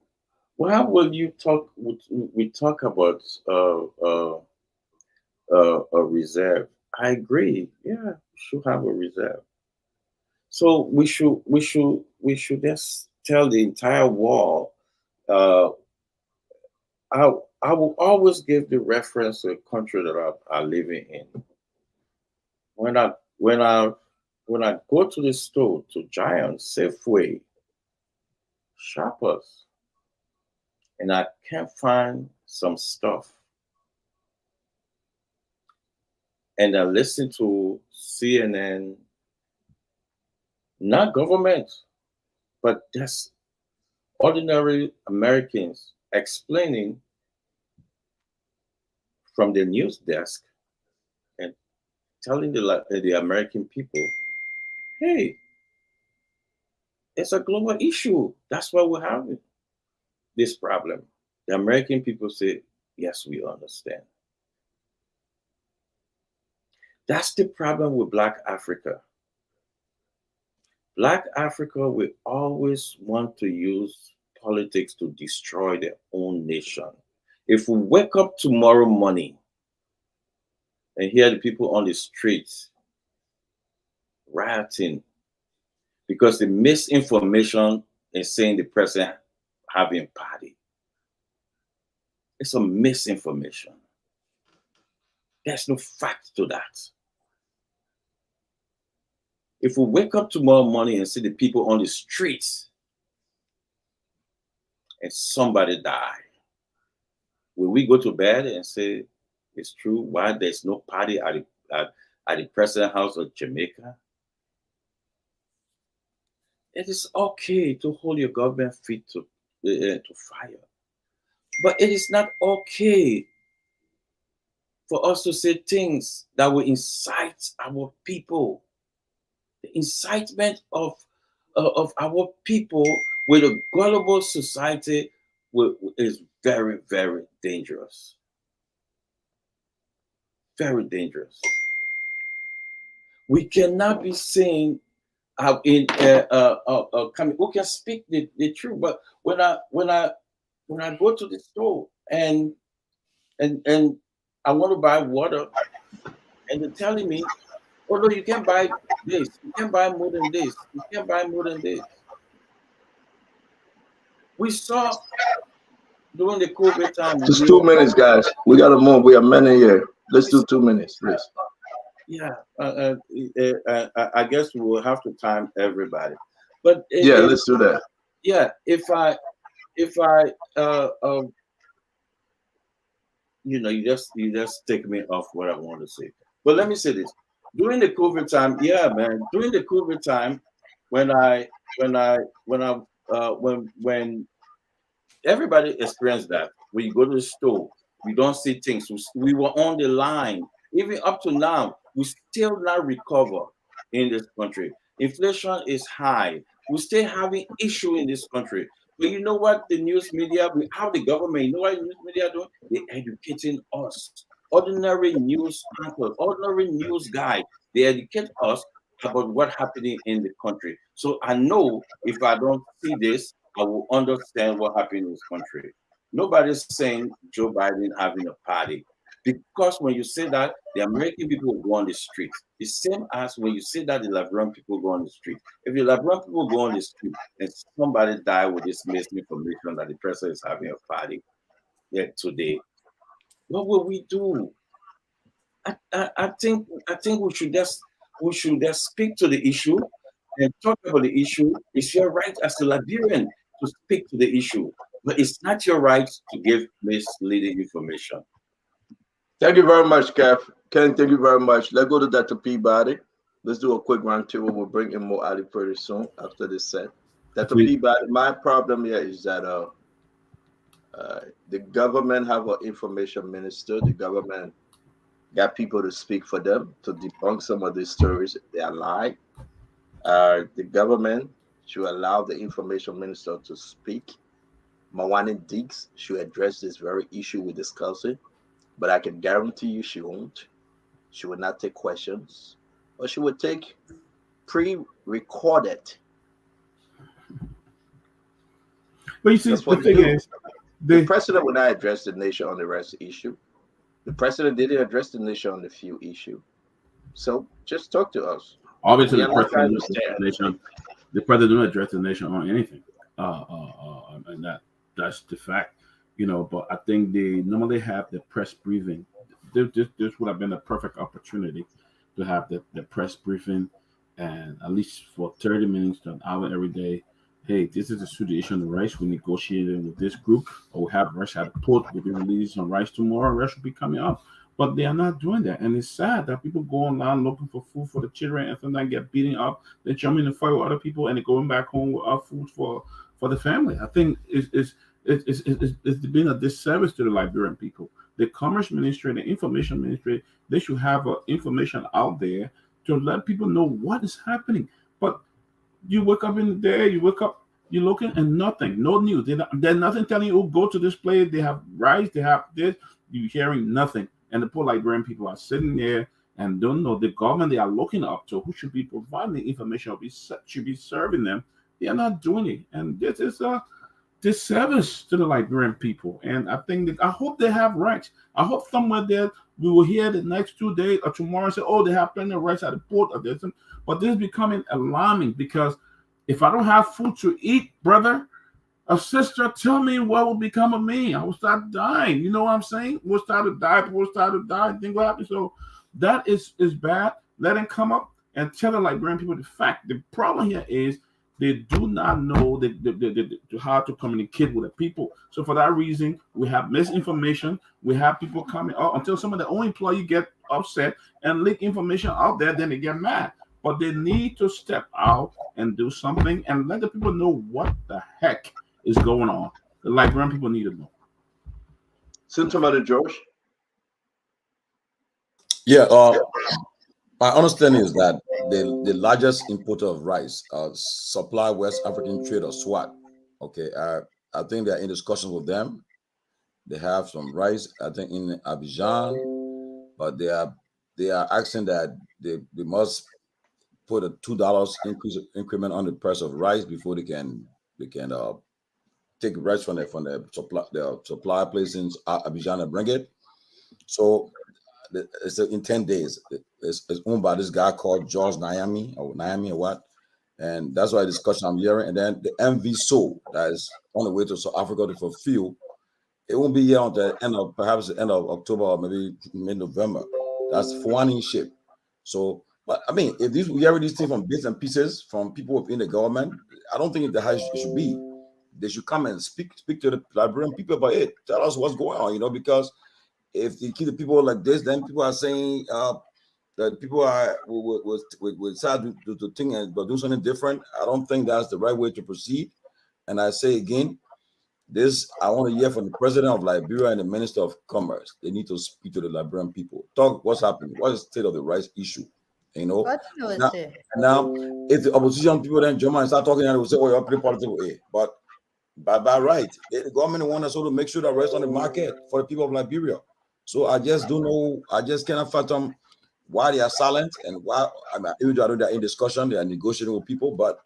How will you talk? We talk about a reserve. I agree. Yeah, we should have a reserve. So we should just tell the entire world. I will always give the reference to the country that I'm living in. When I go to the store, to Giant, Safeway, Shoppers, and I can't find some stuff, and I listen to CNN, not government, but just ordinary Americans explaining from the news desk and telling the American people, hey, it's a global issue. That's why we're having this problem. The American people say, yes, we understand. That's the problem with Black Africa. Black Africa will always want to use politics to destroy their own nation. If we wake up tomorrow morning and hear the people on the streets rioting because the misinformation is saying the president having party, it's a misinformation. There's no fact to that. If we wake up tomorrow morning and see the people on the streets and somebody die, will we go to bed and say it's true? Why there's no party at the president house of Jamaica? It is okay to hold your government feet to fire, but it is not okay for us to say things that will incite our people. The incitement of our people with a global society is very, very dangerous. Very dangerous. We cannot be saying who can speak the truth. But when I go to the store and I want to buy water, and they're telling me, oh no, you can't buy this. You can't buy more than this. You can't buy more than this. We saw during the COVID time. Just 2 minutes, guys. We got to move. We are many here. Let's do 2 minutes, please. Yeah, I guess we will have to time everybody. But let's do that. Yeah, if I you just take me off what I want to say. But let me say this: during the COVID time, during the COVID time, when everybody experienced that, when you go to the store, we don't see things. We were on the line. Even up to now, we still not recover in this country. Inflation is high. We still having issue in this country. But you know what the news media, how the government, you know what the news media doing? They're educating us. Ordinary news anchors, ordinary news guy, they educate us about what's happening in the country. So I know if I don't see this, I will understand what happened in this country. Nobody's saying Joe Biden having a party. Because when you say that, the American people will go on the street. The same as when you say that the Liberian people go on the street. If the Liberian people go on the street and somebody die with this misinformation that the president is having a party today, what will we do? I think we should just speak to the issue and talk about the issue. It's your right as a Liberian to speak to the issue, but it's not your right to give misleading information. Thank you very much, Kev. Ken, thank you very much. Let's go to Dr. Peabody. Let's do a quick round two. We'll bring in more Ali pretty soon after this set. Dr. Peabody, my problem here is that the government have an information minister. The government got people to speak for them to debunk some of these stories. They are lying. The government should allow the information minister to speak. Mawani Diggs should address this very issue we're discussing, but I can guarantee you she won't. She will not take questions, or she would take pre-recorded. But you see, the thing is, the president will not address the nation on the rest issue. The president didn't address the nation on the few issue. So just talk to us. Obviously, the president didn't address the nation on anything, and that's the fact, But I think they normally have the press briefing. This would have been a perfect opportunity to have the press briefing, and at least for 30 minutes to an hour every day. Hey, this is the situation on the rice. We negotiated with this group, or we have rice at the port. We'll be releasing on rice tomorrow. Rice will be coming up. But they are not doing that. And it's sad that people go online looking for food for the children and sometimes get beaten up. They jump in the fight with other people and they're going back home with food for the family. I think it's been a disservice to the Liberian people. The Commerce Ministry, the Information Ministry, they should have information out there to let people know what is happening. But you wake up in the day, you're looking and nothing, no news. There's nothing telling you, go to this place, they have rice, they have this. You're hearing nothing. And the poor Liberian people are sitting there and don't know the government they are looking up to, who should be providing the information, should be serving them. They are not doing it. And this is a disservice to the Liberian people. And I hope they have rights. I hope somewhere there we will hear the next 2 days or tomorrow and say, they have plenty of rights at the port of this. But this is becoming alarming because if I don't have food to eat, brother, a sister, tell me what will become of me. I will start dying. You know what I'm saying? We'll start to die. People will start to die. Think what happens. So that is bad. Let them come up and tell the Liberian people the fact. The problem here is they do not know how to communicate with the people. So for that reason, we have misinformation. We have people coming up until some of the own employees get upset and leak information out there. Then they get mad. But they need to step out and do something and let the people know what the heck is going on. The Liberian people need to know. Senator George. Yeah, my understanding is that the largest importer of rice, Supply West African Trade or SWAT. Okay, I think they're in discussion with them. They have some rice, I think, in Abidjan, but they are asking that they must put a $2 increment on the price of rice before they can take rice from the supply place in Abidjan and bring it. So it's in 10 days. It's owned by this guy called George Nyami or what. And that's why the discussion I'm hearing. And then the MV Soul that is on the way to South Africa to fulfill. It won't be here on the end of October or maybe mid-November. That's Fuani ship. So, but I mean, if we hear these things from bits and pieces from people within the government, I don't think that's how it should be. They should come and speak to the Liberian people about it. Tell us what's going on, because if you keep the people like this, then people are saying that people will start to think and do something different. I don't think that's the right way to proceed. And I say again, I want to hear from the president of Liberia and the minister of commerce. They need to speak to the Liberian people. Talk what's happening. What is the state of the rice issue? Now, if the opposition people then jump and start talking, and they will say, you're pretty political. But by right, the government wants us to make sure that rice on the market for the people of Liberia. So I just don't know. I just cannot fathom why they are silent and why. I mean, even though they're in discussion, they are negotiating with people, but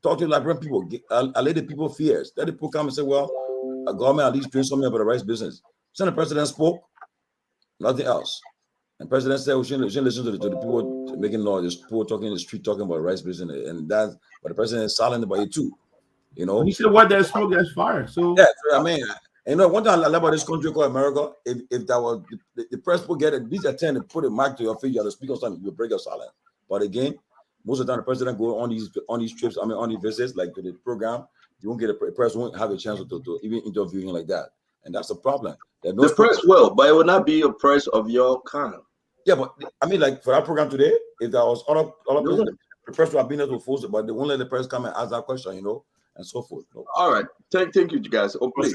Talk to Liberian people. Allay the people fears. Let the people come and say, well, a government at least doing something about the rice business. So the president spoke, nothing else. And the president said we shouldn't listen to the people making noise, the people talking in the street talking about rice business, and that. But the president is silent about it too. You know, he said, "What there's smoke, there's fire." So yeah, I mean, you know, one thing I love about this country called America, if that was the press will get it, these attend to put a mic to your face, you have to speak on something, you break your silence. But again, most of the time the president go on these trips, on these visits, like to the program, you won't get a press won't have a chance to even interview him like that, and that's the problem. The press will, but it will not be a press of your kind. Yeah, but I mean, like for our program today, if there was other the press would have been able to force it, but they won't let the press come and ask that question, you know, and so forth. You know? All right, thank you guys. Oh, please,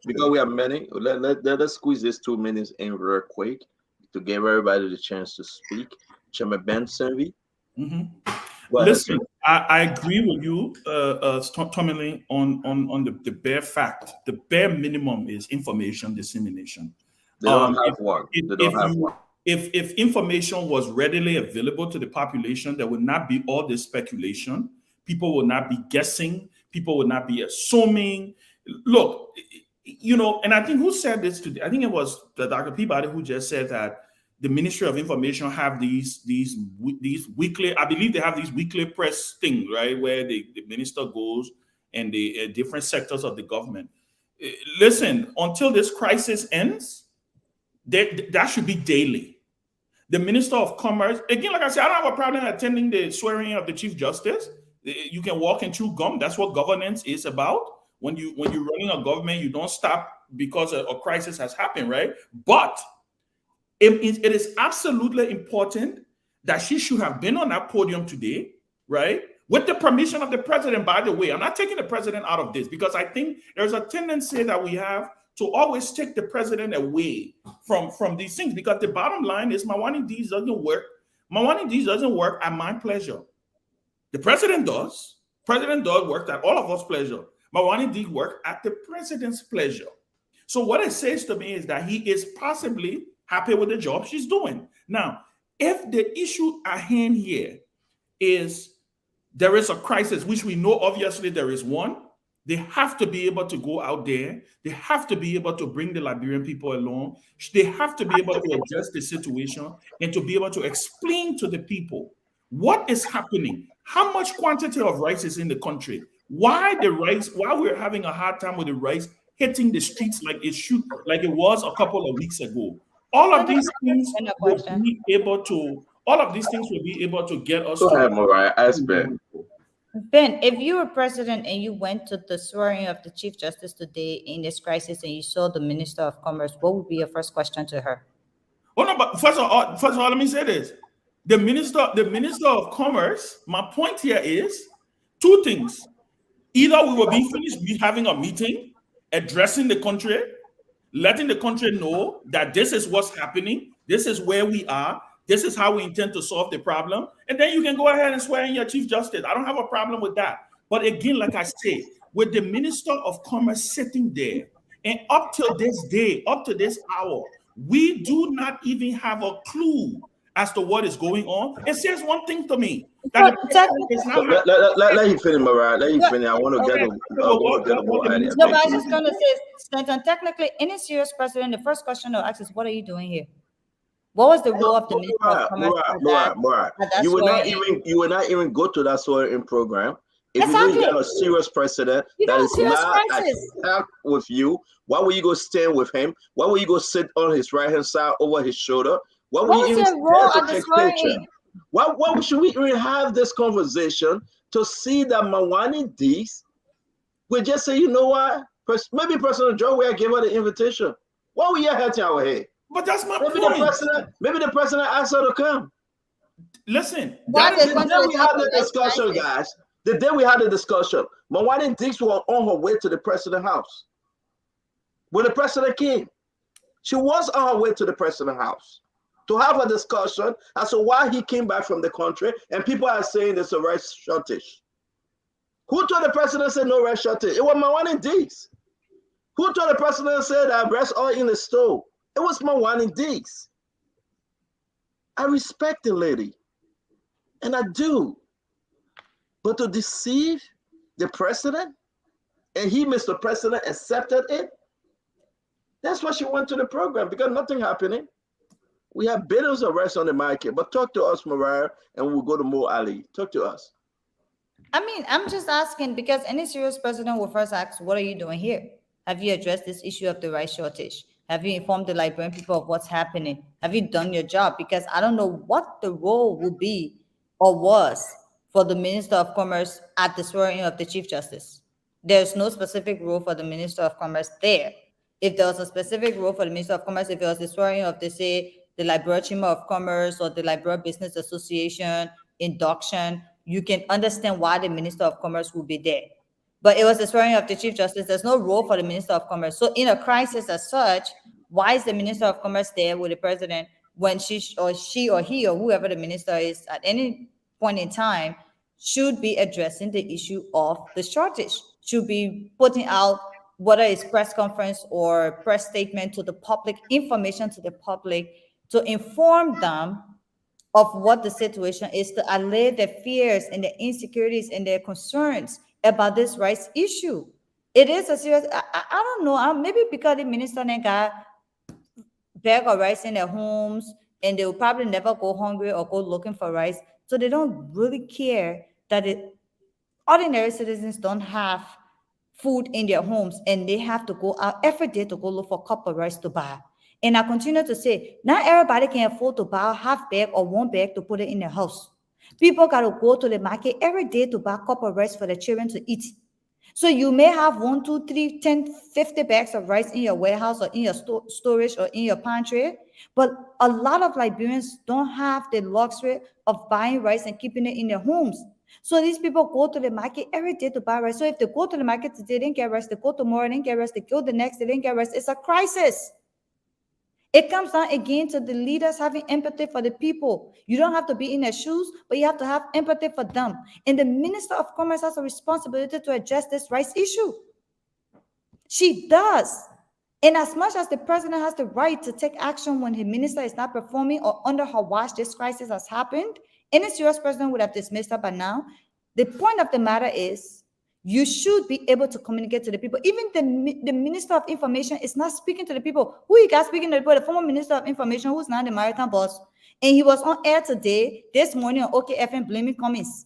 because we have many. Let's squeeze this 2 minutes in real quick to give everybody the chance to speak. Chairman Ben Senvi. Listen, I agree with you, Tommy, on the bare fact. The bare minimum is information dissemination. They don't have one. They don't have one. If information was readily available to the population, there would not be all this speculation. People would not be guessing. People would not be assuming. Look, you know, and I think who said this today? I think it was Dr. Peabody who just said that the Ministry of Information have these weekly, I believe they have these weekly press things, right, where the minister goes and the different sectors of the government. Listen, until this crisis ends, that should be daily. The Minister of Commerce, again, like I said, I don't have a problem attending the swearing of the Chief Justice. You can walk and chew gum. That's what governance is about. When you're running a government, you don't stop because a crisis has happened, right? But it is absolutely important that she should have been on that podium today, right? With the permission of the president, by the way. I'm not taking the president out of this because I think there's a tendency that we have to always take the president away from these things, because the bottom line is Mawani-Deeds doesn't work. Mawani-Deeds doesn't work at my pleasure. The president does. President does work at all of us' pleasure. Mawani-Deeds work at the president's pleasure. So what it says to me is that he is possibly happy with the job she's doing. Now, if the issue at hand here is there is a crisis, which we know obviously there is one, they have to be able to go out there. They have to be able to bring the Liberian people along. They have to be able to address the situation and to be able to explain to the people what is happening, how much quantity of rice is in the country, why we're having a hard time with the rice hitting the streets like it was a couple of weeks ago. All of these things will be able to get us. Go ahead, Mariah. Ask Ben. Ben, if you were president and you went to the swearing of the Chief Justice today in this crisis and you saw the Minister of Commerce, what would be your first question to her? Oh no, but first of all, let me say this. The Minister of Commerce, my point here is two things. Either we will be finished having a meeting, addressing the country, letting the country know that this is what's happening, this is where we are, this is how we intend to solve the problem, and then you can go ahead and swear in your Chief Justice. I don't have a problem with that. But again, like I say, with the Minister of Commerce sitting there, and up till this day, up to this hour, we do not even have a clue as to what is going on. It says one thing to me. That let him finish, Mariah. Let him finish. I want to get a more idea. No, but I was just going to say, Stanton, technically, any serious president, the first question they'll ask is, what are you doing here? What was the role of the Minister of Commerce? Mariah, you will not even go to that swearing program. If exactly. You know you got a serious president that is not attacked with you, why would you go stand with him? Why would you go sit on his right hand side over his shoulder? Why would you even stand to take picture? Why should we even have this conversation to see that Mawani-Deeds would just say, you know what? Maybe President Joe Ware gave her the invitation. Why were you hurting our head? But that's my point. Maybe the president asked her to come. Listen, the day we had the discussion, guys, the day we had the discussion, Mawani-Deeds was on her way to the president's house. When the president came, she was on her way to the president's house to have a discussion as to why he came back from the country, and people are saying there's a rice shortage. Who told the president said no rice shortage? It was Mawani-Deeds. Who told the president said that rice all in the stove? It was Mawani-Deeds. I respect the lady, and I do. But to deceive the president, and he, Mr. President, accepted it. That's why she went to the program, because nothing happening. We have billions of rice on the market. But talk to us, Mariah, and we'll go to Mo Ali. Talk to us. I mean, I'm just asking because any serious president will first ask, what are you doing here? Have you addressed this issue of the rice shortage? Have you informed the Liberian people of what's happening? Have you done your job? Because I don't know what the role will be or was for the Minister of Commerce at the swearing of the Chief Justice. There's no specific role for the Minister of Commerce there. If there was a specific role for the Minister of Commerce, if it was the swearing of, they say, the Liberia Chamber of Commerce or the Liberia Business Association induction, you can understand why the Minister of Commerce will be there. But it was the swearing of the Chief Justice. There's no role for the Minister of Commerce. So in a crisis as such, why is the Minister of Commerce there with the president when she or he or whoever the minister is at any point in time should be addressing the issue of the shortage, should be putting out whether it's press conference or press statement to the public, information to the public to inform them of what the situation is, to allay their fears and their insecurities and their concerns about this rights issue. It is a serious, I don't know, maybe because the minister got bag of rice in their homes and they will probably never go hungry or go looking for rice. So they don't really care that ordinary citizens don't have food in their homes and they have to go out every day to go look for a cup of rice to buy. And I continue to say, not everybody can afford to buy a half bag or one bag to put it in their house. People got to go to the market every day to buy a cup of rice for their children to eat. So you may have 1, 2, 3, 10, 50 bags of rice in your warehouse or in your storage or in your pantry. But a lot of Liberians don't have the luxury of buying rice and keeping it in their homes. So these people go to the market every day to buy rice. So if they go to the market today, they didn't get rice. They go tomorrow, they didn't get rice. They go the next, they didn't get rice. It's a crisis. It comes down again to the leaders having empathy for the people. You don't have to be in their shoes, but you have to have empathy for them. And the Minister of Commerce has a responsibility to address this rights issue. She does. And as much as the president has the right to take action when his minister is not performing or under her watch this crisis has happened, any serious president would have dismissed her by now. The point of the matter is, you should be able to communicate to the people. Even the Minister of Information is not speaking to the people. Who you got speaking to the people? The former Minister of Information, who's now the maritime boss. And he was on air this morning on OKFM blaming Cummins.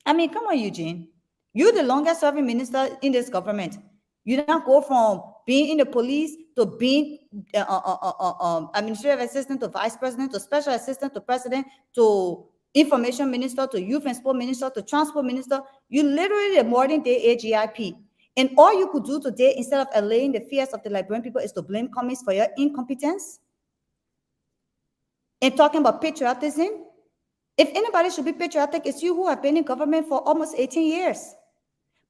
I mean, come on, Eugene. You're the longest serving minister in this government. You don't go from being in the police to being administrative assistant to vice president to special assistant to president to information minister to youth and sport minister to transport minister. You literally a modern day AGIP. And all you could do today, instead of allaying the fears of the Liberian people, is to blame Cummins for your incompetence. And talking about patriotism. If anybody should be patriotic, it's you who have been in government for almost 18 years.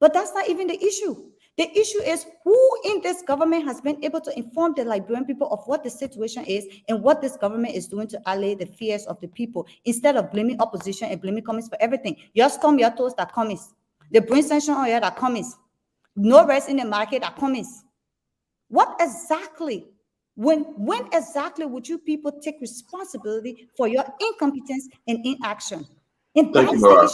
But that's not even the issue. The issue is who in this government has been able to inform the Liberian people of what the situation is and what this government is doing to allay the fears of the people, instead of blaming opposition and blaming Cummins for everything. Your storm your toes that Cummins. The bring sanction on you that Cummins. No rest in the market that Cummins. What exactly? When exactly would you people take responsibility for your incompetence and inaction? And Thank you, Mariah.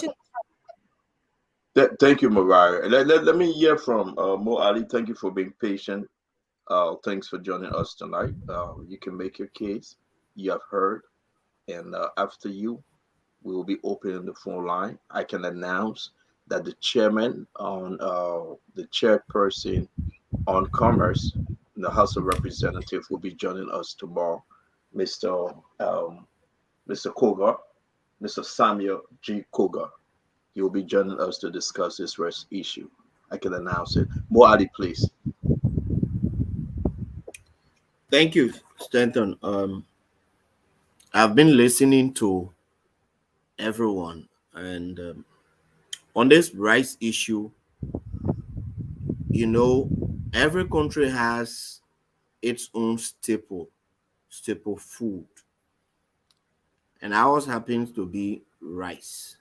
Thank you, Mariah. Let me hear from Mo Ali. Thank you for being patient. Thanks for joining us tonight. You can make your case. You have heard. And after you, we will be opening the phone line. I can announce that the chairman on the chairperson on commerce in the House of Representatives will be joining us tomorrow, Mr. Kogar, Mr. Samuel G. Kogar. He will be joining us to discuss this rights issue. I can announce it. Mo Ali, please. Thank you, Stanton. I've been listening to everyone, and on this rights issue, every country has its own staple food, and ours happens to be rice.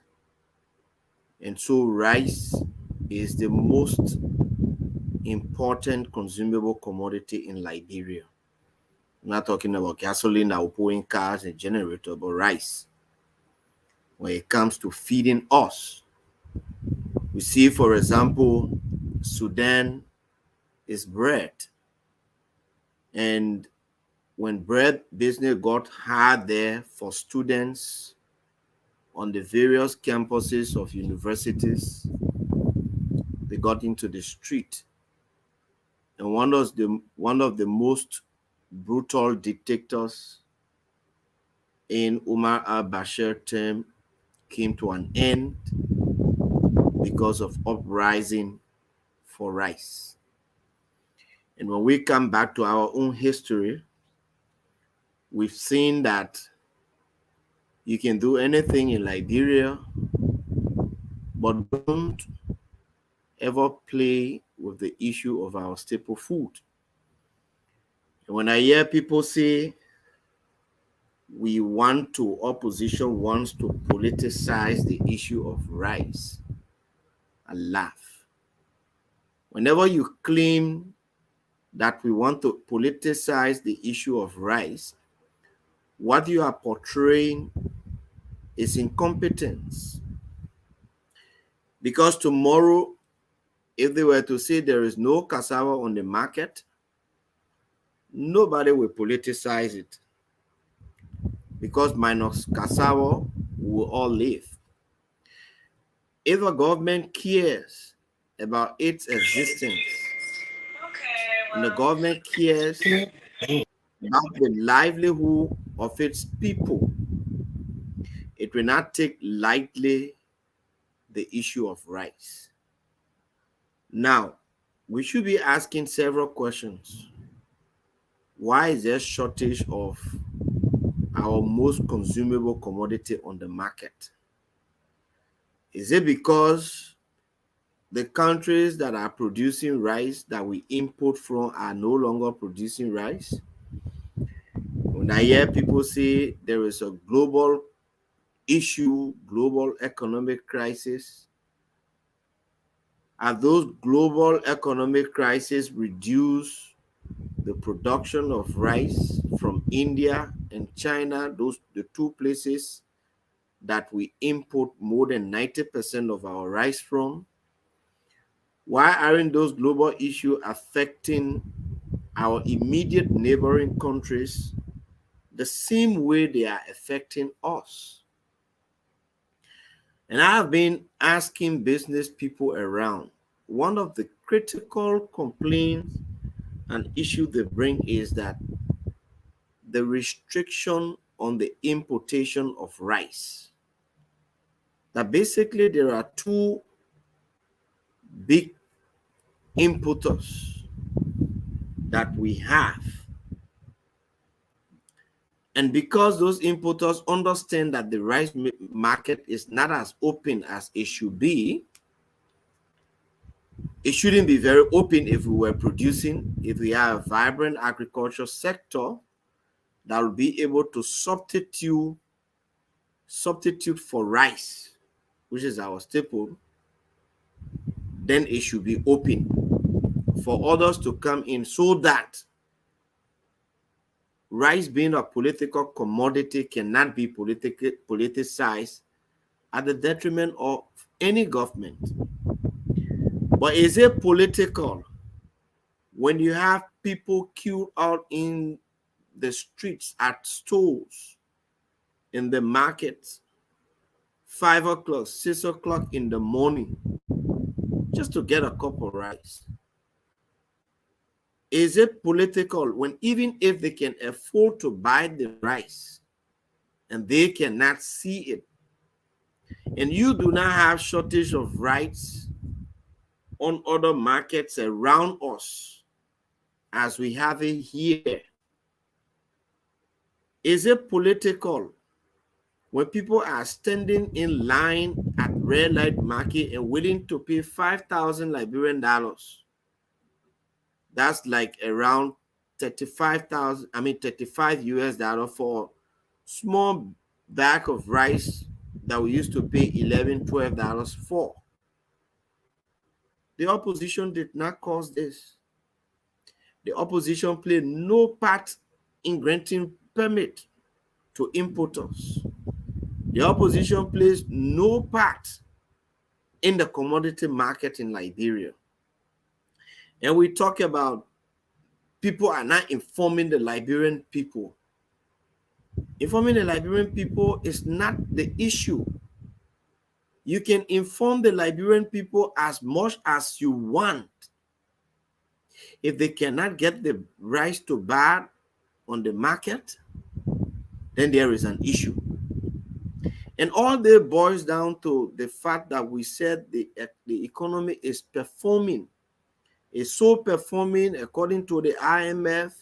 And so rice is the most important consumable commodity in Liberia. I'm not talking about gasoline that will pour in cars and generator, but rice. When it comes to feeding us, We see, for example, Sudan is bread. And when bread business got hard there for students on the various campuses of universities, they got into the street. And one of the most brutal dictators in Umar al-Bashir term came to an end because of uprising for rice. And when we come back to our own history, we've seen that you can do anything in Liberia, but don't ever play with the issue of our staple food. And when I hear people say opposition wants to politicize the issue of rice, I laugh. Whenever you claim that we want to politicize the issue of rice, what you are portraying is incompetence. Because tomorrow, if they were to say there is no cassava on the market, nobody will politicize it. Because minus cassava, we will all live. If a government cares about its existence, and the government cares about the livelihood of its people, it will not take lightly the issue of rice. Now, we should be asking several questions. Why is there shortage of our most consumable commodity on the market? Is it because the countries that are producing rice that we import from are no longer producing rice? When I hear people say there is a global issue, global economic crisis, are those global economic crises reduce the production of rice from India and China, the two places that we import more than 90% of our rice from? Why aren't those global issues affecting our immediate neighboring countries the same way they are affecting us? And I have been asking business people around, one of the critical complaints and issue they bring is that the restriction on the importation of rice. That basically there are two big importers that we have. And because those importers understand that the rice market is not as open as it should be, it shouldn't be very open if we were producing, if we have a vibrant agriculture sector that will be able to substitute for rice, which is our staple, then it should be open for others to come in, so that rice, being a political commodity, cannot be politicized at the detriment of any government. But is it political when you have people queued out in the streets, at stores, in the markets, 5 o'clock, 6 o'clock in the morning, just to get a cup of rice? Is it political when, even if they can afford to buy the rice and they cannot see it, and you do not have shortage of rice on other markets around us as we have it here? Is it political when people are standing in line at red light market and willing to pay 5,000 Liberian dollars? That's like around 35 US dollars for small bag of rice that we used to pay $11, $12 for. The opposition did not cause this. The opposition played no part in granting permit to importers. The opposition plays no part in the commodity market in Liberia. And we talk about people are not informing the Liberian people. Informing the Liberian people is not the issue. You can inform the Liberian people as much as you want. If they cannot get the rice to buy on the market, then there is an issue. And all that boils down to the fact that we said the economy is performing. It's so performing according to the IMF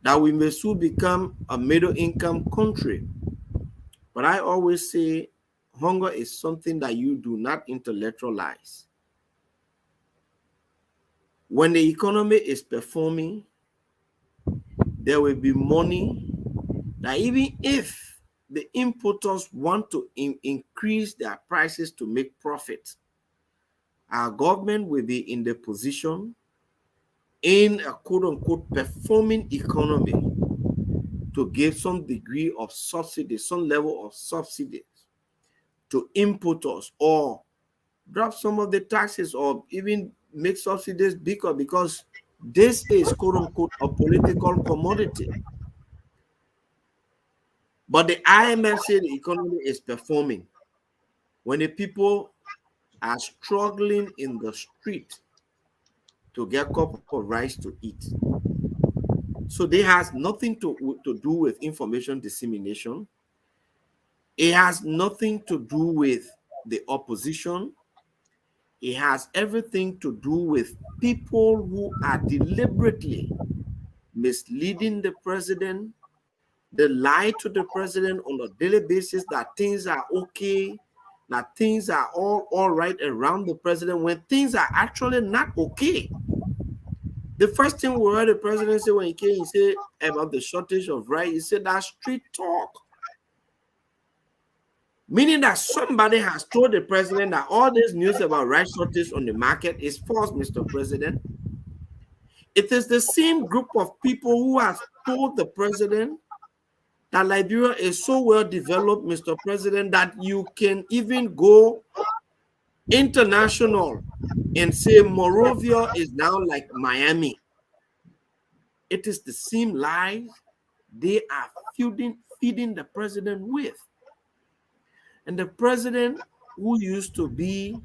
that we may soon become a middle-income country. But I always say hunger is something that you do not intellectualize. When the economy is performing, there will be money that even if the importers want to increase their prices to make profit, our government will be in the position in a quote-unquote performing economy to give some degree of subsidy, some level of subsidies to importers, or drop some of the taxes, or even make subsidies bigger, because this is quote-unquote a political commodity. But the IMF said the economy is performing when the people are struggling in the street to get a cup of rice to eat. So they has nothing to do with information dissemination. It has nothing to do with the opposition. It has everything to do with people who are deliberately misleading the president. They lie to the president on a daily basis that things are okay, that things are all right around the president, when things are actually not okay. The first thing we heard the president say when he came, he said about the shortage of rice, he said that street talk. Meaning that somebody has told the president that all this news about rice shortage on the market is false, Mr. President. It is the same group of people who has told the president that Liberia is so well developed, Mr. President, that you can even go international and say Monrovia is now like Miami. It is the same lies they are feeding the president with. And the president, who used to be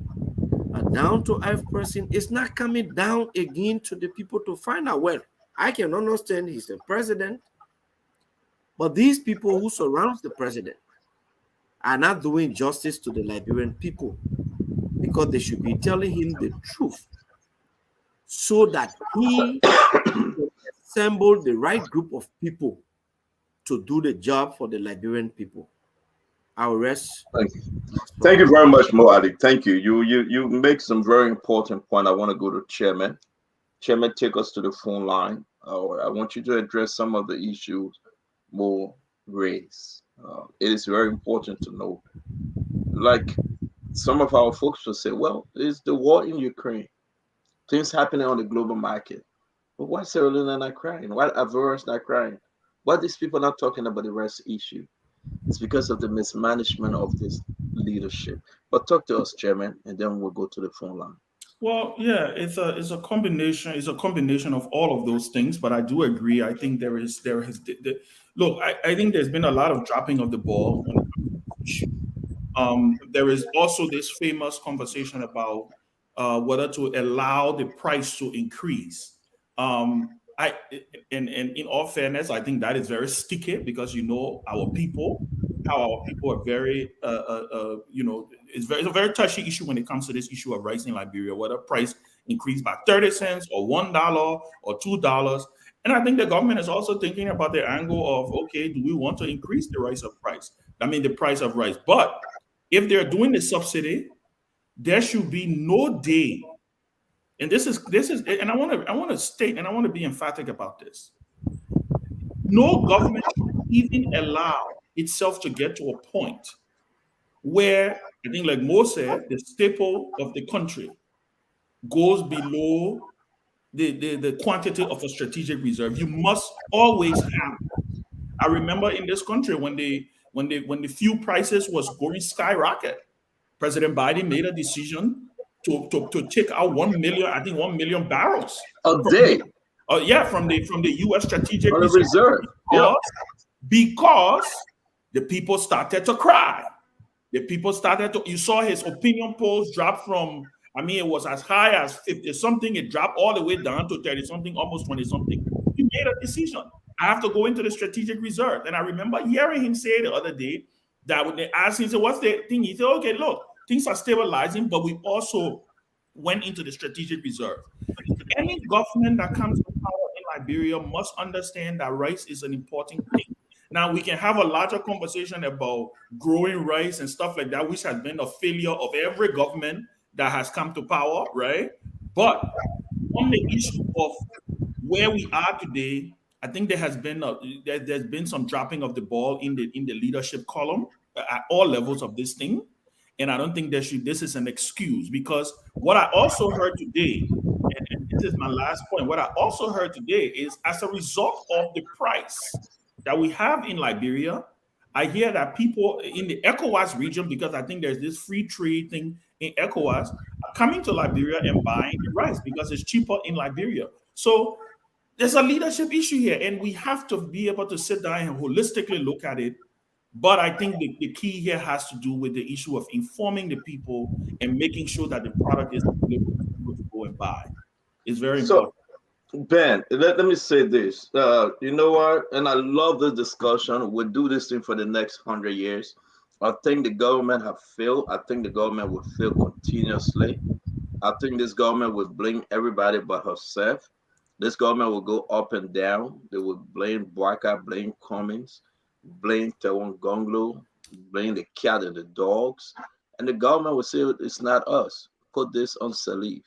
a down-to-earth person, is not coming down again to the people to find out. Well, I can understand he's the president, but these people who surround the president are not doing justice to the Liberian people, because they should be telling him the truth so that he can assemble the right group of people to do the job for the Liberian people. I'll rest. Thank you very much, Mo Ali. Thank you. You make some very important point. I want to go to Chairman. Chairman, take us to the phone line. I want you to address some of the issues Mo raised. It is very important to know. Like some of our folks will say, well, it's the war in Ukraine. Things happening on the global market. But why Sierra Leone not crying? Why Ivorians not crying? Why these people not talking about the rice issue? It's because of the mismanagement of this leadership. But talk to us, Chairman, and then we'll go to the phone line. Well, yeah, it's a combination. It's a combination of all of those things. But I do agree. I think look. I think there's been a lot of dropping of the ball. There is also this famous conversation about whether to allow the price to increase. And in all fairness, I think that is very sticky, because how our people are very it's a very touchy issue when it comes to this issue of rice in Liberia, whether price increased by 30 cents or $1 or $2. And I think the government is also thinking about the angle of, okay, do we want to increase the the price of rice? But if they're doing the subsidy, there should be no day. And this is, and I want to state, and I want to be emphatic about this. No government should even allow itself to get to a point where, I think, like Mo said, the staple of the country goes below the quantity of a strategic reserve. You must always have. I remember in this country when the fuel prices was going skyrocket, President Biden made a decision to take out 1 million, I think 1 million barrels a day. From the U.S. strategic On the reserve. Because the people started to cry. You saw his opinion polls drop from, it was as high as 50 something. It dropped all the way down to 30 something, almost 20 something. He made a decision. I have to go into the strategic reserve. And I remember hearing him say the other day that when they asked him, what's the thing? He said, okay, look, things are stabilizing, but we also went into the strategic reserve. Any government that comes to power in Liberia must understand that rice is an important thing. Now, we can have a larger conversation about growing rice and stuff like that, which has been a failure of every government that has come to power, right? But on the issue of where we are today, I think there's been some dropping of the ball in the leadership column at all levels of this thing. And I don't think this is an excuse, because what I also heard today, and this is my last point, what I also heard today is, as a result of the price that we have in Liberia, I hear that people in the ECOWAS region, because I think there's this free trade thing in ECOWAS, are coming to Liberia and buying the rice because it's cheaper in Liberia. So there's a leadership issue here, and we have to be able to sit down and holistically look at it. But I think the key here has to do with the issue of informing the people and making sure that the product is available for people to go and buy. It's very important. Ben, let me say this. You know what? And I love this discussion. We'll do this thing for the next 100 years. I think the government have failed. I think the government will fail continuously. I think this government will blame everybody but herself. This government will go up and down. They will blame Bwaka, blame Cummings, blame Tewon Gonglo, blame the cat and the dogs. And the government will say, it's not us. Put this on Salif.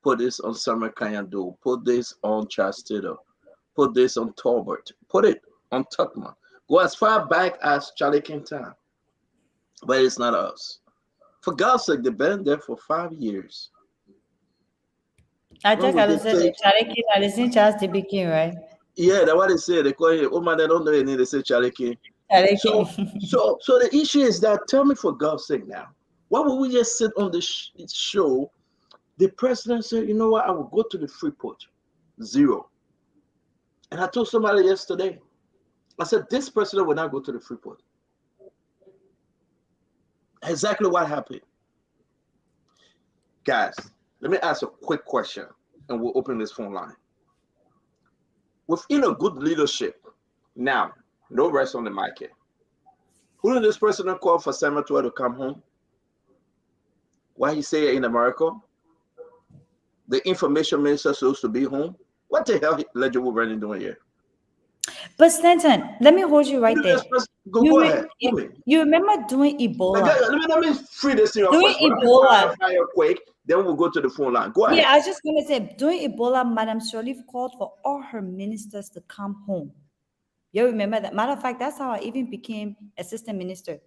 Put this on Summer Kanyando. Put this on Chastito. Put this on Tolbert. Put it on Tuckman. Go as far back as Charlie Quintan. But it's not us. For God's sake, they've been there for 5 years. I think I was saying Charlie King, I listen Charles DB right? Yeah, that's what they say. They call it, oh man, they don't know any, they say Charlie King. So the issue is that, tell me for God's sake now, why would we just sit on this show? The president said, you know what, I will go to the Freeport, 0. And I told somebody yesterday, I said, this president will not go to the Freeport. Exactly what happened. Guys, let me ask a quick question, and we'll open this phone line. Within a good leadership, now, no rest on the market. Who did this president call for Samatua to come home? Why he say it in America? The information minister supposed to be home. What the hell Ledger Wolverine doing here? But Stanton, let me hold you right there. Go ahead. You remember doing Ebola? Let me free this thing up doing first. Ebola. Then we'll go to the phone line. Go ahead. Yeah, I was just going to say, during Ebola, Madam Sirleaf called for all her ministers to come home. You remember that? Matter of fact, that's how I even became assistant minister,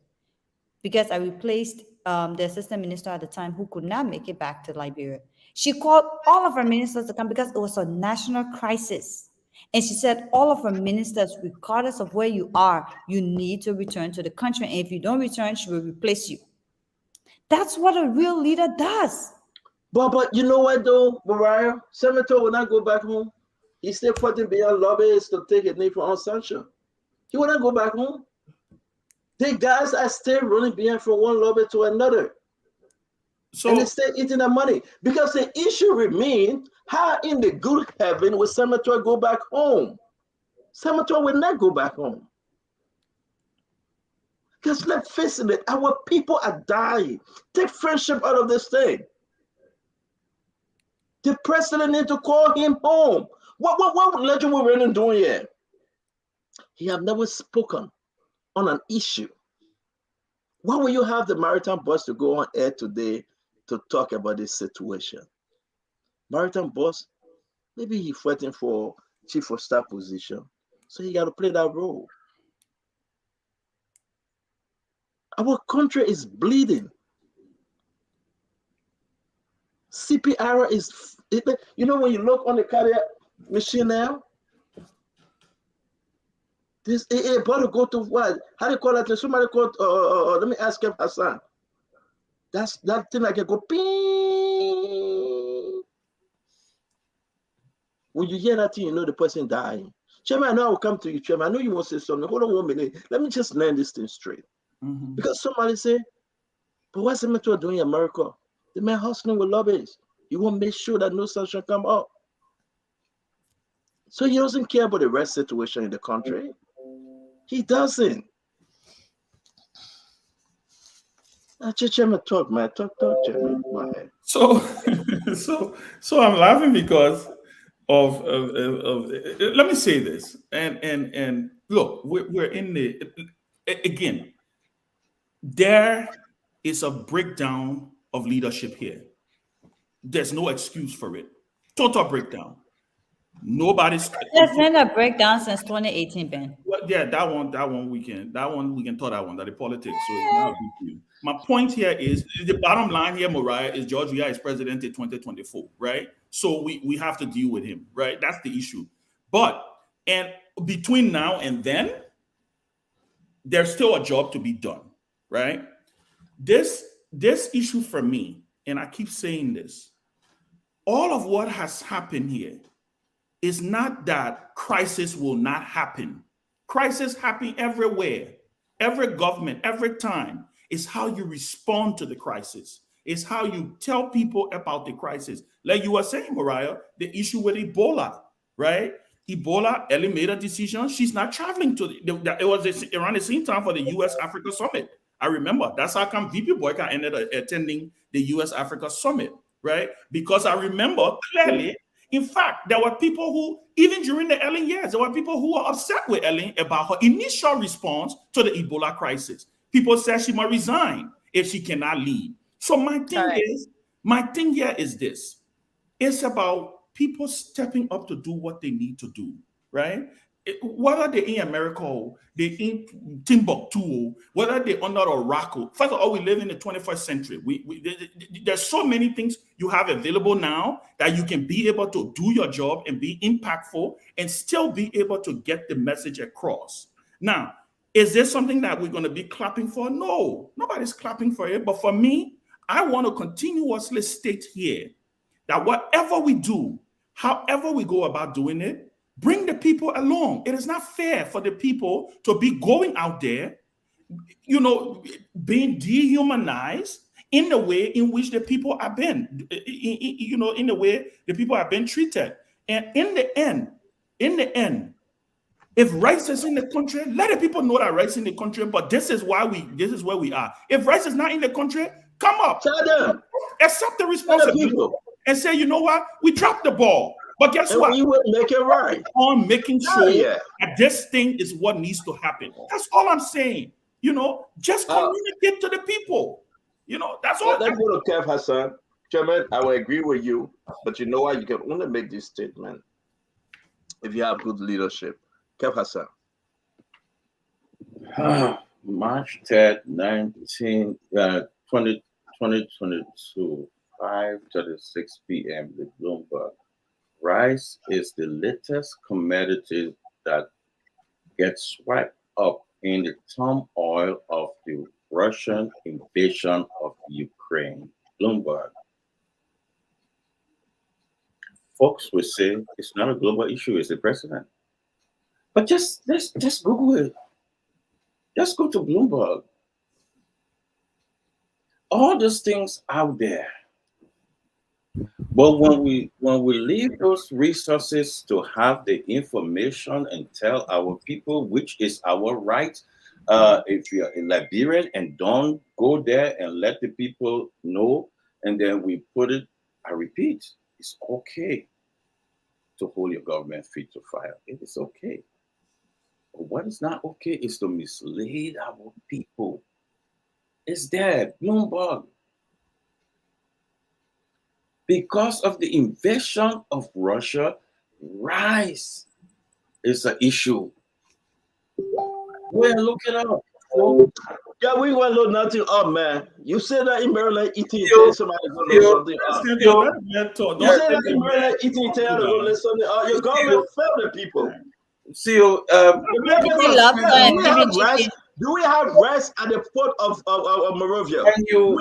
because I replaced the assistant minister at the time who could not make it back to Liberia. She called all of her ministers to come because it was a national crisis. And she said, all of her ministers, regardless of where you are, you need to return to the country. And if you don't return, she will replace you. That's what a real leader does. But you know what though, Mariah? Senator will not go back home. He's still fighting beyond lobbyists to take a knee for unsanctioned. He will not go back home. The guys are still running behind from one lobby to another. And they stay eating the money. Because the issue remains, how in the good heaven will Senator go back home? Senator will not go back home. Because let's face it, our people are dying. Take friendship out of this thing. The president need to call him home. What Legend Wolverine doing here? He have never spoken on an issue. Why will you have the maritime boss to go on air today to talk about this situation? Maritime boss, maybe he's fighting for chief of staff position, so he got to play that role. Our country is bleeding. CPR is, you know, when you look on the cardiac machine now, this about to go to what? How do you call that? Somebody called, let me ask him, Hassan. That's that thing like a go ping. When you hear that thing, you know the person dying. Chairman, I know I will come to you, Chairman. I know you want to say something. Hold on 1 minute. Let me just learn this thing straight. Because somebody say, but what's the matter doing in America? The man hustling with lobbies. He won't make sure that no sanction come up. So he doesn't care about the rest situation in the country. He doesn't. Chairman, talk, man. Talk, Chairman. Go ahead. So I'm laughing because of let me say this, and look, we're in the again. There is a breakdown of leadership here. There's no excuse for it. Total breakdown. Nobody's. There's been a breakdown since 2018, Ben. Well, yeah, that one we can talk that one, that the politics. So it's not a big deal. My point here is the bottom line here, Mariah, is George Weah is president in 2024, right? So we have to deal with him, right? That's the issue. But and between now and then, there's still a job to be done, right? This issue for me, and I keep saying this, all of what has happened here is not that crisis will not happen. Crisis happen everywhere, every government, every time. It's how you respond to the crisis. It's how you tell people about the crisis. Like you were saying, Mariah, the issue with Ebola, right? Ebola, Ellie made a decision. She's not traveling to it was around the same time for the U.S.-Africa Summit. I remember. That's how come VP Boyka ended up attending the U.S.-Africa Summit, right? Because I remember clearly, in fact, there were people who, even during the Ellen years, there were people who were upset with Ellen about her initial response to the Ebola crisis. People said she must resign if she cannot lead. So my thing here is this. It's about people stepping up to do what they need to do, right? Whether they're in America, they're in Timbuktu, whether they're under Iraq. First of all, we live in the 21st century. There's so many things you have available now that you can be able to do your job and be impactful and still be able to get the message across. Now, is this something that we're going to be clapping for? No, nobody's clapping for it. But for me, I want to continuously state here that whatever we do, however we go about doing it, bring the people along. It is not fair for the people to be going out there, being dehumanized in the way in which the people have been, in the way the people have been treated. And in the end, if rice is in the country, let the people know that rice is in the country. But this is where we are. If rice is not in the country, come up, accept the responsibility, and say, you know what, we dropped the ball. But guess what? We will make it right. On making sure that this thing is what needs to happen. That's all I'm saying. Just communicate to the people. That's all. Let's go to Kev Hassan. Chairman, I will agree with you. But you know what? You can only make this statement if you have good leadership. Kev Hassan. March 3rd, 2022, 5:36 p.m. The Bloomberg. Rice is the latest commodity that gets swept up in the turmoil of the Russian invasion of Ukraine. Bloomberg. Folks will say it's not a global issue, it's the president. But just Google it. Just go to Bloomberg. All those things out there. But when we leave those resources to have the information and tell our people, which is our right, if you're a Liberian and don't go there and let the people know, and then we put it, I repeat, it's okay to hold your government feet to fire. It is okay. But what is not okay is to mislead our people. It's there, Bloomberg. Because of the invasion of Russia, rice is an issue. Well, look it up. Yeah, we won't load nothing up, man. You said that in Maryland eating somebody gonna load something up. You said that in Maryland eating gonna load something up. Your government failed the people. See, Do we have rice at the port of Monrovia? When you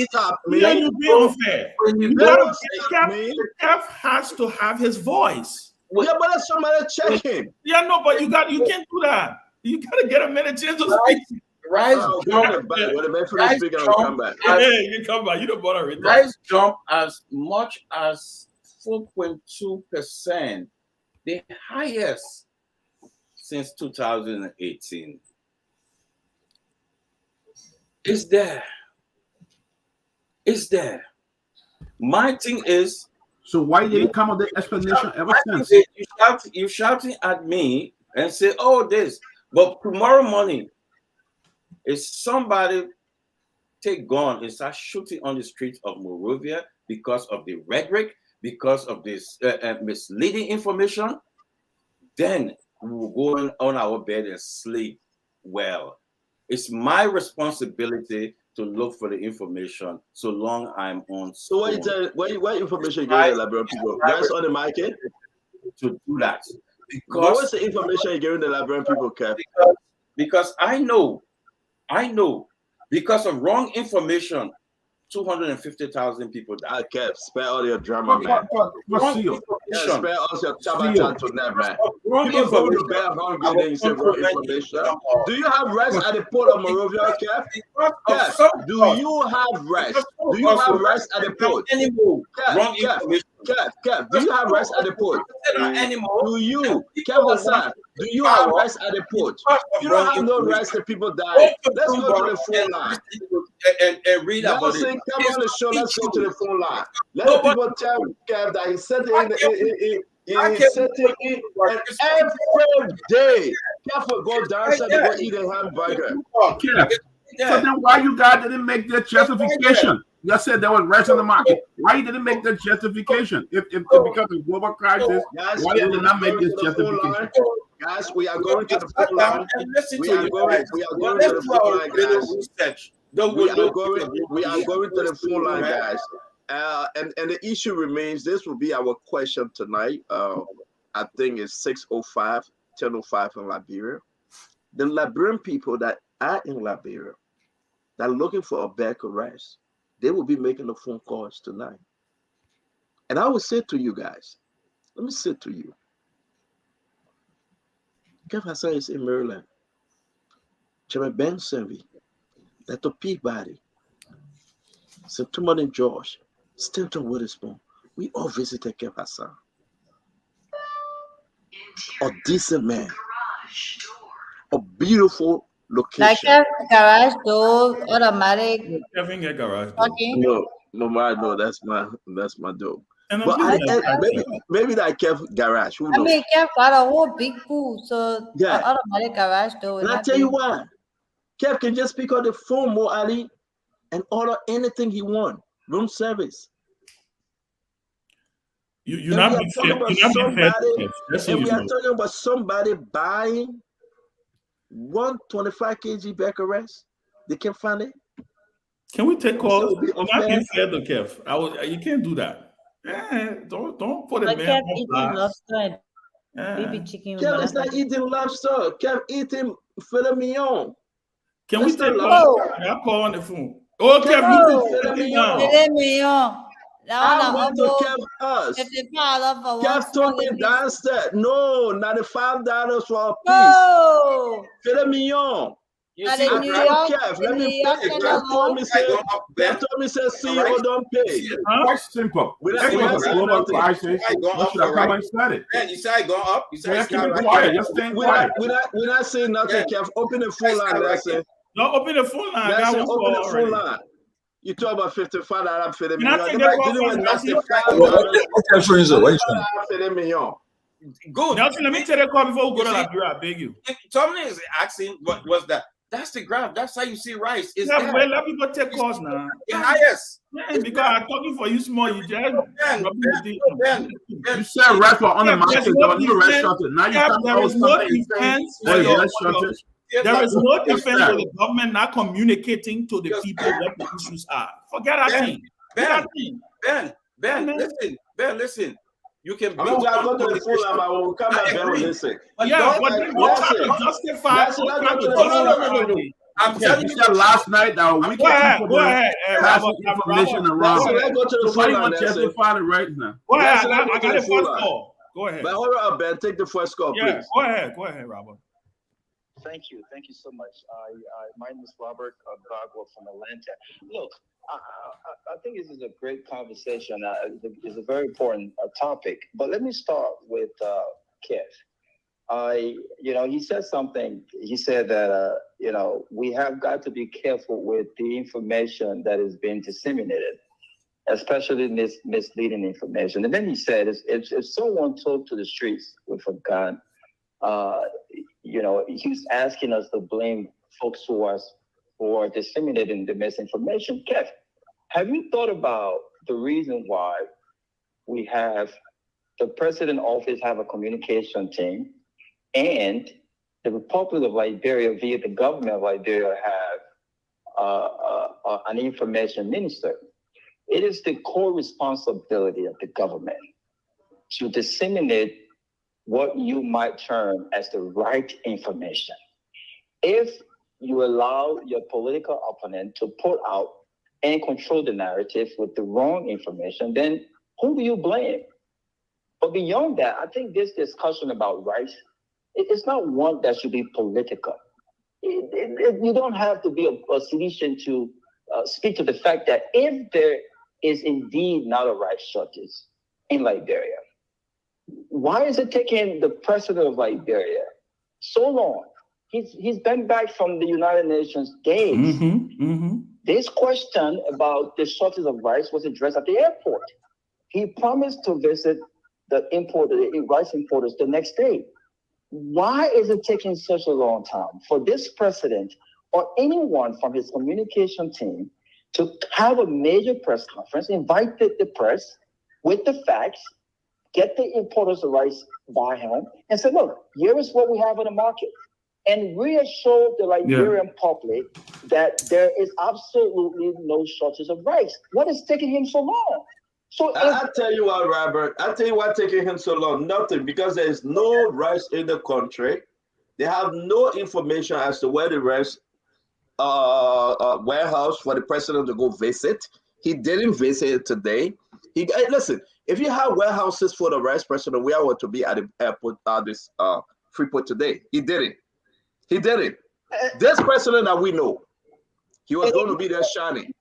stop me. Yeah, you be unfair. When you gotta go, Kev has to have his voice. Yeah, but let somebody check him. Yeah, no, but you can't do that. You gotta get a minute chance to speak. Rise jump. When the finish speaking, I'll come back. You come back. You don't bother it. Rise jump as much as 4.2%, the highest since 2018. It's there. It's there. My thing is. So why didn't you come with the explanation ever since? You shouting at me and say, "Oh, this," but tomorrow morning, if somebody take gun and start shooting on the streets of Monrovia because of the rhetoric, because of this misleading information, then we will go on our bed and sleep well. It's my responsibility to look for the information so long I'm on. So what information you giving the Liberian people? Rice on the market? To do that. Because what's the information you're giving the Liberian people, Kev? Because I know, because of wrong information, 250,000 people died. Kev, spare all your drama, man. Spare all your tabata to them, man. People go to bed hungry, then you say wrong information. Do you have rice at the port of Monrovia, Kev? Kev, do you have rice? Do you have rice at the port? Kev, do you have rice at the port? Do you, Kev Hassan, do you have rice at the port? You don't have no rice, the people die. Let's go to the phone line. And read about it. Come on the show. Let's go to the phone line. Let the people tell Kev that he said it and every day. Kev will go downstairs to go eat a hamburger. So then why you guys didn't make that justification? You said there was rice on the market. Why you didn't make that justification? If because of global crisis, why did you not make this justification? Guys, we are going to the phone line. We are going to the phone line, guys. We are going to the phone line, guys. And the issue remains, this will be our question tonight. I think it's 6:05, 10:05 in Liberia. The Liberian people that are in Liberia that are looking for a bag of rice, they will be making the phone calls tonight. And I will say to you guys, let me say to you, Kev Hassan is in Maryland. Chairman Ben Senvi, Dr. Peabody, St. Thomas and George, Stanton Witherspoon, we all visited Kev Hassan. A decent man, a beautiful location. Like a garage door, automatic. Kevin get garage door. Okay. No, that's my door. But maybe that Kev garage. Who knows? I mean, Kev got a whole big pool, so yeah, automatic garage door. And I tell you why, Kev can just pick up the phone, Mo Ali, and order anything he wants. Room service. You're not being fair. And we are talking about somebody buying 125 kg bag of rice. They can't find it. Can we take calls? You're not being fair to Kev. You can't do that. Don't put a man on blast. Baby chicken. Kev is not eating lobster. Kev eating filet mignon. Can we take calls? I'll call on the phone. Oh, Kev, filet mignon. I went to Kev us. Kev told me downstairs. No, $95 for a piece. No. Filet mignon. I told Kev, let me pay. Kev told me, say, CEO don't pay. Quite simple. Global crisis. What should I come and said it? Man, you say I go up. You say keep it quiet. Just stay quiet. We're not saying nothing, Kev. Open the phone line. That's it. No, open the phone line. Open the phone line. You talk about $55 for the million. Good. Nelson, let me tell you before we go to Liberia. I beg you. Tomlin is asking what was that? That's the graph. That's how you see rice. Well, let me go take calls now. The highest. Yeah, because I'm talking for you small. You just you said rice on the market. There was no rice shortage. Now you come there is no defense. There is no defense for the government not communicating to the people what the issues are. Forget that thing. Ben, listen. You can. I mean, we are going to the full line, but when we come back, then we listen. Yeah, but then don't try to justify. I'm telling you that last night that we can go ahead, passing information around. So let's go to the So why full you line. want to justify it right now? Go ahead. Let's I go to got the a full first line. call. Go ahead. But hold on, Ben. Take the first call, please. Go ahead, Robert. Thank you so much. My name is Robert Bagwell from Atlanta. Look, I think this is a great conversation. It's a very important topic. But let me start with Kev. He said something. He said that we have got to be careful with the information that is being disseminated, especially misleading information. And then he said, if someone took to the streets with a gun, he's asking us to blame folks who are disseminating the misinformation. Kev, have you thought about the reason why we have the president office have a communication team and the Republic of Liberia via the government of Liberia have an information minister? It is the core responsibility of the government to disseminate what you might term as the right information. If you allow your political opponent to put out and control the narrative with the wrong information, then who do you blame? But beyond that, I think this discussion about rights, it's not one that should be political. You don't have to be a solution to speak to the fact that if there is indeed not a rights shortage in Liberia, why is it taking the president of Liberia so long? He's been back from the United Nations days. This question about the shortage of rice was addressed at the airport. He promised to visit the rice importers the next day. Why is it taking such a long time for this president or anyone from his communication team to have a major press conference, invite the press with the facts, get the importers of rice by him, and say, look, here is what we have in the market, and reassure the Liberian public that there is absolutely no shortage of rice? What is taking him so long? So I'll tell you what, Robert. I'll tell you what taking him so long. Nothing, because there is no rice in the country. They have no information as to where the rice warehouse for the president to go visit. He didn't visit it today. Listen, if you have warehouses for the rice president, we are to be at the airport, this Freeport today. He didn't. This president that we know, he was going to be there shining.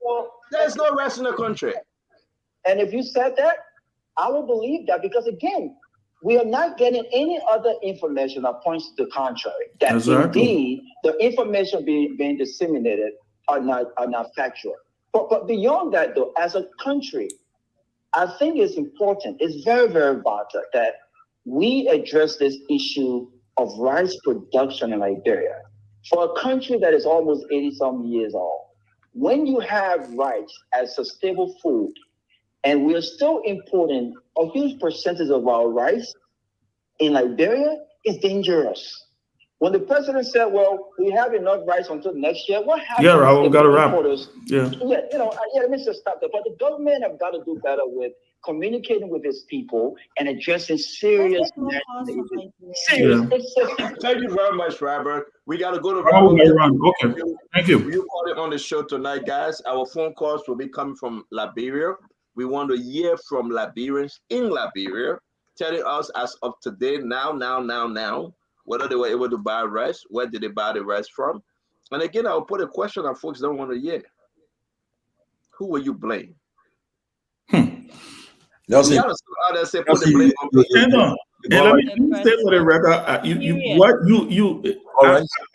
There's no rice in the country. And if you said that, I will believe that, because again, we are not getting any other information that points to the contrary. That indeed the information being disseminated are not factual. But beyond that, though, as a country, I think it's important, it's very, very vital that we address this issue of rice production in Liberia. For a country that is almost 80-some years old, when you have rice as a stable food, and we are still importing a huge percentage of our rice in Liberia, it's dangerous. When the president said, well, we have enough rice until next year, what happened? Yeah, Raul, got to wrap. Let me just stop there. But the government have got to do better with communicating with its people and addressing serious Thank you very much, Robert. We got to go to Robert. Okay. Thank you. You called it on the show tonight, guys. Our phone calls will be coming from Liberia. We want to hear from Liberians in Liberia telling us as of today, now, whether they were able to buy rice, where did they buy the rice from? And again, I'll put a question that folks don't want to hear. Who will you blame? Let me say for the record,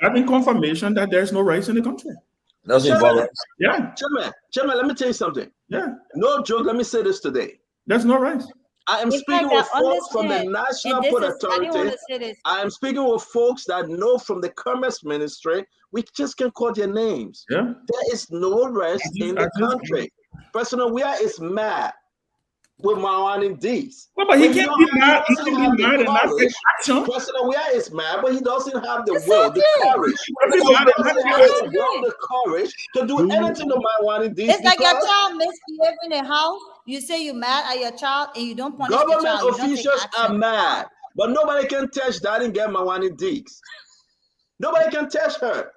having confirmation that there's no rice in the country. Chairman, let me tell you something. Yeah. No joke, let me say this today. There's no rice. I am speaking with folks from the National Food Authority. I am speaking with folks that know from the Commerce Ministry. We just can't call their names. Yeah. There is no rice in the country. President Weah is mad. with Mawani D's. Well, but he can't be mad. He can be mad and not take action. President Weah is mad, but he doesn't have the will, the courage. He He mad and not doesn't take have action. the will, the courage to do anything to Mawani D's. It's like your child misbehaving in the house. You say you're mad at your child and you don't punish the child. Government officials are mad, but nobody can touch that and get Mawani D's. Nobody can touch her.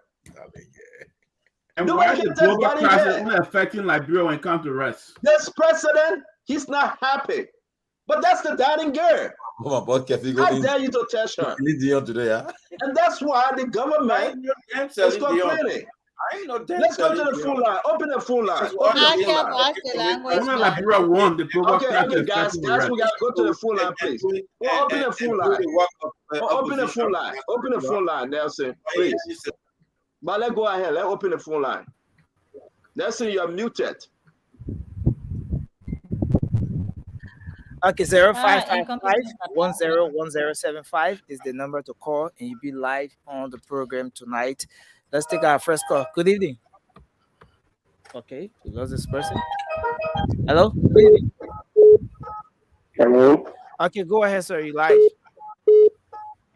And why is the global crisis only affecting Liberia when it comes to rest? This president, he's not happy. But that's the dying girl. I dare you to touch her. Today, huh? And that's why the government is complaining. Let's go to the full line. Open the full line. Open the full line. Liberia won the global Okay, guys, we gotta go to the full line, please. Open the full line. Open the full line. Open the full line, Nelson, please. But let's go ahead. Let's open the phone line. Nelson, you are muted. Okay, 0555-101075 is the number to call, and you'll be live on the program tonight. Let's take our first call. Good evening. Okay, we lost this person. Hello? Good evening. Hello? Okay, go ahead, sir. You live.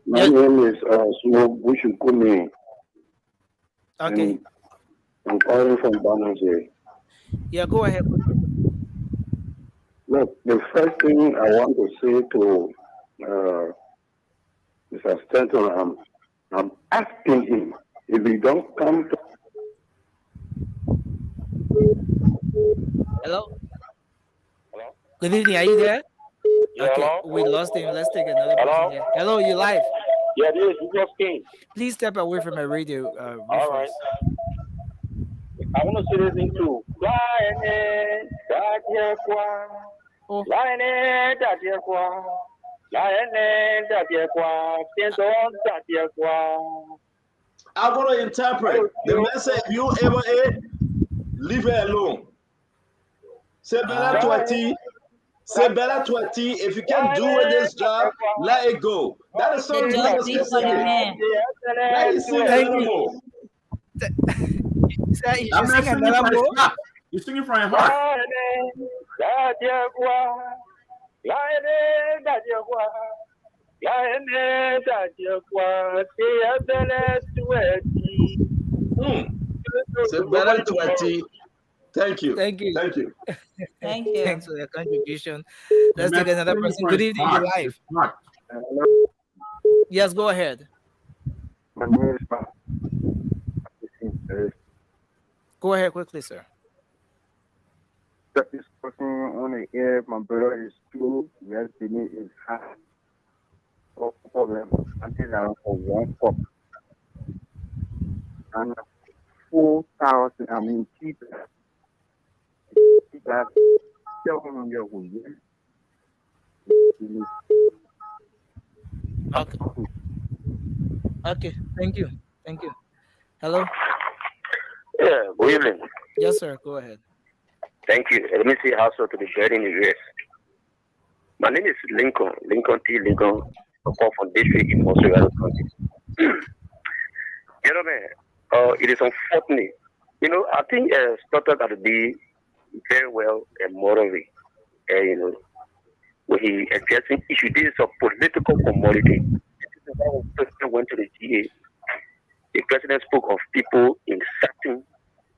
My name is Smo Bushukuni. Okay. I'm calling from Banaze. Yeah, go ahead. Look, the first thing I want to say to Mr. Stanton, I'm asking him if he don't come to. Hello? Hello? Good evening. Are you there? Yeah, okay, hello? We lost him. Let's take another person here. Hello, you live? Yeah, this is just King. Please step away from my radio. All right. I want to say this thing too. I'm going to interpret. The man said, if you ever ate, leave it alone. Say better to a T. Say better to a T. If you can't do with this job, let it go. That is something that was specific. Let me sing another more. You're singing from your heart. Say better to a T. Thank you. Thank you. Thank you. Thank you. Thanks for your contribution. Let's take another person. Good evening, you're live. Yes, go ahead. My name is Go ahead quickly, sir. This person on the air, my brother is true. Yes, the need is high. No problem. Until now for 1 cup. And 4,000, I mean, cheaper. That okay. Okay, thank you. Thank you. Hello? Yeah, good evening. Yes, sir. Go ahead. Thank you. Let me say also to the bird in the US. My name is Lincoln T. Lincoln, a call from district in Montreal County. Gentlemen, it is unfortunate. You know, I think Stotter got to be very well and morally, you know, when he addressing issue. This is a political commodity. When the president went to the GA, the president spoke of people insulting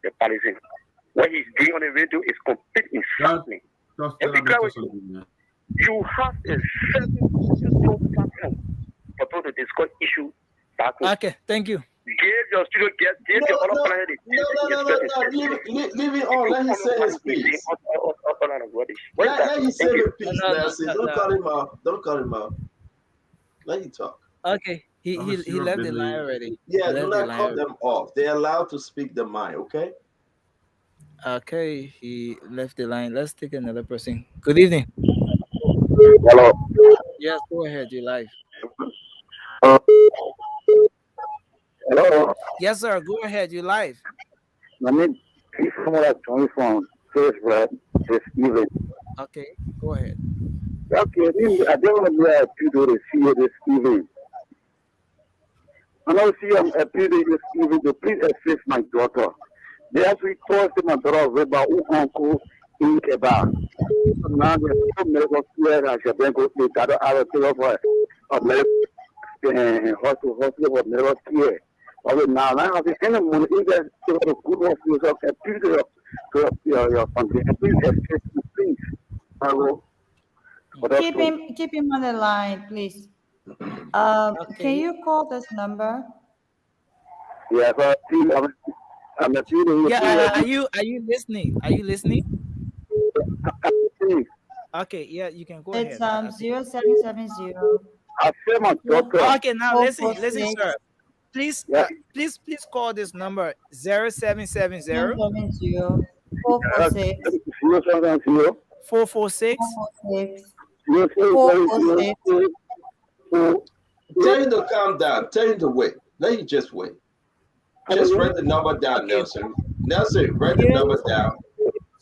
the Palestinians. What he's doing on the radio is complete insulting. You have a certain platform for people to discuss issue back home. Okay, thank you. Give your studio, give your other planet. Leave it on. Let him say his piece. Let him say his piece, Nancy. Don't call him out. Don't call him out. Let him talk. Okay, he left the line already. Yeah, do not cut them off. They're allowed to speak the mind, okay? Okay, he left the line. Let's take another person. Good evening. Hello. Yes, go ahead. You're live. Hello. Yes, sir. Go ahead. You're live. My name is from First Blood this evening. Okay, go ahead. Okay, I don't want to be a people to see you this evening. And I see I'm a people this evening to please assist my daughter. They have requested my daughter about uncle in Quebec. Now the medical care I should then go to gather our of hospital of medical care. Okay, now I have any money in there to the good of yourself and to your family. And please. I will. Keep him on the line, please. Can you call this number? Yeah, but I'm a feeling. Yeah, are you listening? Are you listening? Okay, yeah, you can go It's ahead. 0770. Okay, now listen, sir. Please, please call this number 0770 446 446 Tell him to calm down. Tell him to wait. Let him just wait. Just write the number down, Nelson. Nelson, write the number down.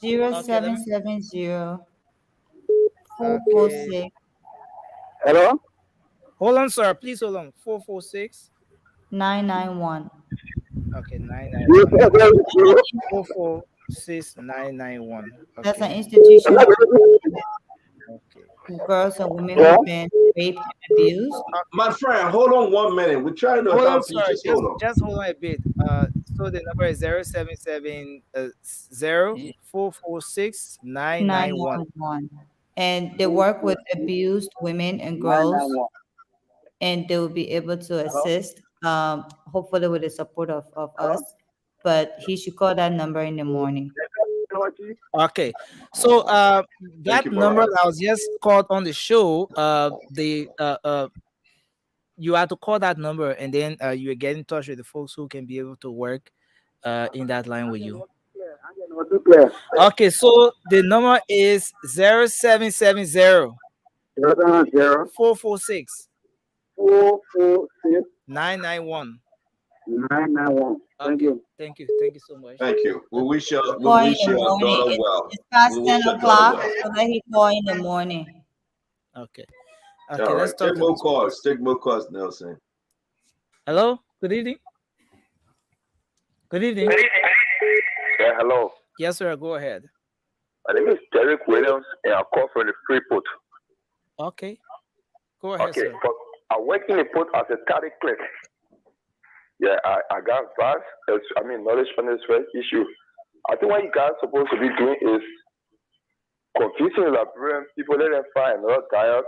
0770 446. Hello? Hold on, sir. Please hold on. 446 991. Okay, 991. 446 991. That's an institution for girls and women who've been raped and abused. My friend, hold on 1 minute. We're trying to help you. Just hold on a bit. So the number is 0770 446 991. And they work with abused women and girls, and they will be able to assist, hopefully with the support of us. But he should call that number in the morning. Okay, so that number that was just called on the show, you have to call that number, and then you get in touch with the folks who can be able to work in that line with you. Okay, so the number is 0770 446 991. 991. Thank you. Thank you so much. Thank you. We wish your daughter well. It's past 10 o'clock, so let him call in the morning. Okay, let's talk. Take more calls, Nelson. Hello, good evening. Yeah, hello. Yes, sir, go ahead. My name is Derek Williams, and I call from the Freeport. Okay, go ahead, sir. But I work in the port as a tally clerk. Yeah, I got vast, knowledge on this issue. I think what you guys are supposed to be doing is confusing the Liberian people, let them find another diet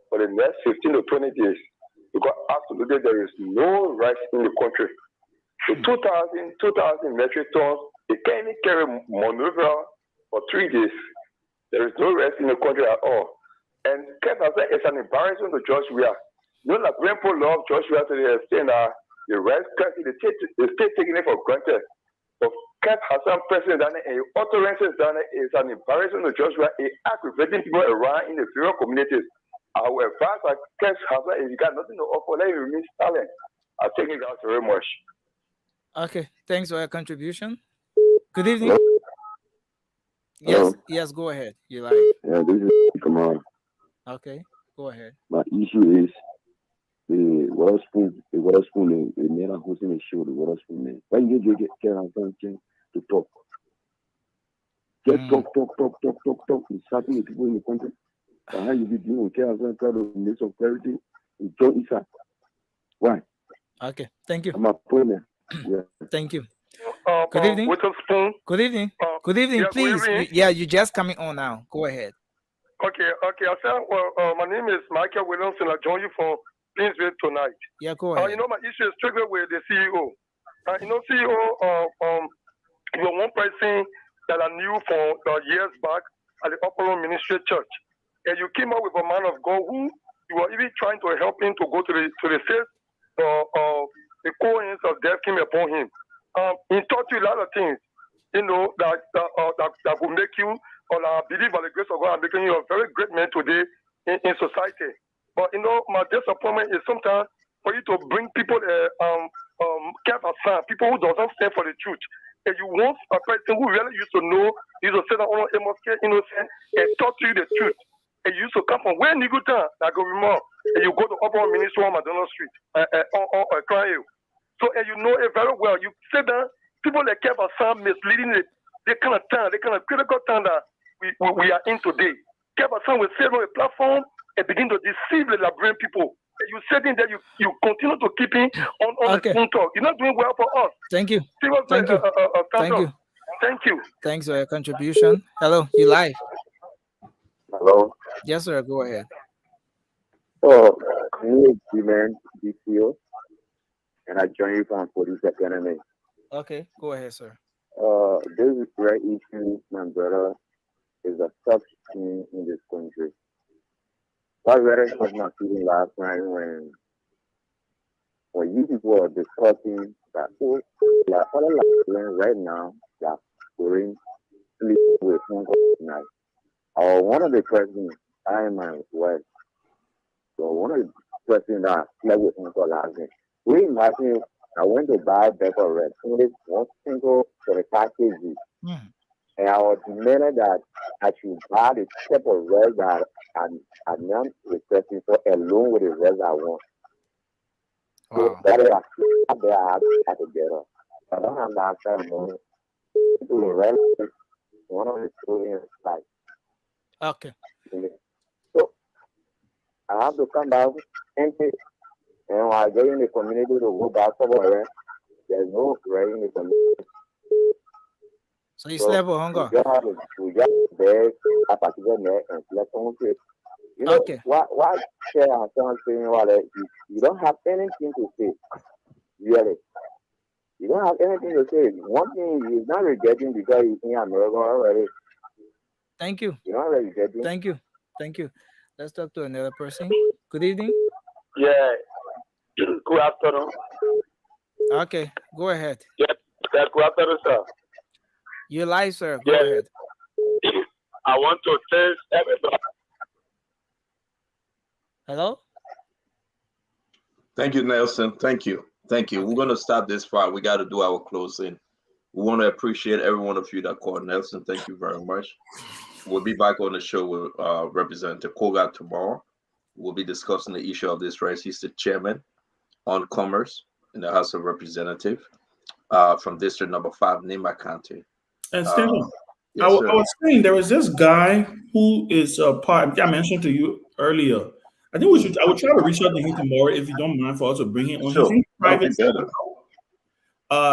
for the next 15 to 20 days. Because absolutely there is no rice in the country. So 2,000 metric tons, they can't even carry maneuver for 3 days. There is no rice in the country at all. And it's an embarrassment to Joshua. You know, Liberian people love Joshua to the extent that the rice country, they still taking it for granted. But Kat Hassan president down there, and utterances down there is an embarrassment to Joshua, aggravating people around in the various communities. Our advice at Kat Hassan is you got nothing to offer, let you remain silent. I thank you guys very much. Okay, thanks for your contribution. Good evening. Hello? Yes, go ahead. You're live. Yeah, this is Kamal. Okay, go ahead. My issue is the water spoon, the man hosting a show, the water spoon. When you get to talk. Just talk. It's happening to people in the country. How you be doing care of the of clarity? Don't Isa. Why? Okay, thank you. I'm a partner. Yeah. Thank you. Good evening. Good evening. Good evening, please. You're just coming on now. Go ahead. Okay. I said, my name is Michael Williamson. I join you for Plainsville tonight. Yeah, go ahead. My issue is strictly with the CEO. CEO, you're one person that I knew for years back at the Upper Ministry Church. And you came up with a man of God who you were even trying to help him to go to the state. The coins of death came upon him. He taught you a lot of things, that will make you, or I believe by the grace of God, I'm making you a very great man today in society. But my disappointment is sometimes for you to bring people, people who doesn't stand for the truth. And you want a person who really used to know, used to say that innocent, and talk to you the truth. And you used to come from where Nigutan, like go more, and you go to Upper Ministry on McDonald Street, or Crying. So, and you know it very well. You say that people that care for some misleading it, they kind of critical time that we are in today. Kebasan will sit on a platform and begin to deceive the Liberian people. You sitting there, you continue to keep him on the phone talk. You're not doing well for us. Thank you. Seriously, Thank you. Thank you. Thank you. Thanks for your contribution. Hello, you live. Hello. Yes, sir. Go ahead. So, I'm man, DCO, and I join you from 42nd MA. Okay, go ahead, sir. This right issue, my brother, is a tough thing in this country. I read it was my feeling last night when you people are discussing that like other Liberians right now, like going sleep with phone calls tonight. One of the questions I am my wife. So one of the questions that I slept with phone call last night. We imagine I went to buy a bag of red. Only one single for the package. And I was demanded that I should buy the type of red that I'm not requesting for along with the red I want. So that is I have to get up. I don't have that kind of money. To the red, one of the students like. Okay. So I have to come back empty. And when I get in the community to go back somewhere, there's no red in the community. So you slept with hunger? We just beg a particular net and slept on it. You know, why share our son saying you don't have anything to say, really. You don't have anything to say. One thing he's not regretting because he's in America already. Thank you. You're not regretting. Thank you. Thank you. Let's talk to another person. Good evening. Yeah. Good afternoon. Okay, go ahead. Yeah, good afternoon, sir. You're live, sir. Go ahead. I want to thank everybody. Hello? Thank you, Nelson. Thank you. Thank you. Okay. We're going to stop this part. We got to do our closing. We want to appreciate every one of you that called. Nelson, thank you very much. We'll be back on the show with Representative Koga tomorrow. We'll be discussing the issue of this race. He's the chairman on commerce in the House of Representatives from District Number 5, Nima County. And Stephen, I was saying there was this guy who is a part. I mentioned to you earlier. I think I would try to reach out to him tomorrow if you don't mind for us to bring him on. Sure. He's private.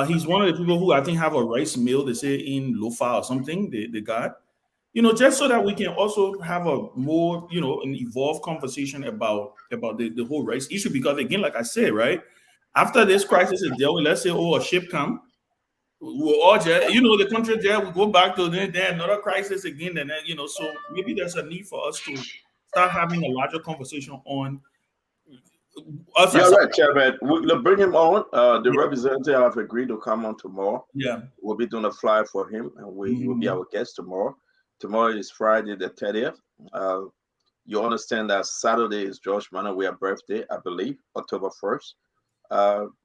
He's one of the people who I think have a rice mill. They say in Lofa or something. They got, just so that we can also have a more, an evolved conversation about the whole rice issue. Because again, like I said, right after this crisis is dealt with, let's say, a ship come. We'll all the country there will go back to then another crisis again, and then so maybe there's a need for us to start having a larger conversation on us. Yeah, right, Chairman. We'll bring him on. The representative have agreed to come on tomorrow. Yeah, we'll be doing a flyer for him, and he will be our guest tomorrow. Tomorrow is Friday the 30th. You understand that Saturday is George Manawia's birthday, I believe, October 1st.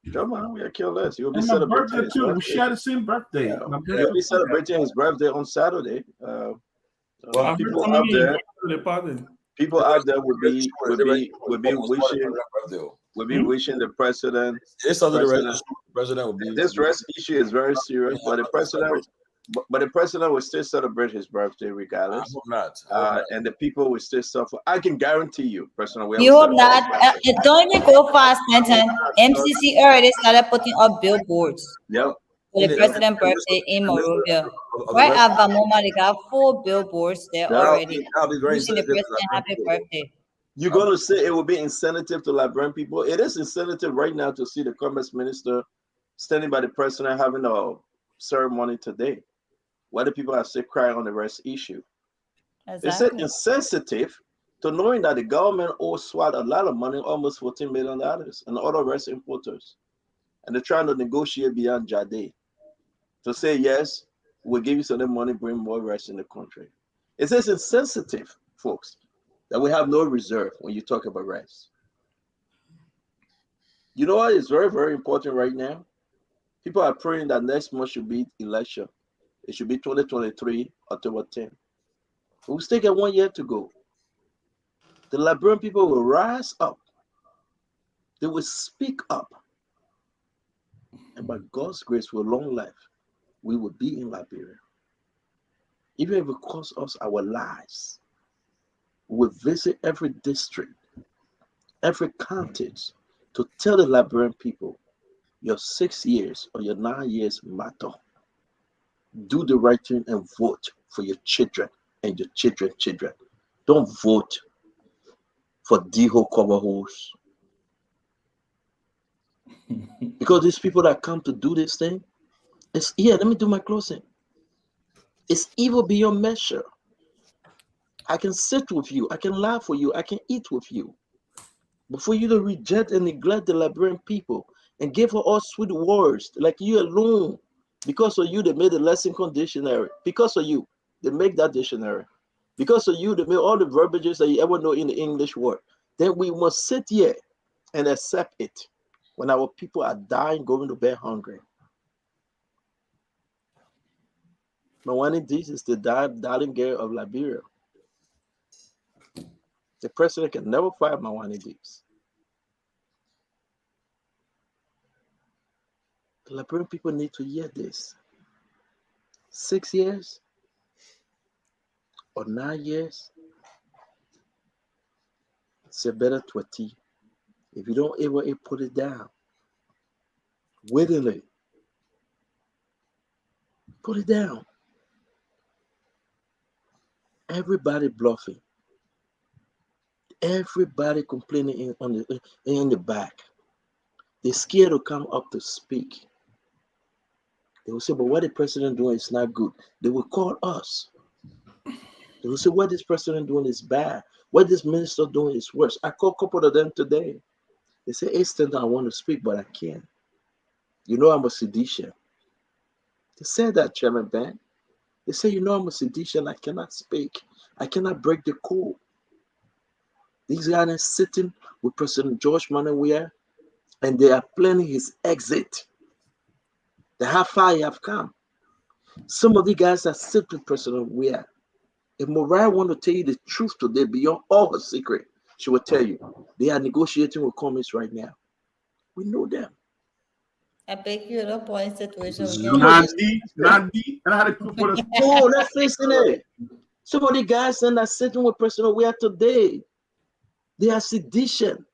John Man, we are careless. You'll be celebrating his birthday. We share the same birthday. You'll be celebrating his birthday on Saturday. People out there will be wishing the president. This rest issue is very serious, but the president will still celebrate his birthday regardless. I hope not. And the people will still suffer. I can guarantee you, personally. You hope not. Don't even go fast, Stanton. MCC already started putting up billboards. Yep. For the president's birthday in Monrovia. Right at Vamoma, they got full billboards there already. Wishing the president happy birthday. You're going to say it will be incentive to Liberian people. It is incentive right now to see the commerce minister standing by the president having a ceremony today. Why do people are still crying on the rest issue? Exactly. It's insensitive to knowing that the government owes SWAT a lot of money, almost $14 million, and other rest importers. And they're trying to negotiate beyond Jade to say, yes, we'll give you some money, bring more rest in the country. It is insensitive, folks, that we have no reserve when you talk about rest. You know what is very, very important right now? People are praying that next month should be election. It should be 2023, October 10. We still got 1 year to go. The Liberian people will rise up. They will speak up. And by God's grace, with long life, we will be in Liberia. even if it costs us our lives. We visit every district, every county to tell the Liberian people, your 6 years or your 9 years matter. Do the right thing and vote for your children and your children's children. Don't vote for D-hole cover holes. Because these people that come to do this thing, it's here. Let me do my closing. It's evil beyond measure. I can sit with you, I can laugh with you, I can eat with you. But for you to reject and neglect the Liberian people and give her all sweet words, like you alone, because of you, they made the lexicon dictionary. Because of you, they make that dictionary. Because of you, they made all the verbiages that you ever know in the English word. Then we must sit here and accept it when our people are dying, going to bed hungry. Commodities is the darling girl of Liberia. The president can never fire Commodities. The Liberian people need to hear this. 6 years or 9 years, it's a better 20. If you don't ever put it down, willingly, put it down. Everybody bluffing. Everybody complaining in the back. They're scared to come up to speak. They will say, but what the president doing is not good. They will call us. They will say, what this president doing is bad. What this minister doing is worse. I called a couple of them today. They say, Instant, I want to speak, but I can't. You know I'm a seditious. They said that, Chairman Ben. They say, you know I'm a seditious, I cannot speak. I cannot break the code. These guys are sitting with President George Manawia, and they are planning his exit. They how far you have come. Some of the guys are sitting with President Weah. If Mariah want to tell you the truth today, beyond all her secret, she will tell you. They are negotiating with Commies right now. We know them. I beg you to point situation. Oh, let's face it. Some of the guys that are sitting with President Weah today, they are sedition.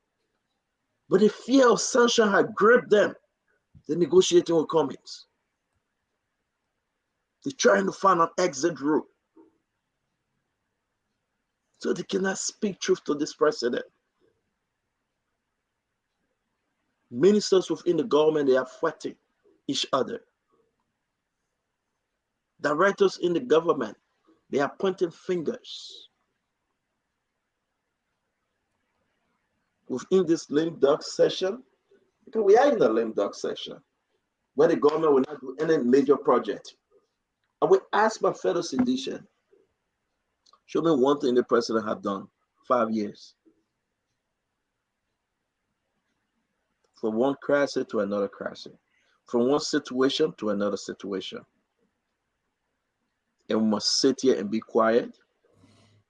But the fear of sanction has gripped them. They're negotiating with Commies. They're trying to find an exit route. So they cannot speak truth to this president. Ministers within the government, they are fighting each other. Directors in the government, they are pointing fingers. Within this lame duck session, because we are in a lame duck session, where the government will not do any major project. I will ask my fellow citizen, show me one thing the president have done 5 years. From one crisis to another crisis. From one situation to another situation. And we must sit here and be quiet.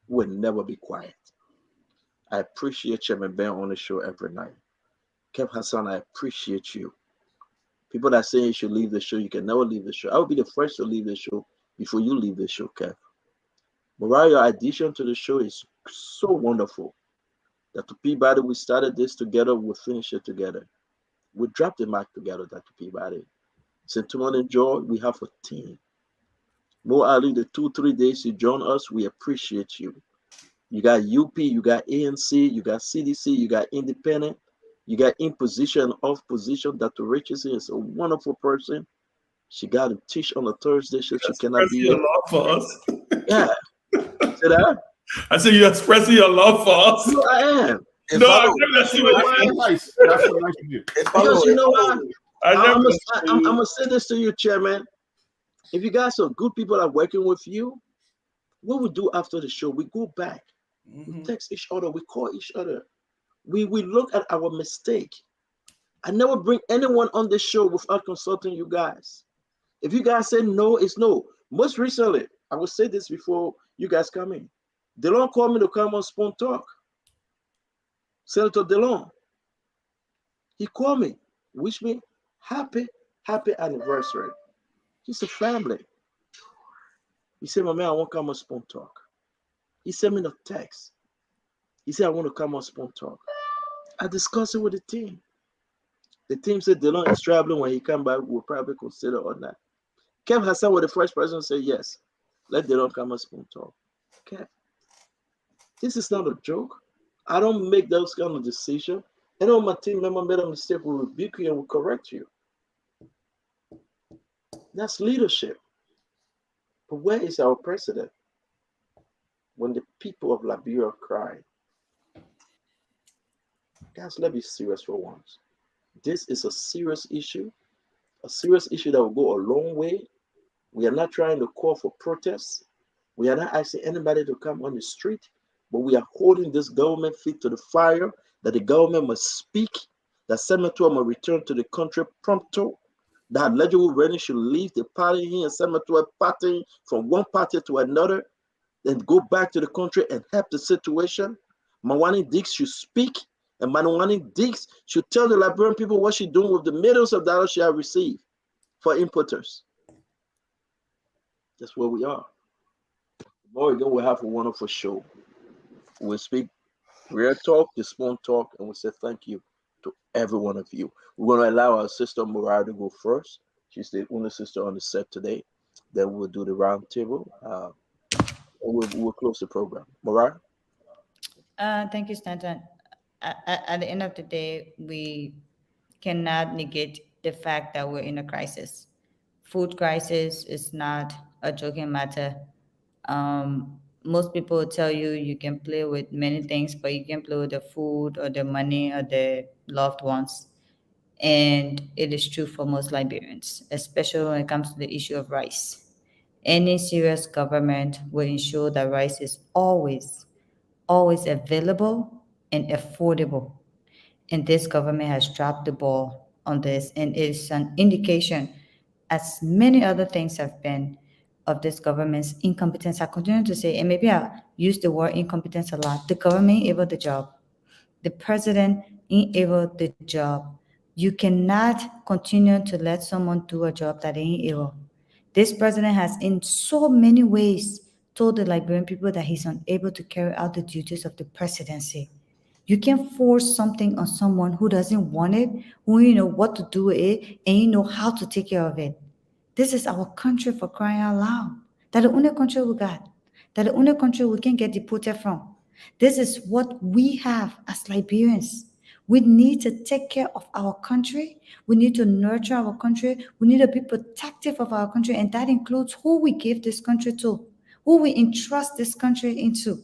We'll never be quiet. I appreciate Chairman Ben on the show every night. Kev Hassan, I appreciate you. People that say you should leave the show, you can never leave the show. I will be the first to leave the show before you leave the show, Kev. Mariah, your addition to the show is so wonderful. Dr. Peabody, we started this together, we'll finish it together. We dropped the mic together, Dr. Peabody. Sentiment and Joy, we have a team. Mo Ali, the 2-3 days you join us, we appreciate you. You got UP, you got ANC, you got CDC, you got Independent, you got in position, off position. Dr. Richardson is a wonderful person. She got to teach on a Thursday, so she cannot be here. Your love for us. Yeah. Say that? I said you're expressing your love for us. No, I am. No, I never see Nice. That's so nice of you. Because you know what? I'm I'm gonna say this to you, Chairman. If you guys are good people that are working with you, what we do after the show, we go back, we text each other, we call each other, we look at our mistake. I never bring anyone on the show without consulting you guys. If you guys say no, it's no. Most recently, I will say this before you guys come in. Delon called me to come on Spoon Talk. Senator Delon. He called me, wish me happy anniversary. He's a family. He said, my man, I want to come on Spoon Talk. He sent me the text. He said, I want to come on Spoon Talk. I discussed it with the team. The team said Delon is traveling. When he come back, we'll probably consider or not. Kev Hassan was the first person to say yes. Let Delon come on Spoon Talk. Kev, this is not a joke. I don't make those kind of decisions. And all my team member made a mistake, we'll rebuke you and we'll correct you. That's leadership. But where is our president? When the people of Liberia cry, guys, let's be serious for once. This is a serious issue that will go a long way. We are not trying to call for protests. We are not asking anybody to come on the street, but we are holding this government feet to the fire, that the government must speak, that Senator must return to the country prompto, that Legislative Ready should leave the party here and Senator party from one party to another, and go back to the country and help the situation. Mawani Dix should speak, and Mawani Dix should tell the Liberian people what she's doing with the millions of dollars she has received for importers. That's where we are. Tomorrow again, we'll have a wonderful show. We'll speak real talk, the Spoon Talk, and we'll say thank you to every one of you. We're going to allow our sister Mariah to go first. She's the only sister on the set today. Then we'll do the round table. We'll close the program. Mariah? Thank you, Stanton. At the end of the day, we cannot negate the fact that we're in a crisis. Food crisis is not a joking matter. Most people will tell you you can play with many things, but you can play with the food or the money or the loved ones. And it is true for most Liberians, especially when it comes to the issue of rice. Any serious government will ensure that rice is always available and affordable. And this government has dropped the ball on this, and it is an indication, as many other things have been, of this government's incompetence. I continue to say, and maybe I use the word incompetence a lot. The government ain't able the job. The president ain't able the job. You cannot continue to let someone do a job that they ain't able. This president has, in so many ways, told the Liberian people that he's unable to carry out the duties of the presidency. You can't force something on someone who doesn't want it, who you know what to do with it, and you know how to take care of it. This is our country, for crying out loud. That's the only country we got. That's the only country we can get deported from. This is what we have as Liberians. We need to take care of our country. We need to nurture our country. We need to be protective of our country, and that includes who we give this country to, who we entrust this country into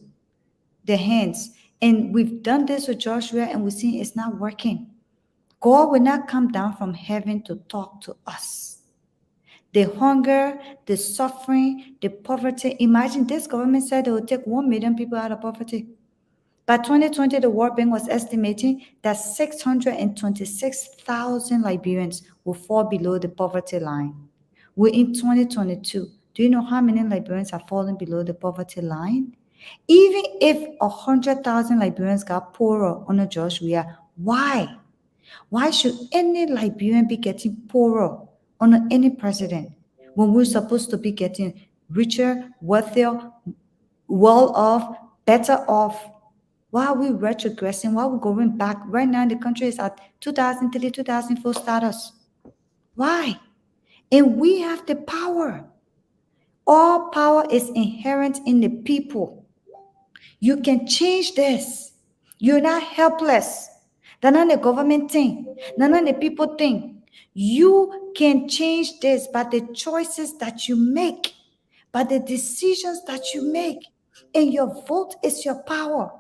the hands. And we've done this with Joshua, and we've seen it's not working. God will not come down from heaven to talk to us. The hunger, the suffering, the poverty. Imagine this government said it would take 1 million people out of poverty. By 2020, the World Bank was estimating that 626,000 Liberians will fall below the poverty line. We're in 2022. Do you know how many Liberians are falling below the poverty line? Even if 100,000 Liberians got poorer under Joshua, why? Why should any Liberian be getting poorer under any president when we're supposed to be getting richer, wealthier, well off, better off? Why are we retrogressing? Why are we going back? Right now, the country is at 2003, 2004 status. Why? And we have the power. All power is inherent in the people. You can change this. You're not helpless. That's not the government thing. That's not the people thing. You can change this by the choices that you make, by the decisions that you make. And your vote is your power.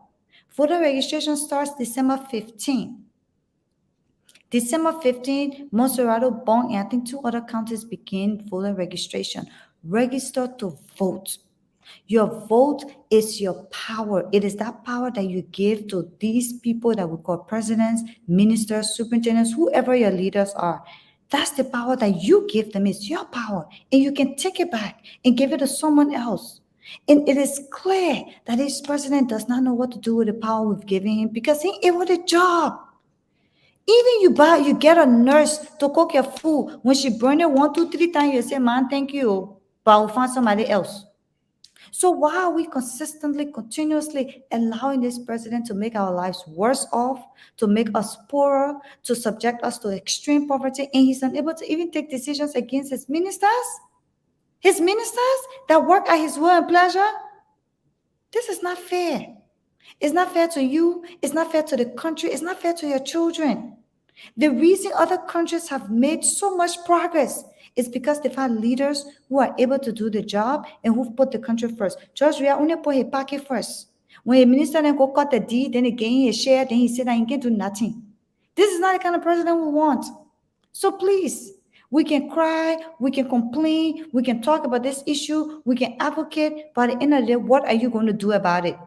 Voter registration starts December 15. December 15, Monserrato, Bong, and I think 2 other counties begin voter registration. Register to vote. Your vote is your power. It is that power that you give to these people that we call presidents, ministers, superintendents, whoever your leaders are. That's the power that you give them. It's your power. And you can take it back and give it to someone else. And it is clear that this president does not know what to do with the power we've given him because he ain't able to job. Even you get a nurse to cook your food. When she burn it 1, 2, 3 times, you say, man, thank you, but I'll find somebody else. So why are we consistently, continuously allowing this president to make our lives worse off, to make us poorer, to subject us to extreme poverty, and he's unable to even take decisions against his ministers? His ministers that work at his will and pleasure? This is not fair. It's not fair to you. It's not fair to the country. It's not fair to your children. The reason other countries have made so much progress is because they've had leaders who are able to do the job and who've put the country first. George Weah only put his pocket first. When a minister then go cut the deed, then he gain his share, then he said that he can't do nothing. This is not the kind of president we want. So please, we can cry, we can complain, we can talk about this issue, we can advocate, but at the end of the day, what are you going to do about it?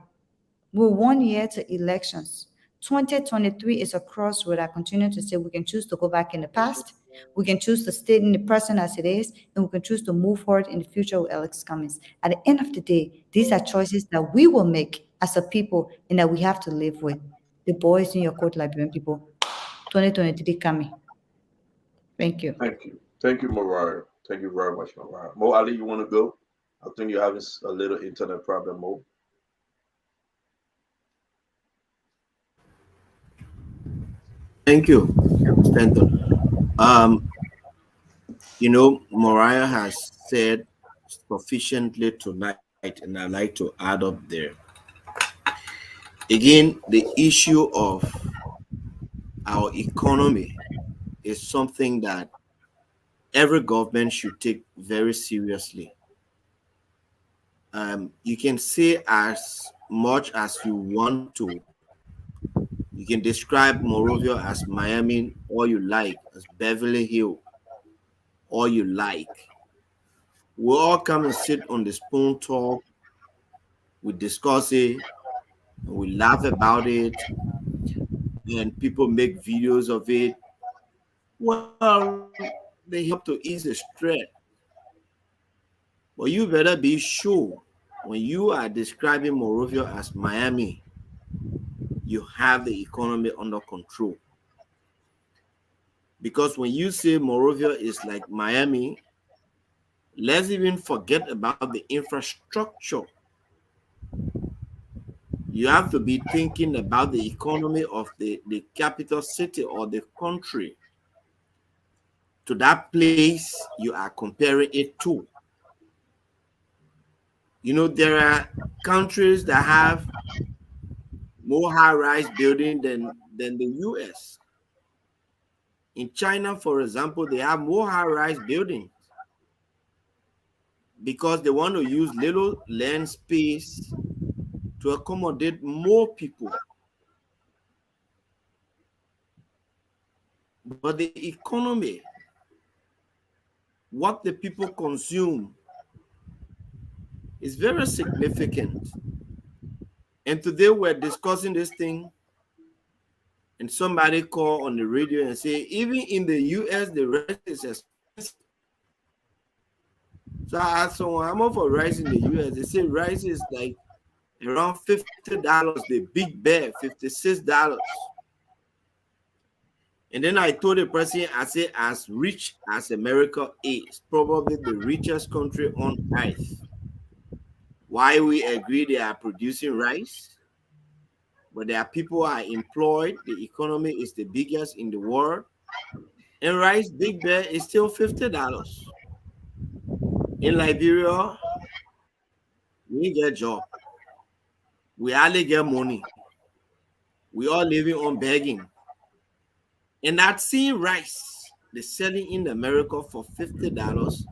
We're 1 year to elections. 2023 is a crossroad. I continue to say we can choose to go back in the past, we can choose to stay in the present as it is, and we can choose to move forward in the future with Alex Cummings. At the end of the day, these are choices that we will make as a people and that we have to live with. The boys in your court, Liberian people. 2023 coming. Thank you. Thank you. Thank you, Mariah. Thank you very much, Mariah. Mo Ali, you want to go? I think you're having a little internet problem, Mo. Thank you, Stanton. Mariah has said sufficiently tonight, and I'd like to add up there. Again, the issue of our economy is something that every government should take very seriously. You can say as much as you want to. You can describe Monrovia as Miami, all you like, as Beverly Hills, all you like. We all come and sit on the spoon talk, we discuss it, we laugh about it, and people make videos of it. Well, they help to ease the stress. But you better be sure when you are describing Monrovia as Miami, you have the economy under control. Because when you say Monrovia is like Miami, let's even forget about the infrastructure. You have to be thinking about the economy of the capital city or the country to that place you are comparing it to. There are countries that have more high-rise building than the US. In China, for example, they have more high-rise buildings because they want to use little land space to accommodate more people. But the economy, what the people consume, is very significant. And today we're discussing this thing, and somebody call on the radio and say, even in the US, the rice is expensive. So I asked someone, how much for rice in the US? They say rice is like around $50, the big bag, $56. And then I told the person, I said, as rich as America is, probably the richest country on earth, why we agree they are producing rice, but there are people who are employed, the economy is the biggest in the world, and rice big bag is still $50. In Liberia, we get job. We hardly get money. We all living on begging. And that same rice they're selling in America for $50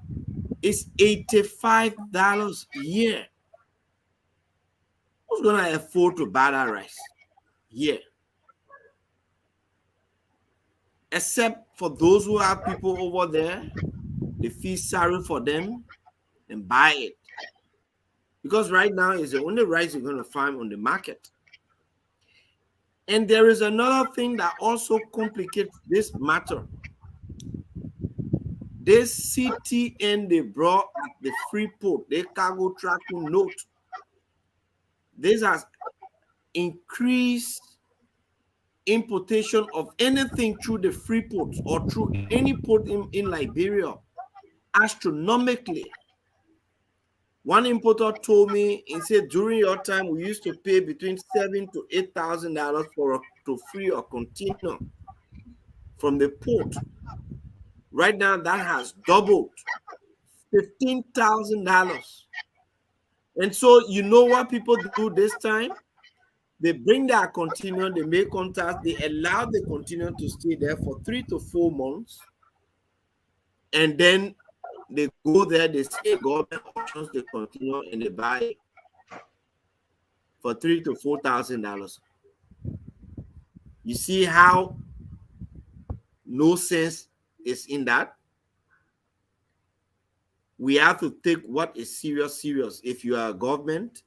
is $85 a year. Who's gonna afford to buy that rice? Yeah. Except for those who have people over there, they feel sorry for them and buy it. Because right now it's the only rice you're going to find on the market. And there is another thing that also complicates this matter. This CTN they brought at the Freeport, the cargo tracking note, this has increased importation of anything through the Freeport or through any port in Liberia astronomically. One importer told me, he said, during your time, we used to pay between $7,000 to $8,000 to free a container from the port. Right now, that has doubled, $15,000. And so, you know what people do this time? They bring their container, they make contact, they allow the container to stay there for 3 to 4 months, and then they go there, they say government auctions the container, and they buy it for $3,000 to $4,000. You see how no sense is in that? We have to take what is serious. If you are a government,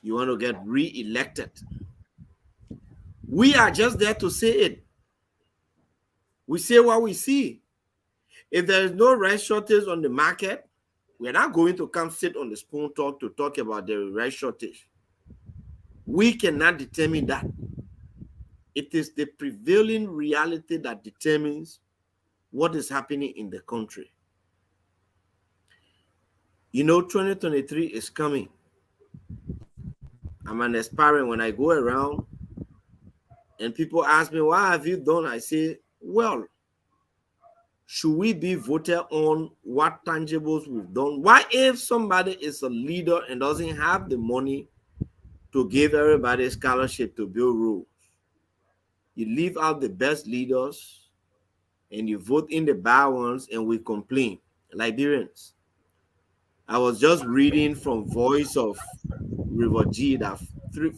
you want to get re-elected. We are just there to say it. We say what we see. If there is no rice shortage on the market, we're not going to come sit on the spoon talk to talk about the rice shortage. We cannot determine that. It is the prevailing reality that determines what is happening in the country. You know, 2023 is coming. I'm an aspirant. When I go around and people ask me, what have you done? I say, well, should we be voted on what tangibles we've done? What if somebody is a leader and doesn't have the money to give everybody a scholarship to build roads? You leave out the best leaders and you vote in the bad ones, and we complain. Liberians. I was just reading from Voice of River G that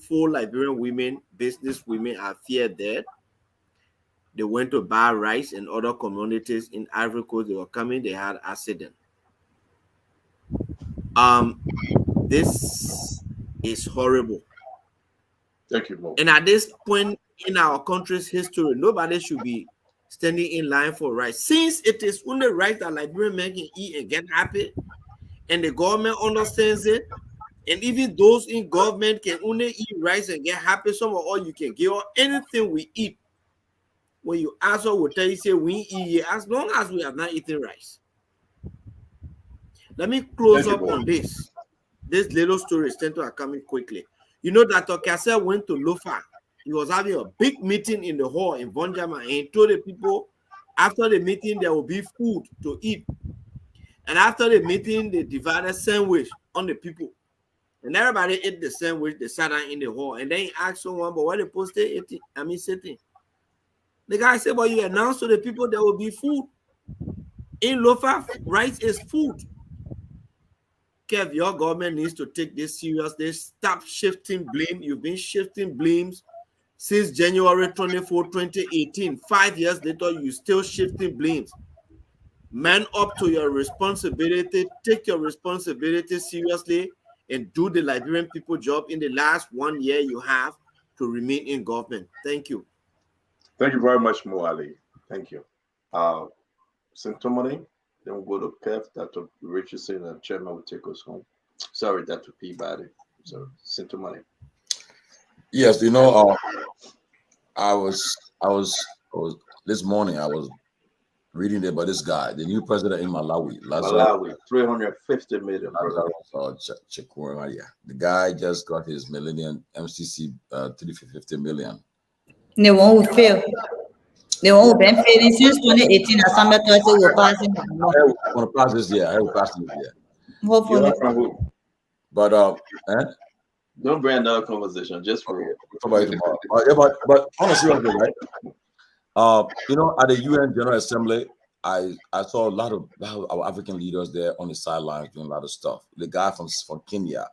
4 Liberian women, business women, are feared dead. They went to buy rice and other communities in Ivory Coast. They were coming, they had accident. This is horrible. Thank you, Mo. And at this point in our country's history, nobody should be standing in line for rice. Since it is only rice that Liberian men can eat and get happy, and the government understands it, and even those in government can only eat rice and get happy, some of all you can give or anything we eat. When you ask her, will tell you, say we eat it as long as we have not eaten rice. Let me close up on this. This little story is tend to coming quickly. You know that Okase went to Lofa. He was having a big meeting in the hall in Vonjama, and he told the people after the meeting there will be food to eat. And after the meeting, they divided sandwich on the people. And everybody ate the sandwich, they sat down in the hall. And then he asked someone, but what they posted sitting. The guy said, well, you announced to the people there will be food. In Lofa, rice is food. Kev, your government needs to take this seriously. Stop shifting blame. You've been shifting blames since January 24, 2018. 5 years later, you're still shifting blames. Man up to your responsibility. Take your responsibility seriously and do the Liberian people job in the last 1 year you have to remain in government. Thank you. Thank you very much, Mo Ali. Thank you. Symptomony. Then we'll go to Kev. Dr. Richardson and Chairman will take us home. Sorry, Dr. Peabody. So, Symptomony. Yes, you know, I was this morning. I was reading about this guy, the new president in Malawi. Malawi, 350 million. The guy just got his millennium MCC 350 million. They won't fail. They won't been failing since 2018. Assembly will pass it. Will pass this year. I will pass this year. Hopefully. But don't bring another conversation just for real. But honestly, right? You know, at the UN General Assembly, I saw a lot of our African leaders there on the sidelines doing a lot of stuff. The guy from Kenya,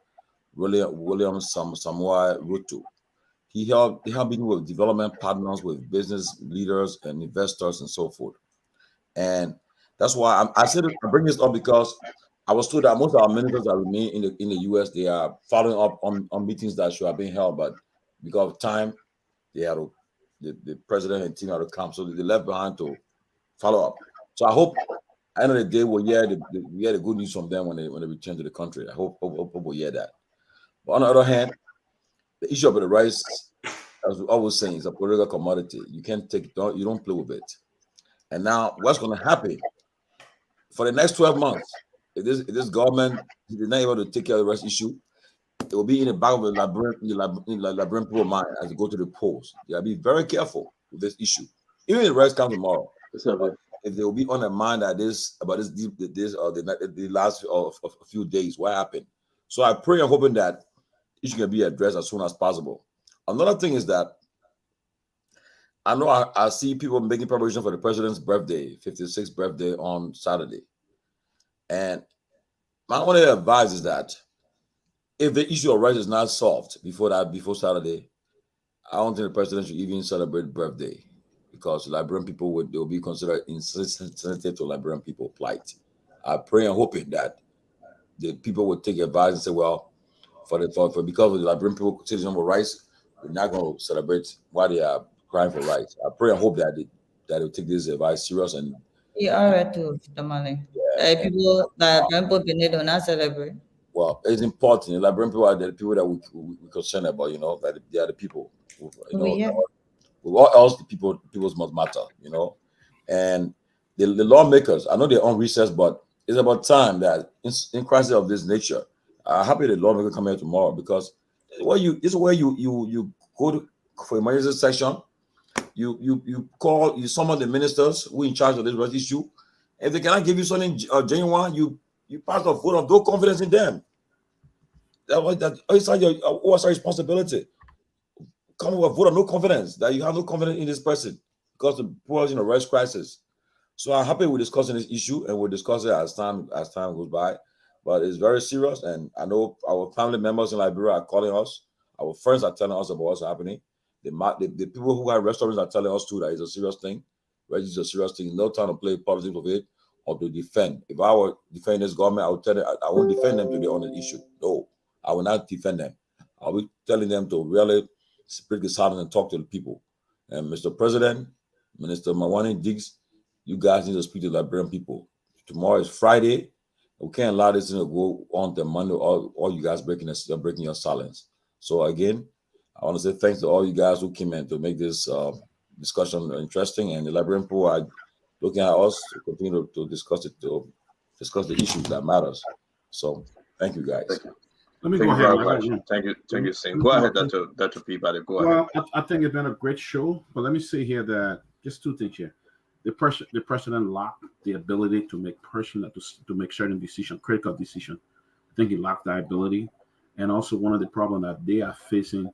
William Samoei Ruto, he helped meeting with development partners, with business leaders and investors and so forth. And that's why I said I bring this up, because I was told that most of our ministers that remain in the US, they are following up on meetings that should have been held, but because of time, they had to, the president and team had to come, so they left behind to follow up. So I hope at the end of the day we'll hear the good news from them when they return to the country. I hope we'll hear that. But on the other hand, the issue of the rice, as I was saying, is a political commodity. You can't take it, you don't play with it. And now what's going to happen for the next 12 months? if this government is not able to take care of the rest issue, it will be in the back of the Liberian people's mind as they go to the polls. They gotta be very careful with this issue. Even if the rest come tomorrow, if they will be on their mind that this or the last of a few days, what happened. So I pray and hoping that issue can be addressed as soon as possible. Another thing is that I know I see people making preparation for the president's birthday, 56th birthday on Saturday. And my only advice is that if the issue of rights is not solved before Saturday, I don't think the president should even celebrate birthday, because Liberian people will be considered insensitive to Liberian people plight. I pray and hoping that the people would take advice and say, well, because of the Liberian people citizen with rights, we're not going to celebrate while they are crying for rights. I pray and hope that they will take this advice serious and. Yeah, all right, too, the money. People that do not celebrate. Well, it's important. The Liberian people are the people that we concerned about, that they are the people. What else the people's must matter, And the lawmakers, I know they're on recess, but it's about time that in crisis of this nature, I'm happy the lawmaker come here tomorrow, because this is where you go for emergency session. You summon the ministers who are in charge of this issue. If they cannot give you something genuine, you pass a vote of no confidence in them. That's your responsibility. Come with a vote of no confidence, that you have no confidence in this person because the poor is in a rice crisis. So I'm happy we're discussing this issue, and we'll discuss it as time goes by. But it's very serious, and I know our family members in Liberia are calling us. Our friends are telling us about what's happening. The people who have restaurants are telling us too that it's a serious thing. Right? It's a serious thing. No time to play politics with it or to defend. If I were defending this government, I would tell them I won't defend them today on the issue. No, I will not defend them. I'll be telling them to really speak the silence and talk to the people. And Mr. President, Minister Mawani Diggs, you guys need to speak to the Liberian people. Tomorrow is Friday. We can't allow this thing to go on to Monday, all you guys breaking your silence. So again, I want to say thanks to all you guys who came in to make this discussion interesting, and the Liberian people are looking at us to continue to discuss it, to discuss the issues that matters. So thank you guys. Let me go ahead. Thank you, Sam. Go ahead, Dr. Peabody. Go ahead. Well, I think it's been a great show, but let me say here that just two things here. The president locked the ability to make certain decisions, critical decisions. I think he locked that ability, and also one of the problems that they are facing,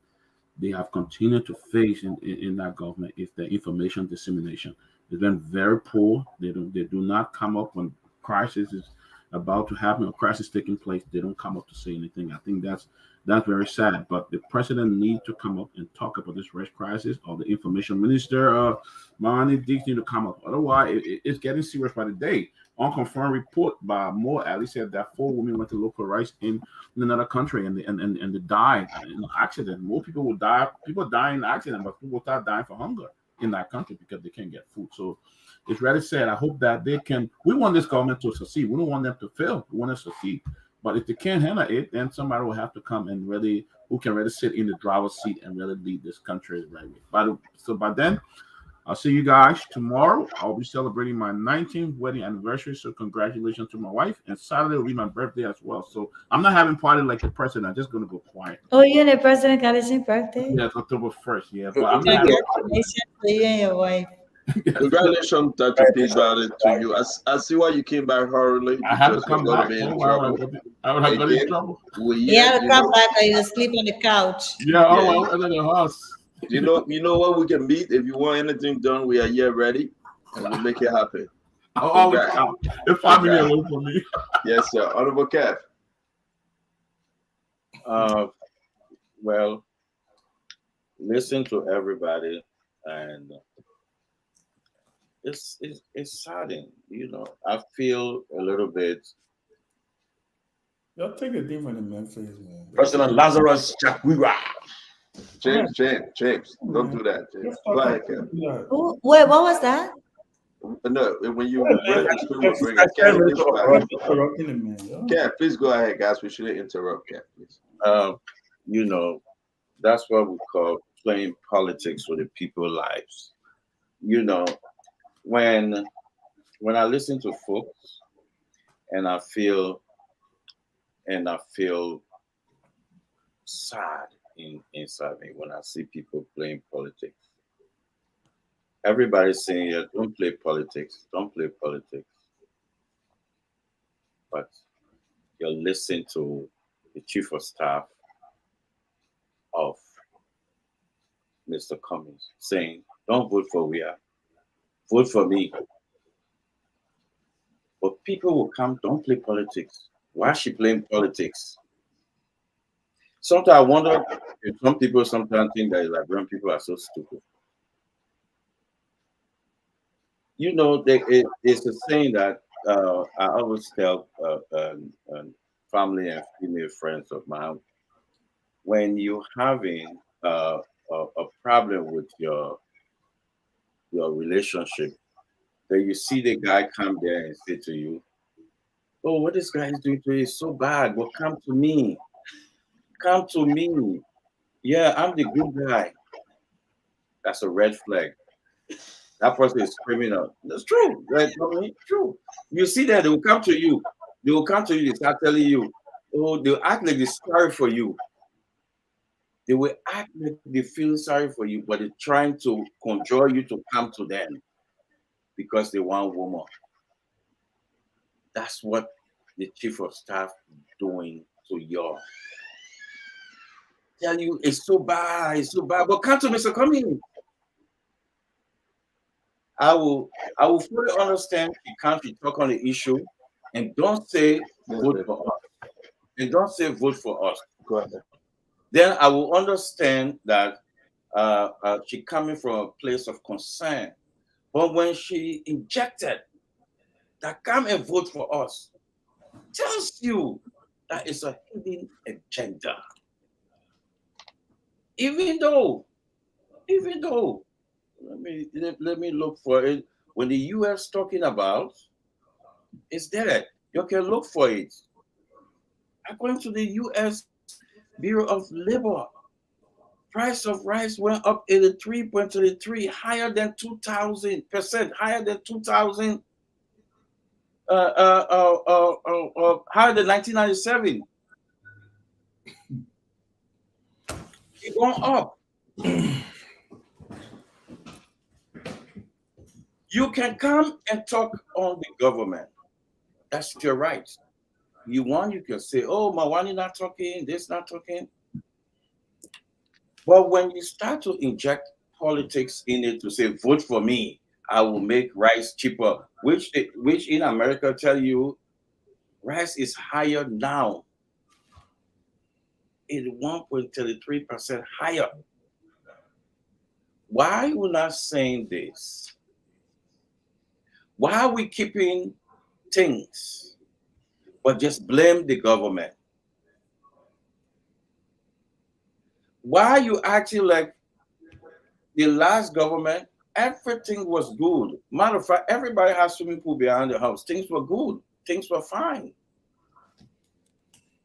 they have continued to face in that government, is the information dissemination. It's been very poor. They do not come up when crisis is about to happen or crisis taking place. They don't come up to say anything. I think that's very sad. But the president needs to come up and talk about this race crisis, or the information minister, Mani Diggs, need to come up. Otherwise, it's getting serious by the day. Unconfirmed report by Moore Ali said that 4 women went to local rice in another country and they died in an accident. More people will die. People die in accident, but people start dying for hunger in that country because they can't get food. So it's really sad. I hope that we want this government to succeed. We don't want them to fail. We want them to succeed. But if they can't handle it, then somebody will have to come and who can really sit in the driver's seat and really lead this country right way. So by then, I'll see you guys tomorrow. I'll be celebrating my 19th wedding anniversary. So congratulations to my wife. And Saturday will be my birthday as well. So I'm not having party like the president. I'm just going to go quiet. Oh, you and the president got his birthday? Yeah, it's October 1st. Yeah. But I'm congratulations to you and your wife. Congratulations, Dr. Peabody, to you. I see why you came back early. I have to come back. I would have got in trouble. You have to come back or you sleep on the couch. Yeah, I was in the house. You know what, we can meet if you want anything done. We are here ready, and we'll make it happen. I'll always come. If 5 minutes away from me. Yes, sir. Honorable Kev. Well, listen to everybody, and it's saddening. I feel a little bit. Y'all take a deep one in Memphis, man. President Lazarus Chakwera. James, don't do that, James. Go ahead, Kev. Wait, what was that? No, when you bring Kev, please go ahead, guys. We shouldn't interrupt, Kev, please. That's what we call playing politics with the people's lives. When I listen to folks, And I feel sad inside me when I see people playing politics. Everybody's saying, yeah, don't play politics, don't play politics. But you're listening to the chief of staff of Mr. Cummings saying, don't vote for Weah, vote for me. But people will come, don't play politics. Why is she playing politics? Sometimes I wonder if some people sometimes think that Liberian people are so stupid. You know, it's a saying that I always tell family and female friends of mine, when you're having a problem with your relationship, then you see the guy come there and say to you, oh, what this guy is doing to you is so bad, but come to me. Come to me. Yeah, I'm the good guy. That's a red flag. That person is criminal. That's true. Right? True. You see that they will come to you. They will come to you. They start telling you, oh, they'll act like they're sorry for you. They will act like they feel sorry for you, but they're trying to conjure you to come to them because they want woman. That's what the chief of staff doing to y'all. Tell you it's so bad, but come to Mr. Cummings. I will fully understand you can't talk on the issue and don't say vote for us. And don't say vote for us. Go ahead. Then I will understand that she coming from a place of concern. But when she injected that come and vote for us, tells you that it's a hidden agenda. Even though, let me look for it. When the U.S. talking about, it's there. You can look for it. According to the U.S. Bureau of Labor, price of rice went up 83.33, higher than 2,000%, higher than 2,000, higher than 1997. It's going up. You can come and talk on the government. That's your right. You can say, oh, Mawani not talking, this not talking. But when you start to inject politics in it to say, vote for me, I will make rice cheaper, which in America tell you rice is higher now. It's 1.33% higher. Why are we not saying this? Why are we keeping things but just blame the government? Why are you acting like the last government, everything was good? Matter of fact, everybody has swimming pool behind the house. Things were good. Things were fine.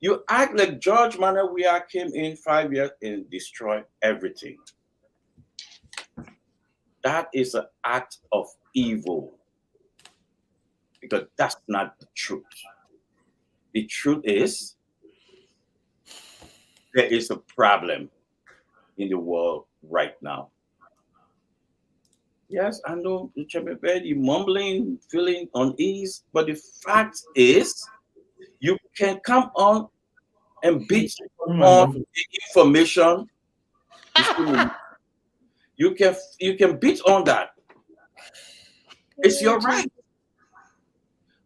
You act like George Weah came in 5 years and destroyed everything. That is an act of evil. Because that's not the truth. The truth is, there is a problem in the world right now. Yes, I know you're mumbling, feeling unease, but the fact is, you can come on and beat on the information. You can beat on that. It's your right.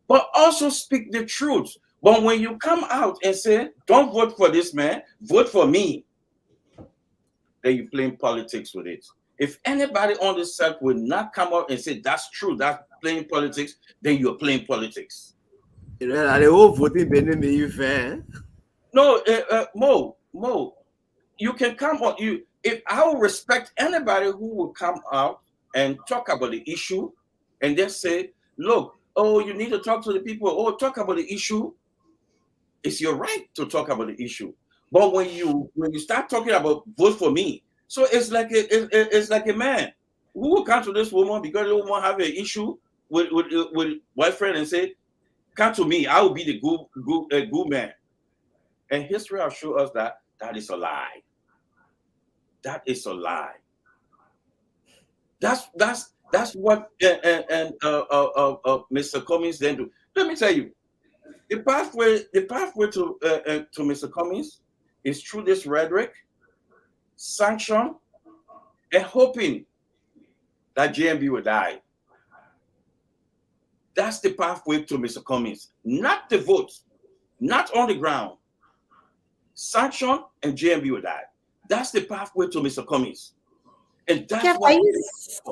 But also speak the truth. But when you come out and say, don't vote for this man, vote for me, then you're playing politics with it. If anybody on this side will not come out and say, that's true, that's playing politics, then you're playing politics. Are they all voting fair? No, Mo, you can come on. If I will respect anybody who will come out and talk about the issue and just say, look, oh, you need to talk to the people. Oh, talk about the issue. It's your right to talk about the issue. But when you start talking about vote for me, so it's like a man who will come to this woman because the woman have an issue with boyfriend and say, come to me, I will be the good man. And history has shown us that that is a lie. That is a lie. That's what Mr. Cummings then do. Let me tell you, the pathway to Mr. Cummings is through this rhetoric, sanction, and hoping that JMB will die. That's the pathway to Mr. Cummings, not the vote, not on the ground. Sanction and JMB will die. That's the pathway to Mr. Cummings. And that's Kev, what are you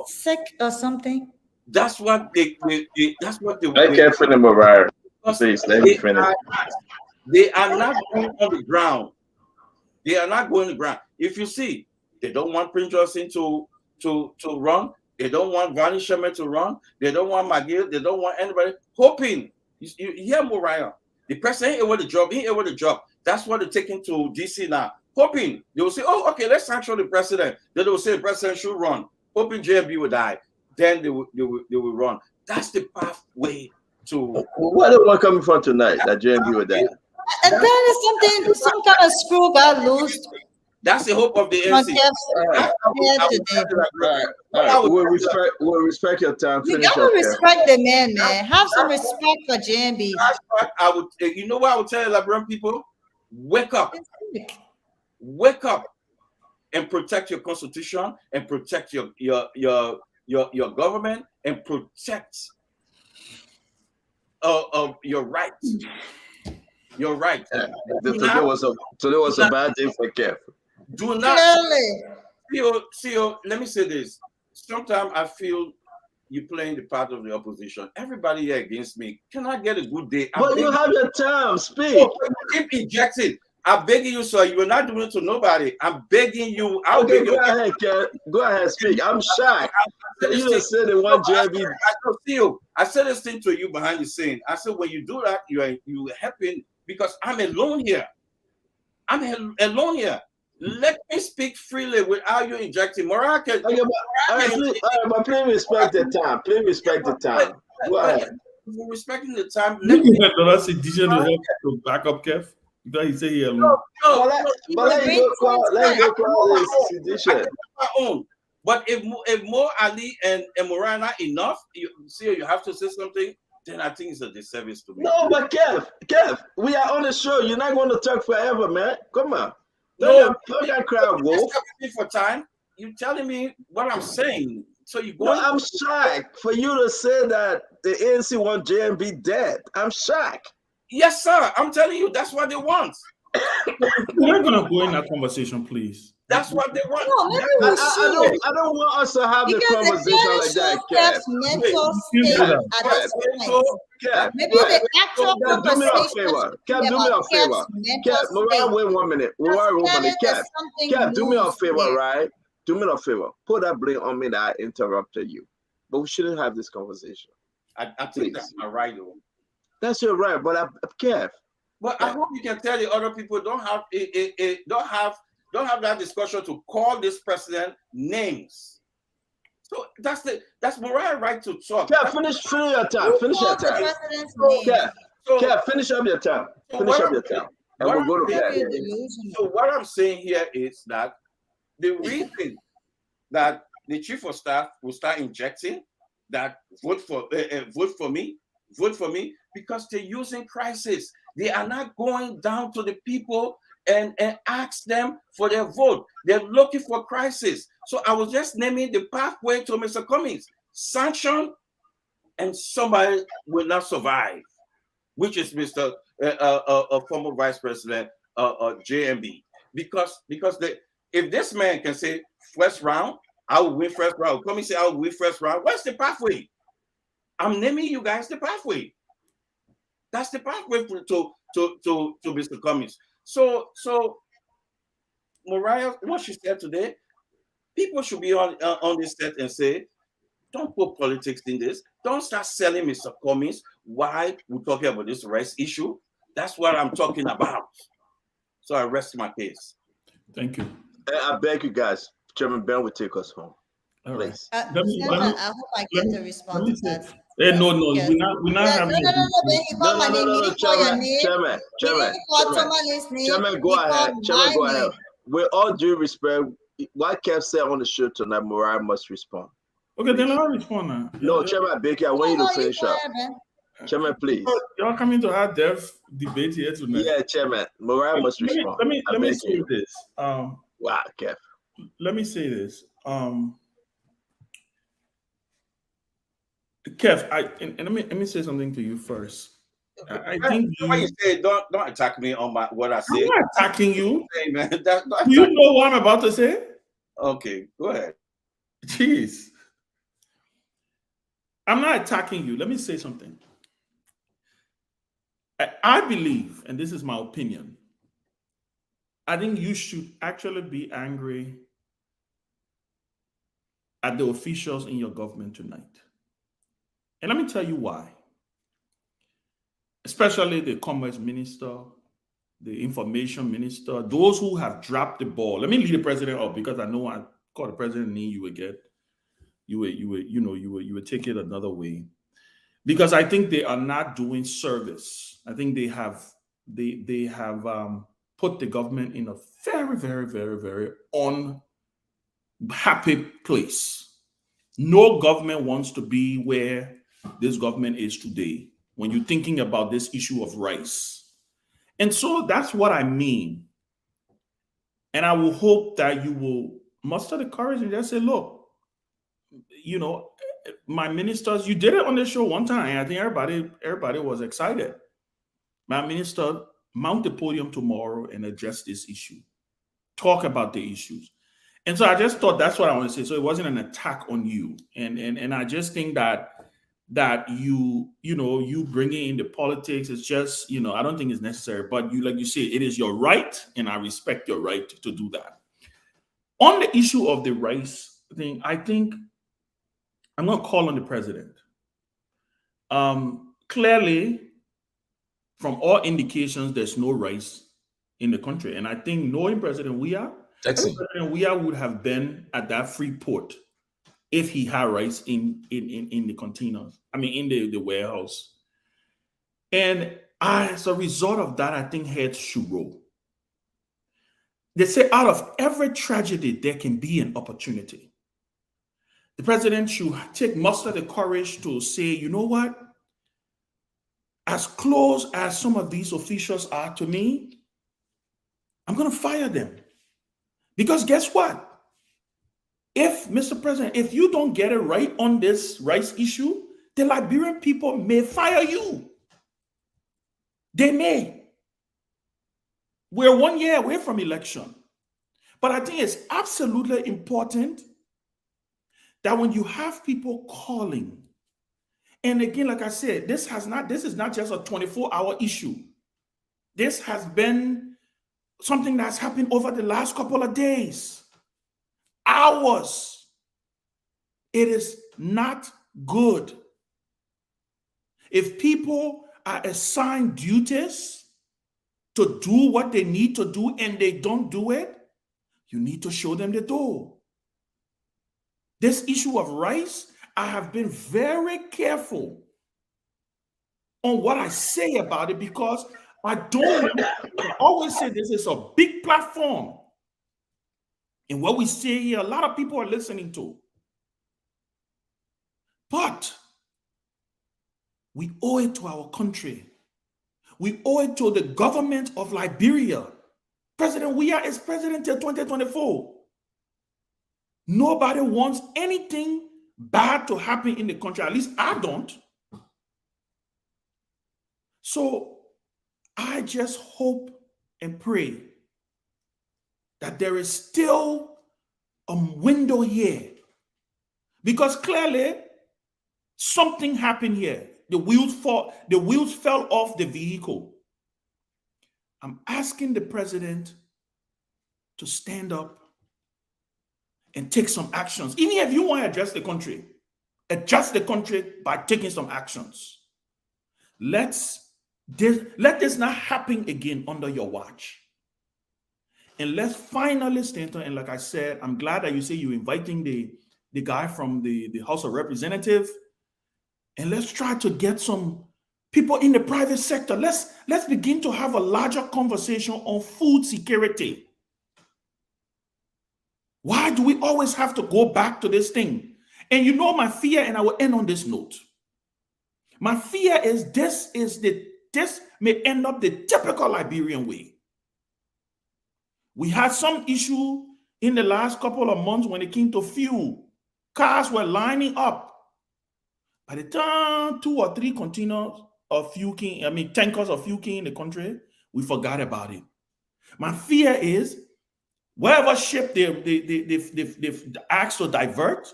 sick or something? that's what they I can't finish Mariah. Please let me finish. They are not going on the ground. They are not going on the ground. If you see, they don't want Prince Johnson to run. They don't want Vani Sherman to run. They don't want McGill. They don't want anybody. Hoping. You hear Mariah. The president ain't able to job. He ain't able to job. That's what they're taking to DC now. Hoping they will say, oh, okay, let's sanction the president. Then they will say the president should run. Hoping JMB will die. Then they will run. That's the pathway to. Where the one coming from tonight that JMB will die? And then is some kind of screw got loose. That's the hope of the ANC. We'll respect your time. You gotta respect the man. Have some respect for JMB. I would. You know what I would tell Liberian people? Wake up. Wake up and protect your constitution and protect your government and protect your rights. Your right. Today was a bad day for Kev. Do not. Let me say this. Sometimes I feel you playing the part of the opposition. Everybody here against me. Can I get a good day? But you have your time. Speak. Keep injecting. I'm begging you, sir. You are not doing it to nobody. I'm begging you. Okay, go ahead, Kev. Go ahead, speak. I'm shocked. You just said it one JB. I said this thing to you behind the scene. I said when you do that, you are helping because I'm alone here. I'm alone here. Let me speak freely without you injecting. Mariah, but please respect the time. Please respect the time. Go ahead. For respecting the time. Let me to back up, Kev. Because he say he alone. Let you go sedition. But if Mo Ali and Mariah not enough, you have to say something. Then I think it's a disservice to me. No, but Kev, we are on the show. You're not going to talk forever, man. Come on. Don't crowd wolf. For time, you telling me what I'm saying. So you go. No, I'm shocked for you to say that the ANC want JMB dead. I'm shocked. Yes, sir. I'm telling you, that's what they want. We're not gonna go in that conversation, please. That's what they want. No, I don't want us to have the conversation like that, Kev. Maybe the actual do me a favor. Kev, do me a favor. Kev, Mariah, wait 1 minute. Kev, do me a favor, right? Do me a favor. Put that blame on me that I interrupted you. But we shouldn't have this conversation. I think that's my right, though. That's your right, but Kev. But I hope you can tell the other people don't have that discussion to call this president names. So that's Mariah's right to talk. Yeah, finish your time. Finish your time. Yeah, finish up your time. Finish up your time. And we'll go to bed. So what I'm saying here is that the reason that the chief of staff will start injecting that vote for me, because they're using crisis. They are not going down to the people and ask them for their vote. They're looking for crisis. So I was just naming the pathway to Mr. Cummings. Sanction and somebody will not survive, which is Mr. Former Vice President JMB. Because if this man can say first round, I will win first round. Cummings say I will win first round. What's the pathway? I'm naming you guys the pathway. That's the pathway to Mr. Cummings. So Mariah, what she said today, people should be on this set and say, don't put politics in this. Don't start selling Mr. Cummings. Why we're talking about this race issue? That's what I'm talking about. So I rest my case. Thank you. I beg you guys, Chairman Ben will take us home. All right. I hope I get a response to that. No, we're not having No, Ben, he called my name. He didn't call your name. Chairman, He didn't call Thomas' name. Chairman, go ahead. Chairman, go ahead. With all due respect, what Kev said on the show tonight, Mariah must respond. Okay, then I'll respond now. No, Chairman Baker, I want you to finish up. Chairman, please. Y'all coming to have dev debate here tonight. Yeah, Chairman. Mariah must respond. Let me say this. Wow, Kev. Let me say this. Kev, let me say something to you first. I think you say don't attack me on what I say. I'm not attacking you. Hey, man, Do you know what I'm about to say? Okay, go ahead. Jeez. I'm not attacking you. Let me say something. I believe, and this is my opinion, I think you should actually be angry at the officials in your government tonight. And let me tell you why. Especially the commerce minister, the information minister, those who have dropped the ball. Let me lead the president up because I know I call the president name you again. You would take it another way. Because I think they are not doing service. I think they have put the government in a very, very, very, very unhappy place. No government wants to be where this government is today when you're thinking about this issue of rice. And so that's what I mean. And I will hope that you will muster the courage and just say, look, my ministers, you did it on the show one time. I think everybody was excited. My minister, mount the podium tomorrow and address this issue. Talk about the issues. And so I just thought that's what I want to say. So it wasn't an attack on you. And I just think that you bringing in the politics is just, I don't think it's necessary. But like you say, it is your right, and I respect your right to do that. On the issue of the rice thing, I think I'm going to call on the president. Clearly, from all indications, there's no rice in the country. And I think knowing President Weah, President Weah would have been at that free port if he had rice in the containers, in the warehouse. And as a result of that, I think heads should roll. They say out of every tragedy, there can be an opportunity. The president should muster the courage to say, you know what? As close as some of these officials are to me, I'm going to fire them. Because guess what? Mr. President, if you don't get it right on this rice issue, the Liberian people may fire you. They may. We're 1 year away from election. But I think it's absolutely important that when you have people calling, and again, like I said, this is not just a 24-hour issue. This has been something that's happened over the last couple of days, hours. It is not good. If people are assigned duties to do what they need to do and they don't do it, you need to show them the door. This issue of rice, I have been very careful on what I say about it because I always say this is a big platform. And what we say here, a lot of people are listening to. But we owe it to our country. We owe it to the government of Liberia. President Weah is president till 2024. Nobody wants anything bad to happen in the country. At least I don't. So I just hope and pray that there is still a window here. Because clearly something happened here. The wheels fell off the vehicle. I'm asking the president to stand up and take some actions. Even if you want to adjust the country by taking some actions. Let this not happen again under your watch. And let's finally stand up. And like I said, I'm glad that you say you're inviting the guy from the House of Representatives. And let's try to get some people in the private sector. Let's begin to have a larger conversation on food security. Why do we always have to go back to this thing? And you know my fear, and I will end on this note. My fear is this may end up the typical Liberian way. We had some issue in the last couple of months when it came to fuel. Cars were lining up. By the time 2 or 3 containers of fuel tankers of fuel came in the country, we forgot about it. My fear is wherever ship they've asked to divert,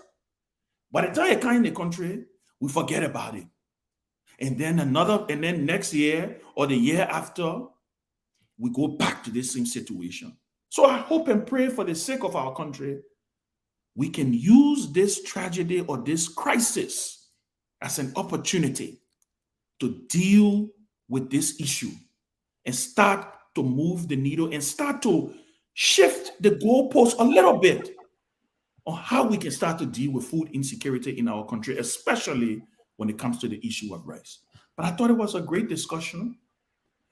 by the time it comes in the country, we forget about it. And then next year or the year after, we go back to the same situation. So I hope and pray for the sake of our country, we can use this tragedy or this crisis as an opportunity to deal with this issue and start to move the needle and start to shift the goalposts a little bit on how we can start to deal with food insecurity in our country, especially when it comes to the issue of rice. But I thought it was a great discussion,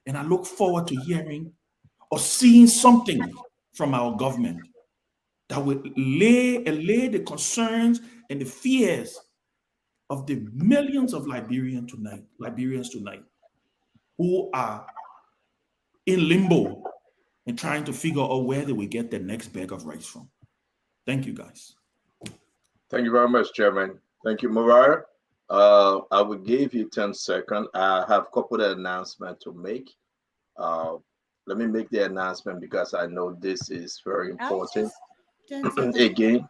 and I look forward to hearing or seeing something from our government that would allay the concerns and the fears of the millions of Liberians tonight who are in limbo and trying to figure out where they will get the next bag of rice from. Thank you, guys. Thank you very much, Chairman. Thank you, Mariah. I will give you 10 seconds. I have a couple of announcements to make. Let me make the announcement because I know this is very important. Again,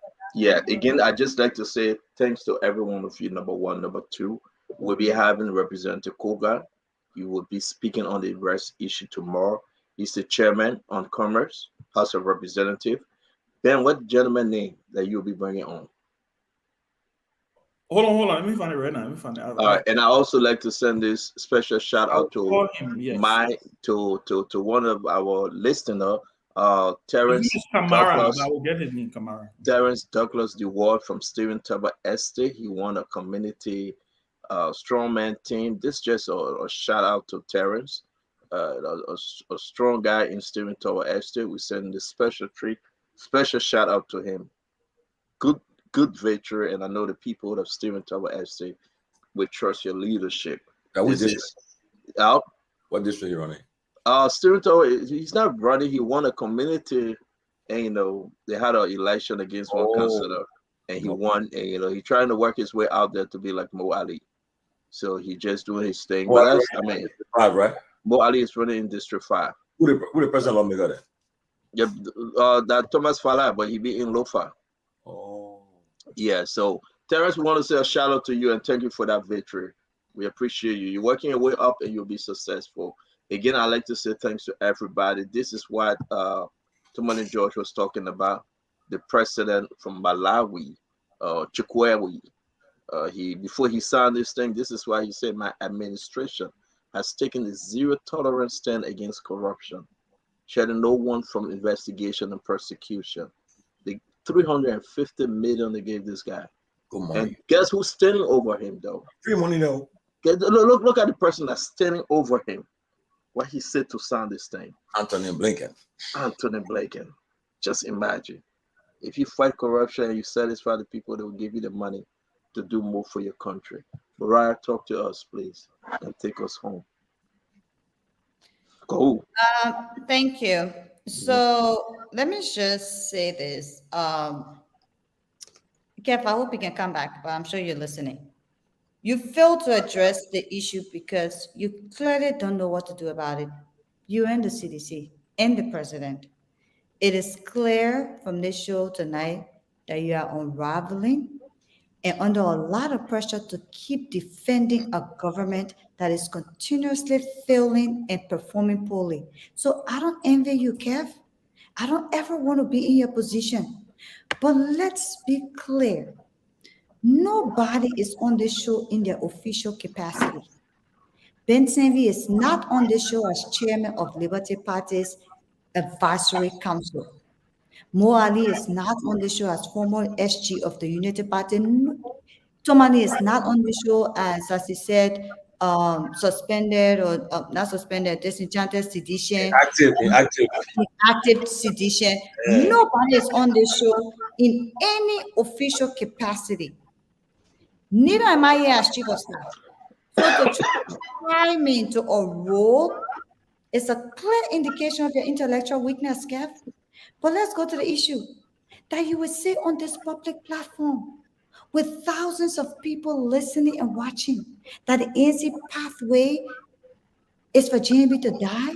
I just like to say thanks to every one of you. Number one. Number two, we'll be having Representative Koga. He will be speaking on the rice issue tomorrow. He's the chairman on Commerce, House of Representative. Ben, what gentleman name that you'll be bringing on? Hold on. Let me find it right now. All right, and I also like to send this special shout out to one of our listener, Terrence Douglas. I will get his name, Kamara. Terrence Douglas DeWard from Steven Tuber Estate. He won a community strongman team. This is just a shout out to Terrence, a strong guy in Steven Tuber Estate. We send this special shout out to him. Good victory, and I know the people of Steven Tuber Estate will trust your leadership. What district are you running? Steven Tuber, he's not running. He won a community, and they had an election against one councillor, and he won. And he's trying to work his way out there to be like Mo Ali. So he just doing his thing. But that's, right? Mo Ali is running in District 5. Who the president lawmaker there? Yeah, that Thomas Fala, but he be in Lofa. Yeah, so Terrence, we want to say a shout out to you and thank you for that victory. We appreciate you. You're working your way up and you'll be successful. Again, I'd like to say thanks to everybody. This is what Tumani George was talking about. The president from Malawi, Chukwewi. Before he signed this thing, this is why he said my administration has taken a zero tolerance stand against corruption, shedding no one from investigation and persecution. The 350 million they gave this guy. Good money. And guess who's standing over him though? Free money though. Look at the person that's standing over him. What he said to sign this thing. Anthony Blinken. Just imagine. If you fight corruption and you satisfy the people that will give you the money to do more for your country. Mariah, talk to us, please, and take us home. Go. Thank you. So let me just say this. Kev, I hope you can come back, but I'm sure you're listening. You failed to address the issue because you clearly don't know what to do about it. You and the CDC and the president. It is clear from this show tonight that you are unraveling and under a lot of pressure to keep defending a government that is continuously failing and performing poorly. So I don't envy you, Kev. I don't ever want to be in your position. But let's be clear. Nobody is on this show in their official capacity. Ben Senvi is not on this show as chairman of Liberty Party's advisory council. Mo Ali is not on the show as former SG of the Unity Party. Tomani is not on the show as he said, suspended or not suspended, disenchanted sedition, Active. active sedition. Yeah. Nobody is on the show in any official capacity. Neither am I here as chief of staff. So to try me into a role is a clear indication of your intellectual weakness, Kev. But let's go to the issue that you would sit on this public platform with thousands of people listening and watching, that the ANC pathway is for GMB to die,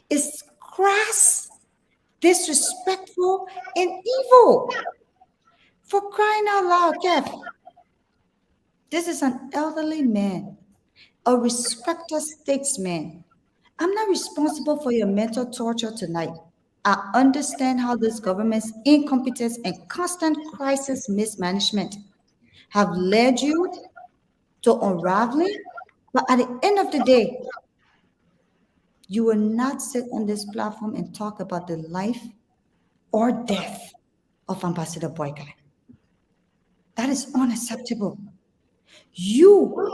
is crass, disrespectful, and evil. For crying out loud, Kev, this is an elderly man, a respected statesman. I'm not responsible for your mental torture tonight. I understand how this government's incompetence and constant crisis mismanagement have led you to unraveling, but at the end of the day, you will not sit on this platform and talk about the life or death of Ambassador Boyka. That is unacceptable. You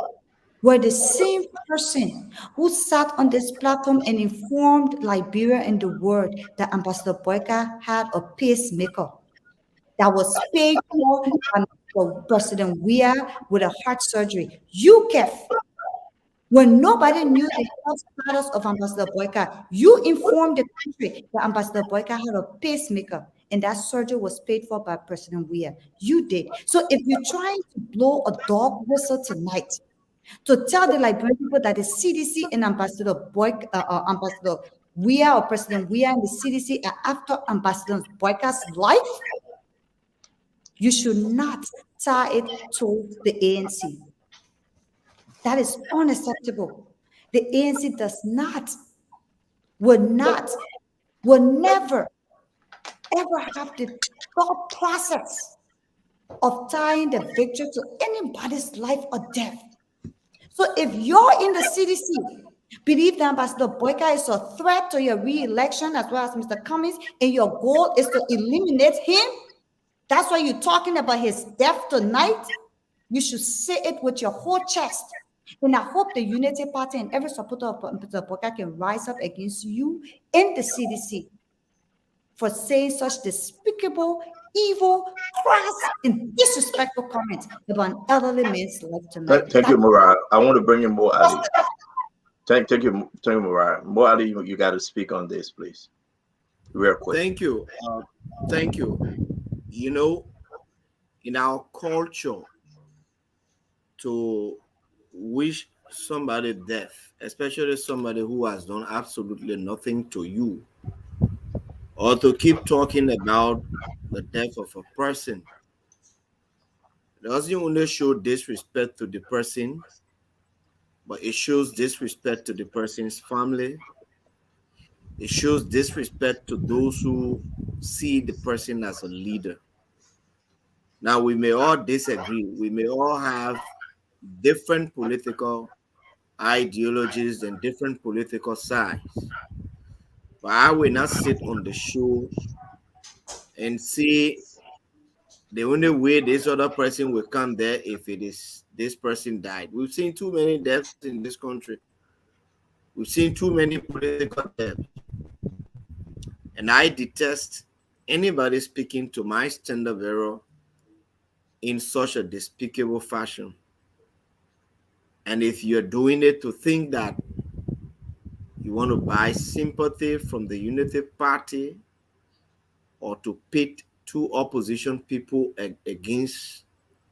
were the same person who sat on this platform and informed Liberia and the world that Ambassador Boyka had a pacemaker that was paid for by President Weah with a heart surgery. You, Kev, when nobody knew the health status of Ambassador Boyka, you informed the country that Ambassador Boyka had a pacemaker and that surgery was paid for by President Weah. You did. So if you're trying to blow a dog whistle tonight to tell the Liberian people that the CDC and Ambassador Ambassador Weah or President Weah and the CDC are after Ambassador Boyka's life, you should not tie it to the ANC. That is unacceptable. The ANC does not, will never, ever have the thought process of tying the victory to anybody's life or death. So if you're in the CDC, believe that Ambassador Boyka is a threat to your re-election as well as Mr. Cummings, and your goal is to eliminate him, that's why you're talking about his death tonight, you should say it with your whole chest. And I hope the Unity Party and every supporter of Mr. Boyka can rise up against you in the CDC for saying such despicable, evil, crass, and disrespectful comments about an elderly man's life tonight. Thank you, Mariah. I want to bring in more Ali. Thank you, Mariah. More Ali, you got to speak on this, please, real quick. Thank you. Thank you. You know, in our culture, to wish somebody death, especially somebody who has done absolutely nothing to you, or to keep talking about the death of a person, doesn't only show disrespect to the person, but it shows disrespect to the person's family. It shows disrespect to those who see the person as a leader. Now, we may all disagree. We may all have different political ideologies and different political sides. But I will not sit on the show and see the only way this other person will come there if it is this person died. We've seen too many deaths in this country. We've seen too many political deaths. And I detest anybody speaking to my standard bearer in such a despicable fashion. And if you're doing it to think that you want to buy sympathy from the Unity Party or to pit two opposition people against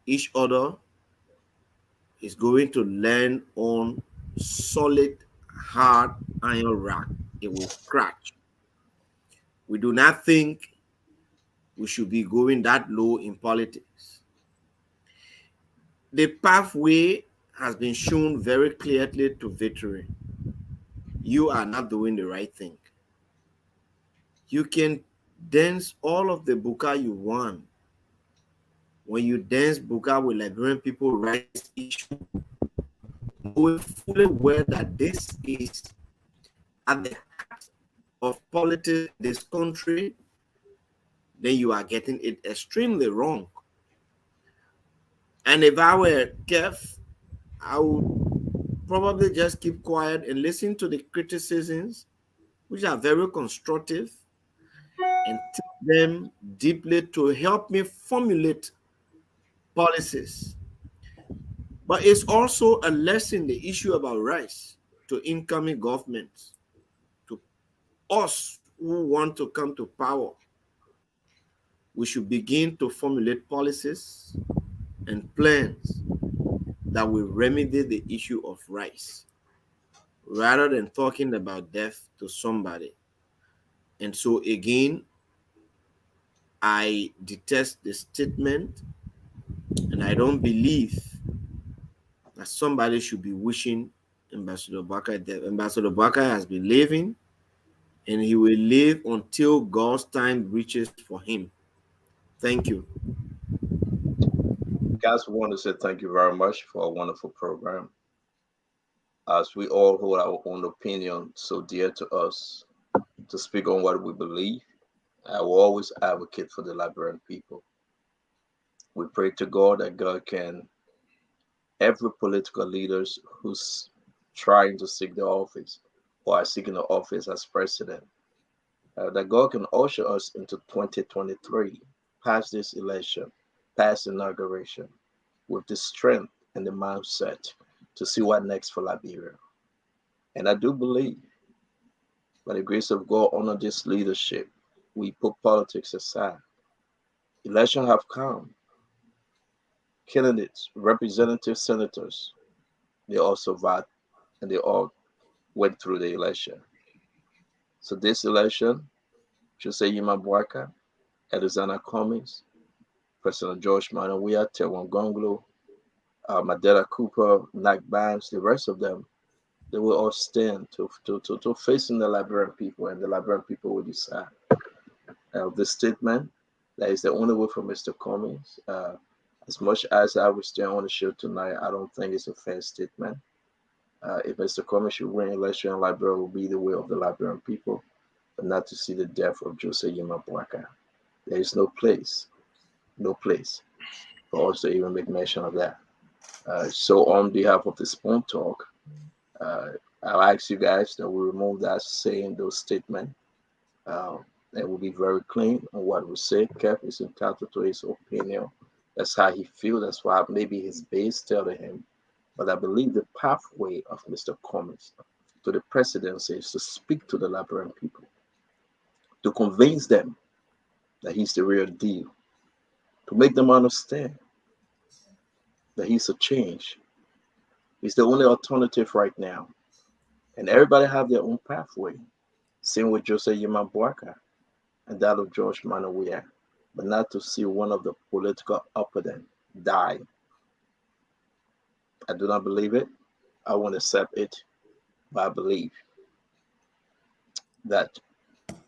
each other, is going to land on solid, hard iron rock. It will crack. We do not think we should be going that low in politics. The pathway has been shown very clearly to victory. You are not doing the right thing. You can dance all of the buka you want. When you dance buka with Liberian people rights issue, knowing fully well that this is at the heart of politics in this country, then you are getting it extremely wrong. And if I were Kev, I would probably just keep quiet and listen to the criticisms, which are very constructive, and take them deeply to help me formulate policies. But it's also a lesson, the issue about rice, to incoming governments, to us who want to come to power. We should begin to formulate policies and plans that will remedy the issue of rice rather than talking about death to somebody. And so again, I detest the statement, and I don't believe that somebody should be wishing Ambassador Barker death. Ambassador Barker has been living, and he will live until God's time reaches for him. Thank you. Guys, we want to say thank you very much for a wonderful program. As we all hold our own opinion so dear to us to speak on what we believe, I will always advocate for the Liberian people. We pray to God that God can, every political leaders who's trying to seek the office or are seeking the office as president, that God can usher us into 2023, past this election, past inauguration, with the strength and the mindset to see what next for Liberia. And I do believe, by the grace of God, under this leadership, we put politics aside. Elections have come. Candidates, representatives, senators, they all survived and they all went through the election. So this election, Jose Yimabwaka, Elizana Cummings, President George Manawia, Tewan Gonglo, Madela Cooper, Nak Banks, the rest of them, they will all stand to facing the Liberian people, and the Liberian people will decide. This statement, that is the only way for Mr. Cummings. As much as I was staying on the show tonight, I don't think it's a fair statement. If Mr. Cummings should win election in Liberia, will be the way of the Liberian people, but not to see the death of Jose Yimabwaka. There is no place for us to even make mention of that. So on behalf of the Spoon Talk, I'll ask you guys that we remove that saying those statements. And we'll be very clean on what we say. Kev is entitled to his opinion. That's how he feels. That's why maybe his base tell him. But I believe the pathway of Mr. Cummings to the presidency is to speak to the Liberian people, to convince them that he's the real deal, to make them understand that he's a change. He's the only alternative right now. And everybody have their own pathway. Same with Jose Yimabwaka and that of George Manawia, but not to see one of the political opponent die. I do not believe it. I won't accept it, but I believe that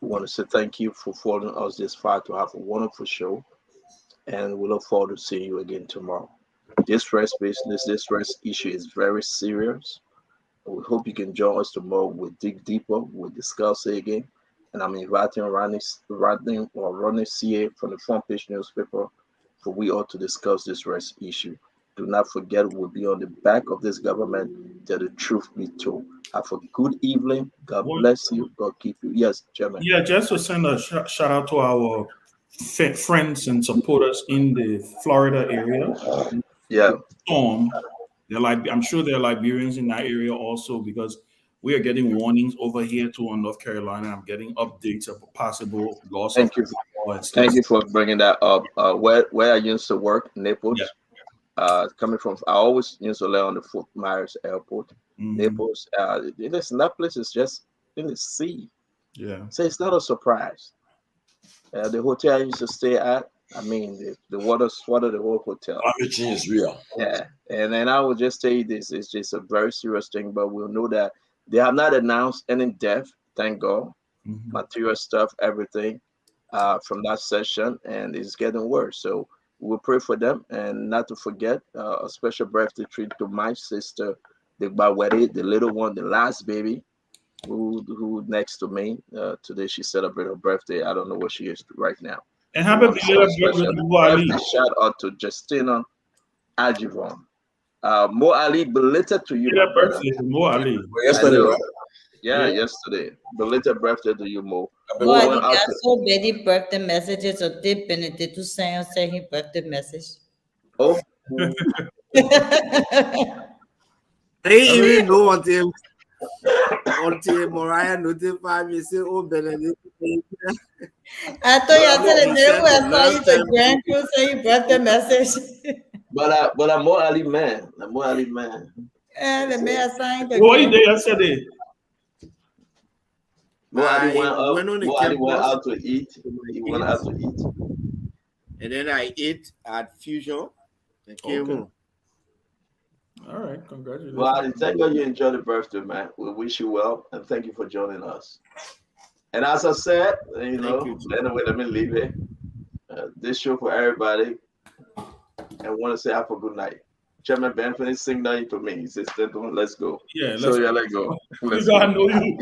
we want to say thank you for following us this far to have a wonderful show, and we look forward to seeing you again tomorrow. This rest business, this rest issue is very serious. We hope you can join us tomorrow. We'll dig deeper. We'll discuss it again. And I'm inviting Ronnie CA from the Front Page newspaper for we all to discuss this rest issue. Do not forget, we'll be on the back of this government that the truth be told. Have a good evening. God bless you. God keep you. Yes, Chairman. Yeah, just to send a shout out to our friends and supporters in the Florida area. Yeah. Storm. I'm sure there are Liberians in that area also, because we are getting warnings over here too in North Carolina. I'm getting updates of possible loss Thank of you. Thank you for bringing that up. Where I used to work, Naples. Yeah. Coming from, I always used to land on the Fort Myers Airport. Naples. Listen, that place is just in the sea. Yeah. So it's not a surprise. The hotel I used to stay at, I mean, the water swallowed the whole hotel. Climate change is real. Yeah, and then I will just tell you this: it's just a very serious thing. But we'll know that they have not announced any death. Thank God. Material stuff, everything from that session, and it's getting worse. So we'll pray for them, and not to forget a special birthday treat to my sister, the Bawedi, the little one, the last baby, who next to me today. She celebrated her birthday. I don't know what she is right now. And happy belated birthday to shout out to Justina Ajivon. Mo Ali, belated to you, my brother. Mo Ali. Yesterday, right? Yeah, yesterday. Belated birthday to you, Mo. Mo Ali got so many birthday messages or did Benedict to say his birthday message. Oh. I didn't even know until Mariah notified me. Say, "Oh, Benedict." I thought you said the I saw you the grand crew say your birthday message. But I'm Mo Ali man. I'm Mo Ali man. And the man signed the. What you did yesterday? Mo Ali went out to eat. He went out to eat. And then I ate at Fusion and came home. All right, congratulations. Well, thank God you enjoyed the birthday, man. We wish you well, and thank you for joining us. And as I said, anyway, let me leave it. This show for everybody. And want to say have a good night. Chairman Benford is sing nothing to me. He says, let's go. Yeah, let's go. Let's go. Let's go. I know you.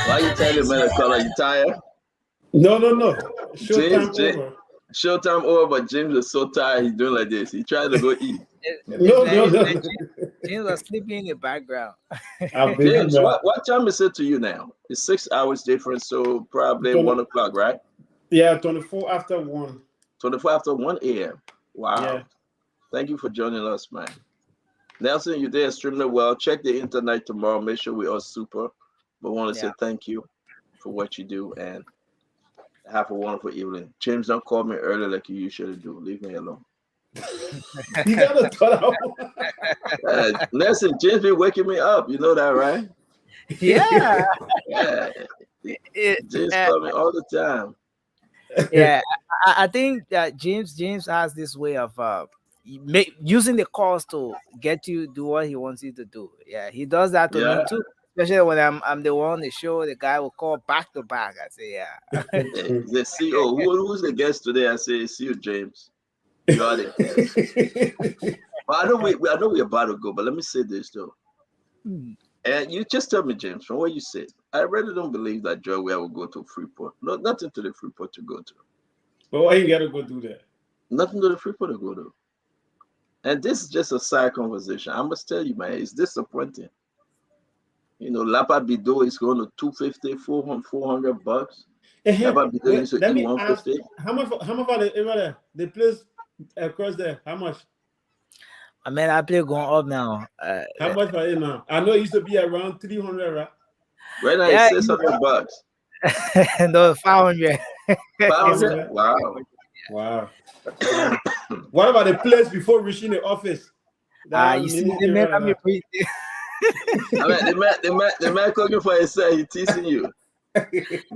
Why you telling me to call you tired? No. Showtime over. Showtime over, but James is so tired. He's doing like this. He tried to go eat. No. James was sleeping in the background. James, what time is it to you now? It's 6 hours difference, so probably 1 o'clock, right? Yeah, 24 after 1. 24 after 1 a.m. Wow. Yeah. Thank you for joining us, man. Nelson, you did extremely well. Check the internet tomorrow. Make sure we are super. But want to say thank you for what you do and have a wonderful evening. James, don't call me early like you usually do. Leave me alone. You gotta cut out. Nelson, James be waking me up. You know that, right? Yeah. James call me all the time. Yeah, I think that James has this way of using the calls to get you do what he wants you to do. Yeah, he does that to me too. Especially when I'm the one on the show, the guy will call back to back. I say, yeah. The CEO, who's the guest today? I say, see you, James. You are the guest. But I know we're about to go, but let me say this though. And you just tell me, James, from what you said, I really don't believe that Joy will go to Freeport. No, nothing to the Freeport to go to. But why you gotta go do that? Nothing to the Freeport to go to. And this is just a side conversation. I must tell you, man, it's disappointing. Lapa Bido is going to $250, $400 bucks. Lapa Bido is to $150. How much are the place across there? How much? I mean, I play going up now. How much for it now? I know it used to be around 300, right? Right now, it's $600. No, 500. 500? Wow. What about the place before reaching the office? You see, the man, I'm pretty. the man cooking for himself, he's teasing you.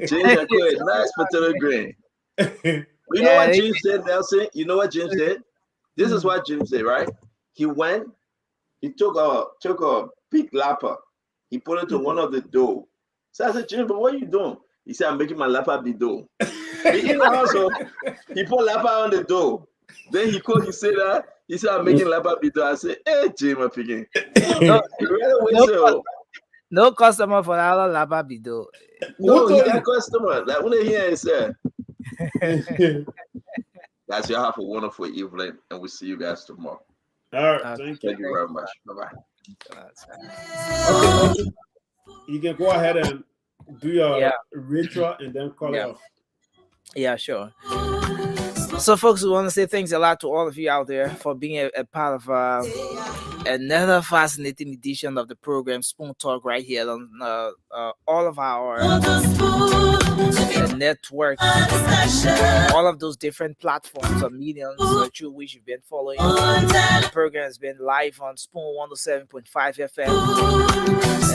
James, nice potato grain. You know what James said, Nelson? You know what James said? This is what James said, right? He took a big lapper. He put it to one of the dough. So I said, James, but what are you doing? He said, I'm making my lapper be dough. He put lapper on the dough. Then he said that. He said, I'm making lapper be dough. I said, hey, James, I'm picking. No customer for our lapper be dough. No, he got customer. Like when they hear it, say. Guys, y'all have a wonderful evening, and we'll see you guys tomorrow. All right, thank you very much. Bye-bye. Okay. You can go ahead and do your ritual and then call it off. Yeah, sure. So, folks, we want to say thanks a lot to all of you out there for being a part of another fascinating edition of the program Spoon Talk right here on all of our networks, all of those different platforms or mediums through which you've been following. The program has been live on Spoon 107.5 FM.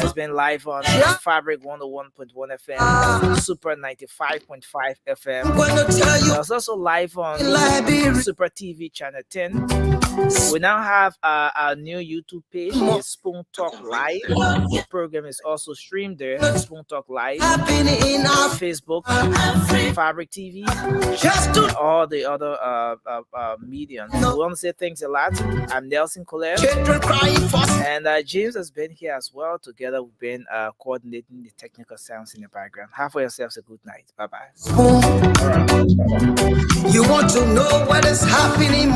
It's been live on Fabric 101.1 FM, Super 95.5 FM. It's also live on Super TV Channel 10. We now have our new YouTube page, is Spoon Talk Live. The program is also streamed there, Spoon Talk Live. Facebook, Fabric TV, all the other mediums. We want to say thanks a lot. I'm Nelson Colette, and James has been here as well. Together we've been coordinating the technical sounds in the background. Have for yourselves a good night. Bye-bye. You want to know what is happening?